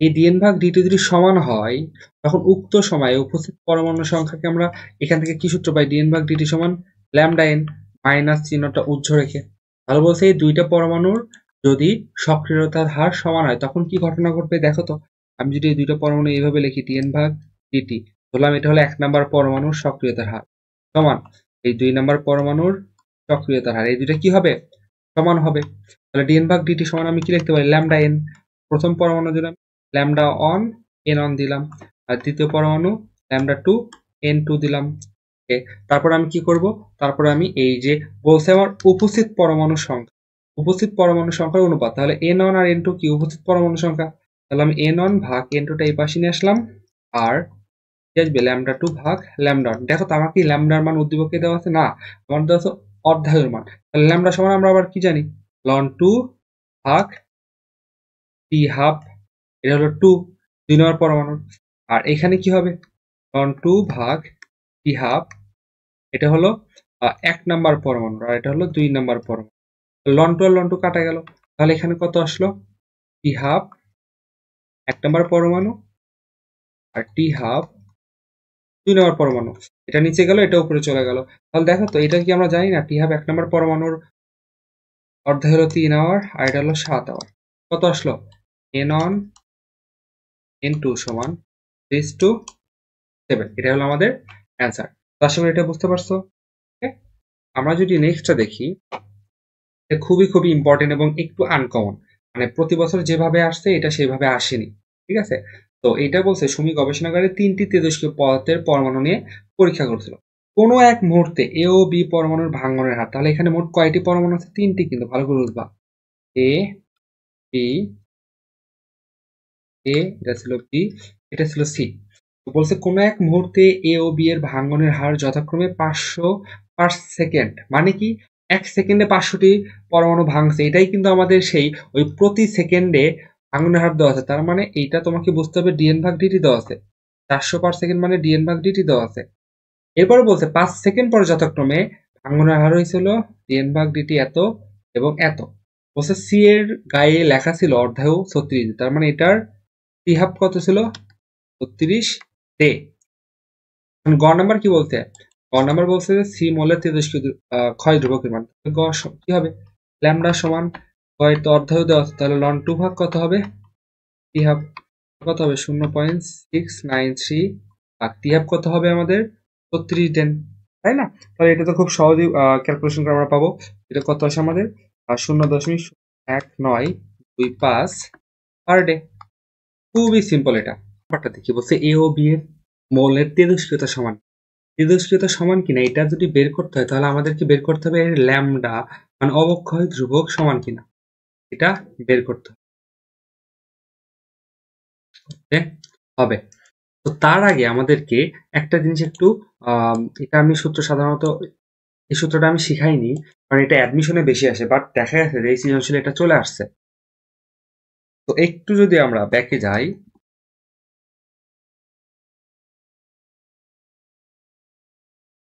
এই ডিএন ভাগ ডিটি যদি সমান হয়, তখন উক্ত সময়ে উপস্থিত পরমাণু সংখ্যাকে আমরা এখান থেকে কি সূত্র পাই? ডিএন ভাগ ডিটি সমান ল্যামডা এন, মাইনাস চিহ্নটা উজ্জ্ব রেখে। তাহলে বলছে এই দুইটা পরমাণুর যদি সক্রিয়তার হার সমান হয়, তখন কি ঘটনা ঘটবে দেখো তো। আমি যদি এই দুইটা পরমাণু এইভাবে লিখি, ডিএন ভাগ ডিটি, ধরলাম এটা হলো 1 নাম্বার পরমাণুর সক্রিয়তার হার সমান এই 2 নাম্বার পরমাণুর সক্রিয়তার হার। এই দুইটা কি হবে? সমান হবে। তাহলে ডিএন ভাগ ডিটি সমান আমি কি লিখতে পারি? Lambda N. প্রথম পরমাণু দিলাম ল্যামডা অন এন অন দিলাম, আর দ্বিতীয় পরমাণু ল্যামডা 2 এন 2 দিলাম। ওকে, তারপর আমি কি করব? তারপর আমি এই যে বলছে আমার উপস্থিত পরমাণু সংখ্যা, উপস্থিত পরমাণু সংখ্যার অনুপাত। তাহলে এন অন আর এন টু কি? উপস্থিত পরমাণু সংখ্যা। তাহলে আমি এন অন ভাগ এন টুটা এই পাশে নিয়ে আসলাম, আর কি আসবে? ল্যামডা 2 ভাগ ল্যামডা। দেখো তো আমার কি ল্যামডার মান উদ্দীপকে দেওয়া আছে? না, আমার দেওয়া আছে অর্ধায়ুর মান। তাহলে ল্যামডা সমান আমরা আবার কি জানি? লন 2 ভাগ টি হাফ। এটা হলো 2 নম্বর পরমাণু। আর এখানে কি হবে? লন 2 ভাগ টি হাফ। এটা হলো 1 নাম্বার পরমাণু, আর এটা হলো 2 নাম্বার পরমাণু। লন 2 আর লন 2 কাটা গেল। তাহলে এখানে কত আসলো? টি হাফ 1 নাম্বার পরমাণু, আর টি হাফ 2 নম্বর পরমাণু। এটা নিচে গেল, এটা উপরে চলে গেল। তাহলে দেখো তো, এটা কি আমরা জানি না? টি হাফ 1 নম্বর পরমাণুর অর্ধায় হলো 3 আওয়ার, আর এটা হলো 7 আওয়ার। কত আসলো? এন অন এন টু সমান 3:7। এটা হলো আমাদের অ্যান্সার। আশা করি এটা বুঝতে পারছো। আমরা যদি নেক্সটটা দেখি, এটা খুবই খুবই ইম্পর্টেন্ট এবং একটু আনকমন। মানে প্রতি বছর যেভাবে আসছে এটা সেভাবে আসেনি, ঠিক আছে? তো এটা বলছে সুমি গবেষণাগারে 3টি তেজস্ক্রিয় পদার্থের পরমাণু নিয়ে পরীক্ষা করছিল। কোনো এক মুহূর্তে এ ও বি পরমাণুর ভাঙনের হার। তাহলে এখানে মোট কয়টি পরমাণু আছে? 3টি, কিন্তু ভালো করে বুঝবা। এ বি, এটা ছিল বি, এটা ছিল সি। বলছে কোনো এক মুহূর্তে এ ও বি এর ভাঙনের হার যথাক্রমে 500 পার সেকেন্ড। মানে কি? 1 সেকেন্ডে 500টি পরমাণু ভাঙছে। এটাই কিন্তু আমাদের সেই ওই প্রতি সেকেন্ডে ভাঙনের হার দেওয়া আছে। তার মানে এইটা তোমাকে বুঝতে হবে ডিএন ভাগ ডিটি দেওয়া আছে। 400 পার সেকেন্ড মানে ডিএন ভাগ ডিটি দেওয়া আছে। এরপরে বলছে 5 সেকেন্ড পরে যথাক্রমে ভাঙনের হার হয়েছিল dn/dt এত এবং এত। বলছে সি এর গায়ে লেখা ছিল অর্ধায়ু 36, তার মানে এটার টি হাফ কত ছিল 36 ডে। গ নাম্বার কি বলছে, গ নাম্বার বলছে যে সি মোলের তেজস্ক্রিয় ক্ষয় ধ্রুবকের মান। কি হবে, ল্যামডা সমান গয়ের তো অর্ধায়ু দেওয়া আছে, তাহলে লন 2 ভাগ কত হবে টি হাফ কত হবে 0.693 আর টি হাফ কত হবে আমাদের 36 ডেন, তাই না? তাহলে এটা তো খুব সহজেই ক্যালকুলেশন করে আমরা পাবো। এটা কত আসে আমাদের 0.1925 পার ডে। খুবই সিম্পল। এটা ব্যাপারটা দেখি বলছে এ ও বি এর মৌলের তেজস্ক্রিয়তা সমান। তেজস্ক্রিয়তা সমান কিনা এটা যদি বের করতে হয় তাহলে আমাদেরকে বের করতে হবে এর ল্যামডা মানে অবক্ষয় ধ্রুবক সমান কিনা, এটা বের করতে হবে। তো তার আগে আমাদেরকে একটা জিনিস একটু এটা আমি সূত্র সাধারণত এই সূত্রটা আমি শিখাইনি, কারণ এটা অ্যাডমিশনে বেশি আসে, বাট দেখা গেছে যে এই সৃজনশীল এটা চলে আসছে। তো একটু যদি আমরা ব্যাকে যাই,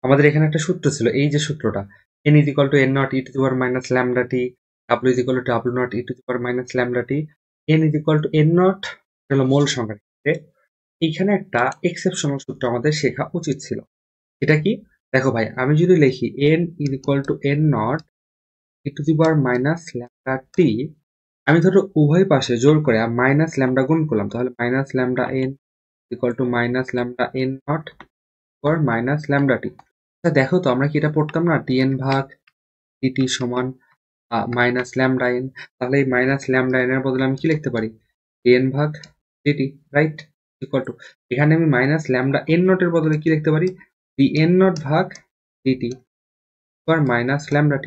আমাদের এখানে একটা সূত্র ছিল, এই যে সূত্রটা n = n naught e to the power minus lambda t, w = w naught e to the power minus lambda t, n = n naught হলো মোল সংখ্যা। এইখানে একটা এক্সেপশনাল সূত্র আমাদের শেখা উচিত ছিল। এটা কি দেখো ভাই, আমি যদি লিখি n = n naught e to the power minus lambda t, আমি ধরো উভয় পাশে জোর করে মাইনাস ল্যামডা গুণ করলাম, তাহলে minus lambda n = minus lambda n naught or minus lambda t। দেখো তো আমরা কি এটা পড়তাম না dn/dt সমান মাইনাস ল্যামডা n, তাহলে এই মাইনাস ল্যামডা n এর বদলে আমি কি লিখতে পারি dn/dt, রাইট? ইকুয়াল টু এখানে আমি মাইনাস ল্যামডা n নট এর বদলে কি লিখতে পারি dn/dt or minus lambda t।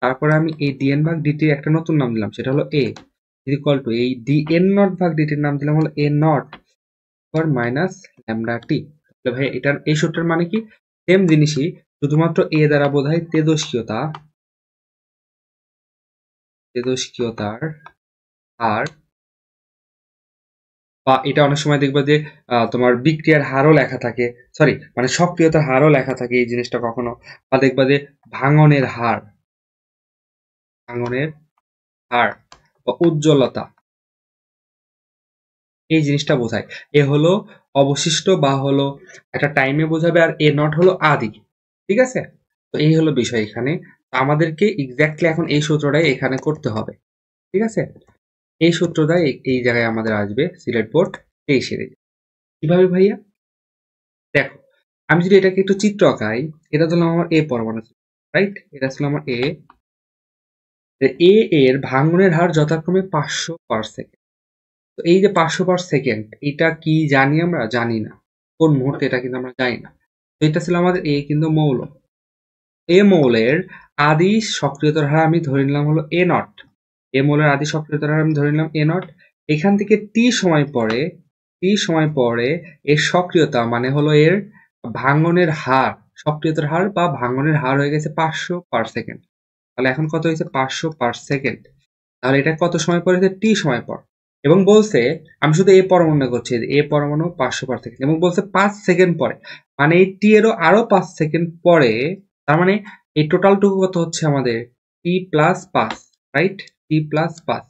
তারপরে আমি এই dn/dt এর একটা নতুন নাম দিলাম, সেটা হলো a, ইকুয়াল টু এই dn0/dt এর নাম দিলাম হলো a not or minus lambda t। তাহলে ভাই এটার এই সূত্রের মানে কি, সেম জিনিসই, শুধুমাত্র এ দ্বারা বোঝায় তেজস্ক্রিয়তার হার, বা এটা অনেক সময় দেখবে যে তোমার বিক্রিয়ার হারও লেখা থাকে, সরি মানে সক্রিয়তার হারও লেখা থাকে এই জিনিসটা কখনো, বা দেখবা যে ভাঙনের হার বা উজ্জ্বলতা, এই জিনিসটা বোঝায়। এ হলো অবশিষ্ট বা হলো একটা টাইমে বোঝাবে, আর এ নট হলো আদি, ঠিক আছে? তো এই হলো বিষয় এখানে। আমাদেরকে এক্স্যাক্টলি এখন এই সূত্রটাই এখানে করতে হবে, ঠিক আছে? এই সূত্রটাই এই জায়গায় আমাদের আসবে সিলেট বোর্ড 23-এর। কিভাবে ভাইয়া? দেখো, আমি যদি এটাকে একটু চিত্র আঁকাই, এটা ধরলাম আমার এ পরমাণু, রাইট? এটা ছিল আমার এ এর ভাঙনের হার যথাক্রমে 500/সেকেন্ড। তো এই যে 500/সেকেন্ড, এটা কি জানি আমরা? জানি না কোন মুহূর্তে, এটা কিন্তু আমরা জানি না। তো এটা ছিল আমাদের এ কিন্তু মৌল, এ মৌলের আদি সক্রিয়তার হার আমি ধরে নিলাম হলো এ নট, এ মৌলের আদি সক্রিয়তার হার আমি ধরে নিলাম এ নট। এখান থেকে টি সময় পরে এর সক্রিয়তা মানে হলো এর ভাঙনের হার, সক্রিয়তার হার বা ভাঙনের হার হয়ে গেছে 500/সেকেন্ড। তাহলে এখন কত হয়েছে 500/সেকেন্ড। তাহলে এটা কত সময় পরে হয়েছে টি সময় পর, এবং বলছে আমি শুধু এ পরমাণু করছি, এ পরমাণু 500/সেকেন্ড, এবং বলছে 5 সেকেন্ড পরে, মানে এই টি এরও আরো 5 সেকেন্ড পরে, তার মানে এই টোটাল টুকু কত হচ্ছে আমাদের t+5, রাইট? t+5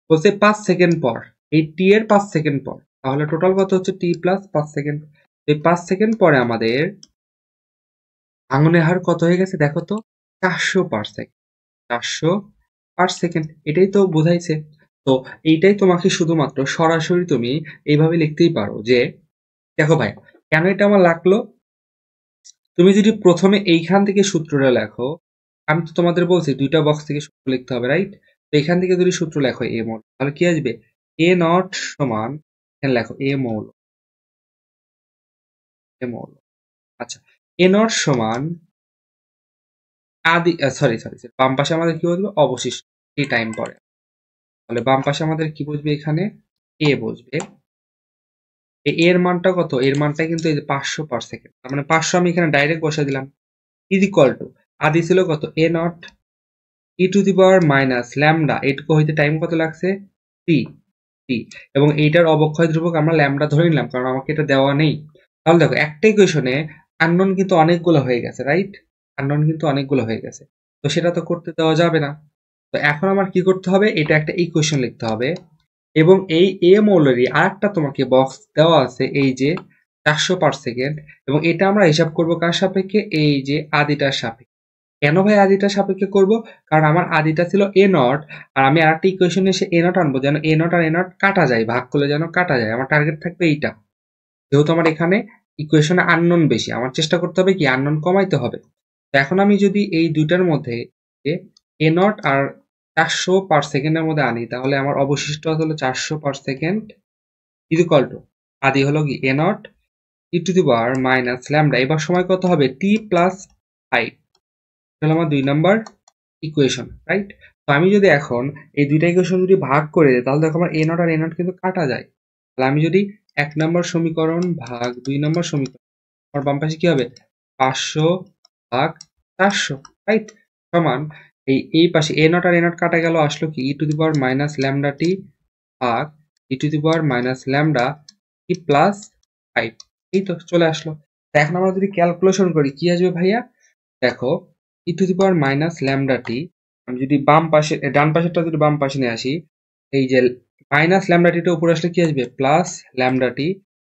বলছে 5 সেকেন্ড পর, এই টি এর 5 সেকেন্ড পর, তাহলে টোটাল কত হচ্ছে t+5 সেকেন্ড। এই 5 সেকেন্ড পরে আমাদের ভাঙনের হার কত হয়ে গেছে দেখো তো 400/সেকেন্ড, 400/সেকেন্ড, এটাই তো বোঝাইছে। তো এইটাই তোমাকে শুধুমাত্র সরাসরি তুমি এইভাবে লিখতেই পারো যে, দেখো ভাই কেন এটা আমার লাগলো, তুমি যদি প্রথমে এইখান থেকে সূত্রটা লেখো, আমি তো তোমাদের বলছি দুইটা বক্স থেকে সূত্র লিখতে হবে, রাইট? তো এখান থেকে যদি সূত্র লেখো এ মৌল, তাহলে কি আসবে এ নট সমান, এখানে লেখো এ মৌল, আচ্ছা এ নট সমান আদি, সরি বাম পাশে আমাদের কি বসবে অবশিষ্ট এই টাইম পরে, তাহলে বাম পাশে আমাদের কি বসবে এখানে এ বসবে। এর মানটা কত, এর মানটা কিন্তু এই যে 500/সেকেন্ড, তার মানে 500 আমি এখানে ডাইরেক্ট বসে দিলাম, ইজ ইকুয়াল টু আদি ছিল কত A nought e to the power minus lambda, এইটুকু হইতে টাইম কত লাগছে টি, এবং এইটার অবক্ষয় ধ্রুবক আমরা ল্যামডা ধরে নিলাম কারণ আমাকে এটা দেওয়া নেই। তাহলে দেখো একটা ইকুয়েশনে আননোন কিন্তু অনেকগুলো হয়ে গেছে, রাইট? আননোন কিন্তু অনেকগুলো হয়ে গেছে, তো সেটা তো করতে দেওয়া যাবে না। তো এখন আমার কি করতে হবে, এটা একটা ইকুয়েশন লিখতে হবে, এবং এই এ মৌলেরই আরেকটা তোমাকে বক্স দেওয়া আছে, এই যে 400/সেকেন্ড, এবং এটা আমরা হিসাব করব কার সাপেক্ষে, এই যে আদিটার সাপেক্ষে। কেন ভাই আদিটার সাপেক্ষে করব? কারণ আমার আদিটা ছিল এ নট, আর আমি আরেকটা ইকুয়েশনে এসে এ নট আনবো, যেন এ নট আর এ নট কাটা যায়, ভাগ করলে যেন কাটা যায়। আমার টার্গেট থাকবে এইটা। যেহেতু আমার এখানে ইকুয়েশনে আননোন বেশি, আমার চেষ্টা করতে হবে কি আননোন কমাইতে হবে। তো এখন আমি যদি এই দুইটার মধ্যে এ নট আর 400/সেকেন্ডের মধ্যে আনি, তাহলে আমার অবশিষ্ট হলো 400/সেকেন্ড ইকুয়াল টু আদি হলো কি এ নট e⁻ ল্যামডা। এবার সময় কত হবে, t+5। তাহলে আমার 2 নাম্বার ইকুয়েশন, রাইট? তো আমি যদি এখন এই দুইটা ইকুয়েশন যদি ভাগ করে দিই, তাহলে দেখো আমার এ নট আর এ নট কিন্তু কাটা যায়। তাহলে আমি যদি 1 নাম্বার সমীকরণ ভাগ 2 নাম্বার সমীকরণ, আমার বাম পাশে কি হবে, 500/400, রাইট? সমান এই পাশে এ নট আর এ নট কাটা গেল, আসলো কি e⁻ ভাগ e⁻ এই তো চলে আসলো। এখন আমরা যদি ক্যালকুলেশন করি কি আসবে ভাইয়া, দেখো e⁻ আমি যদি বাম পাশে ডান পাশেরটা যদি বাম পাশে নিয়ে আসি, এই যে টা উপরে আসলে কি আসবে, +λ_t,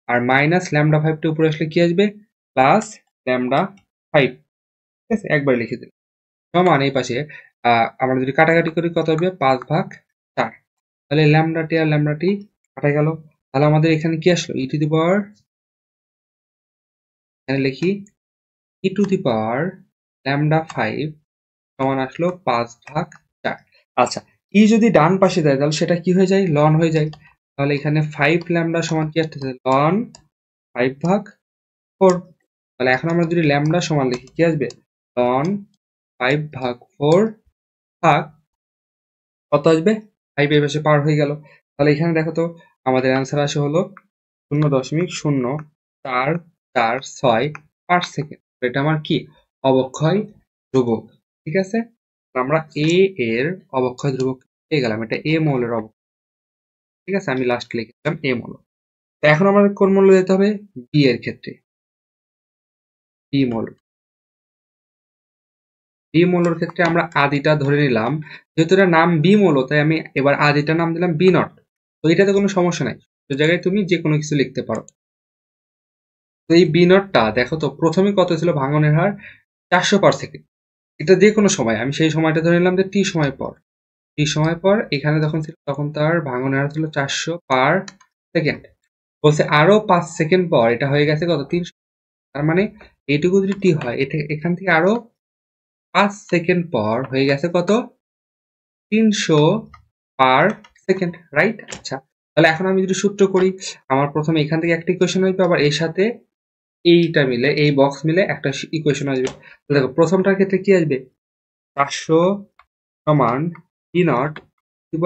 আর -λ5টা উপরে আসলে কি আসবে, +λ5। ঠিক আছে, একবার লিখে দিলাম। সমান এই পাশে আমরা যদি কাটাকাটি করি কত হবে, 5/4। তাহলে ল্যামডাটি আর ল্যামডাটি কাটা গেল। তাহলে আমাদের এখানে কি আসলো, এখানে লিখি e⁻λ5 সমান আসলো 5/4। আচ্ছা, যদি ডান পাশে দেয় তাহলে সেটা কি হয়ে যায়, লন হয়ে যায়। তাহলে এখানে 5λ সমান কি আসতেছে, লন 5/4। তাহলে এখন আমরা যদি ল্যামডা সমান লিখি কি আসবে, লন 5/4 ভাগ কত আসবে, 5 এই পাশে পার হয়ে গেল। তাহলে এখানে দেখো তো আমাদের অ্যান্সার আসে হলো 0.0446 এটা আমার কি, অবক্ষয় ধ্রুবক। ঠিক আছে, আমরা এ এর অবক্ষয় ধ্রুবক পেয়ে গেলাম, এটা এ মৌলের অবক্ষয়। ঠিক আছে, আমি লাস্ট লিখেছিলাম এ মৌল। তো এখন আমাদের কোন মৌল দিতে হবে, বি এর ক্ষেত্রে বি মৌল। বি মৌলের ক্ষেত্রে আমরা আদিটা ধরে নিলাম, যেহেতু এটা নাম বি মৌল, তাই আমি এবার আদিটার নাম দিলাম বি নট। তো এটাতে কোনো সমস্যা নাই, তো জায়গায় তুমি যে কোনো কিছু লিখতে পারো। তো এই বি নটটা দেখো তো প্রথমে কত ছিল ভাঙনের হার, 400/সেকেন্ড। এটা যে কোনো সময়, আমি সেই সময়টা ধরে নিলাম যে টি সময় পর, এখানে যখন ছিল তখন তার ভাঙনের হার ছিল 400/সেকেন্ড। বলছে আরো 5 সেকেন্ড পর এটা হয়ে গেছে কত, 300। তার মানে এইটুকু যদি টি হয়, এটা এখান থেকে আরো 5 সেকেন্ড পর হয়ে গেছে কত, 300/সেকেন্ড, রাইট? আচ্ছা, তাহলে এখন আমি যদি সূত্র করি, আমার প্রথমে এখান থেকে একটা ইকুয়েশন আসবে, আবার এর সাথে এইটা মিলে, এই বক্স মিলে একটা ইকুয়েশন আসবে। দেখো প্রথমটার ক্ষেত্রে কি আসবে, 500 সমান টি নট e⁻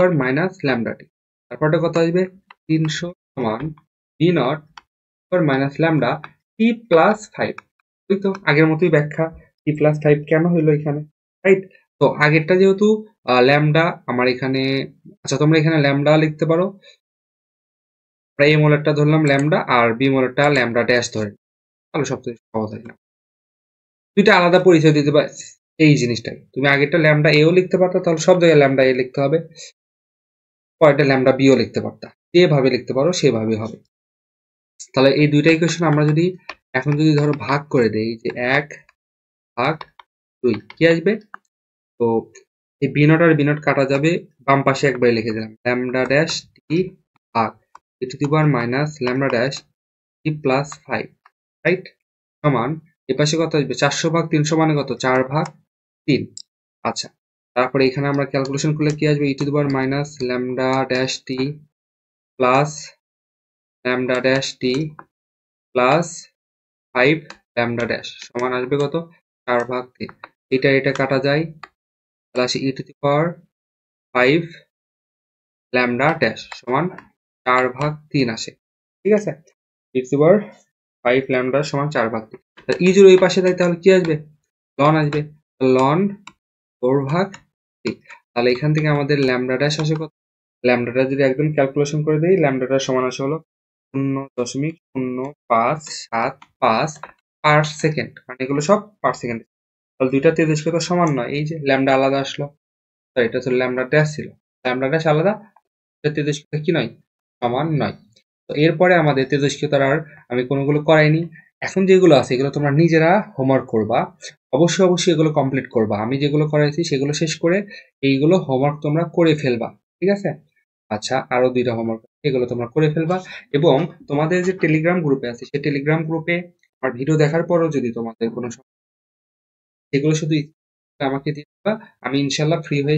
তারপরটা কত আসবে, 300 সমান টি নট e⁻ ওই তো আগের মতোই ব্যাখ্যা, t+5 কেন হইলো এখানে, রাইট? তো আগেরটা যেহেতু ল্যামডা আমার এখানে, আচ্ছা তোমরা এখানে ল্যামডা লিখতে পারো, আমরা এই মৌলেরটা ধরলাম ল্যামডা, আর বি মৌলেরটা ল্যামডা ড্যাশ ধরে, তাহলে সবচেয়ে সহজ হয় না, দুইটা আলাদা পরিচয় দিতে পারে এই জিনিসটাই। তুমি আগেরটা ল্যামডা এও লিখতে পারতা, তাহলে সব জায়গায় ল্যামডা এ লিখতে হবে, পরেরটা ল্যামডা বিও লিখতে পারতা, যেভাবে লিখতে পারো সেভাবে হবে। তাহলে এই দুইটা ইকুয়েশন আমরা যদি এখন যদি ধরো ভাগ করে দেই, যে 1/2 কি আসবে, তো এই বি নট আর বি নট কাটা যাবে, বাম পাশে একবার লিখে দিলাম ল্যামডা ড্যাশ টি ভাগ e⁻ ড্যাশ t+5, রাইট? সমান এ পাশে কত আসবে, 400/300 মানে কত, 4/3। আচ্ছা, তারপরে এখানে আমরা ক্যালকুলেশন করলে কি আসবে, e⁻ ড্যাশ টি প্লাস ল্যামডা ড্যাশ টি প্লাস 5 ল্যামডা ড্যাশ সমান আসবে কত, 4/3। এটা কাটা যায়, তাহলে আসে e⁻5 ল্যামডা ড্যাশ সমান 4/3 আসে। ঠিক আছে, e⁻5 ল্যামডা সমান 4/3। ই যদি ওই পাশে দেয় তাহলে কি আসবে, লন আসবে, লন 4/3। তাহলে এখান থেকে আমাদের ল্যামডা ড্যাশ আসে কত, ল্যামডাটা যদি একদম ক্যালকুলেশন করে দেই, ল্যামডাটার সমান আসে হলো 0.0575 পার সেকেন্ড, কারণ এগুলো সব পার সেকেন্ড। তাহলে দুইটা তেজস্ক্রিয়তা সমান নয়, এই যে ল্যামডা আলাদা আসলো, তো এটা তো ল্যামডা ড্যাশ ছিল, ল্যামডা ড্যাশ আলাদা, তেজস্ক্রিয়তা কি নয়, সমান নয়। তো এরপরে আমাদের তেজস্ক্রিয়তার আর আমি কোনোগুলো করাইনি। এখন যেগুলো আছে এগুলো তোমরা নিজেরা হোমওয়ার্ক করবা, অবশ্যই অবশ্যই এগুলো কমপ্লিট করবা। আমি যেগুলো করাইছি সেগুলো শেষ করে এইগুলো হোমওয়ার্ক তোমরা করে ফেলবা, ঠিক আছে? আচ্ছা, আরো দুইটা হোমওয়ার্ক এগুলো তোমরা করে ফেলবা, এবং তোমাদের যে টেলিগ্রাম গ্রুপে আছে সেই টেলিগ্রাম গ্রুপে আমার ভিডিও দেখার পরও যদি তোমাদের কোনো সেগুলো শুধু আমাকে দিয়ে দিবা, আমি ইনশাল্লাহ ফ্রি হয়ে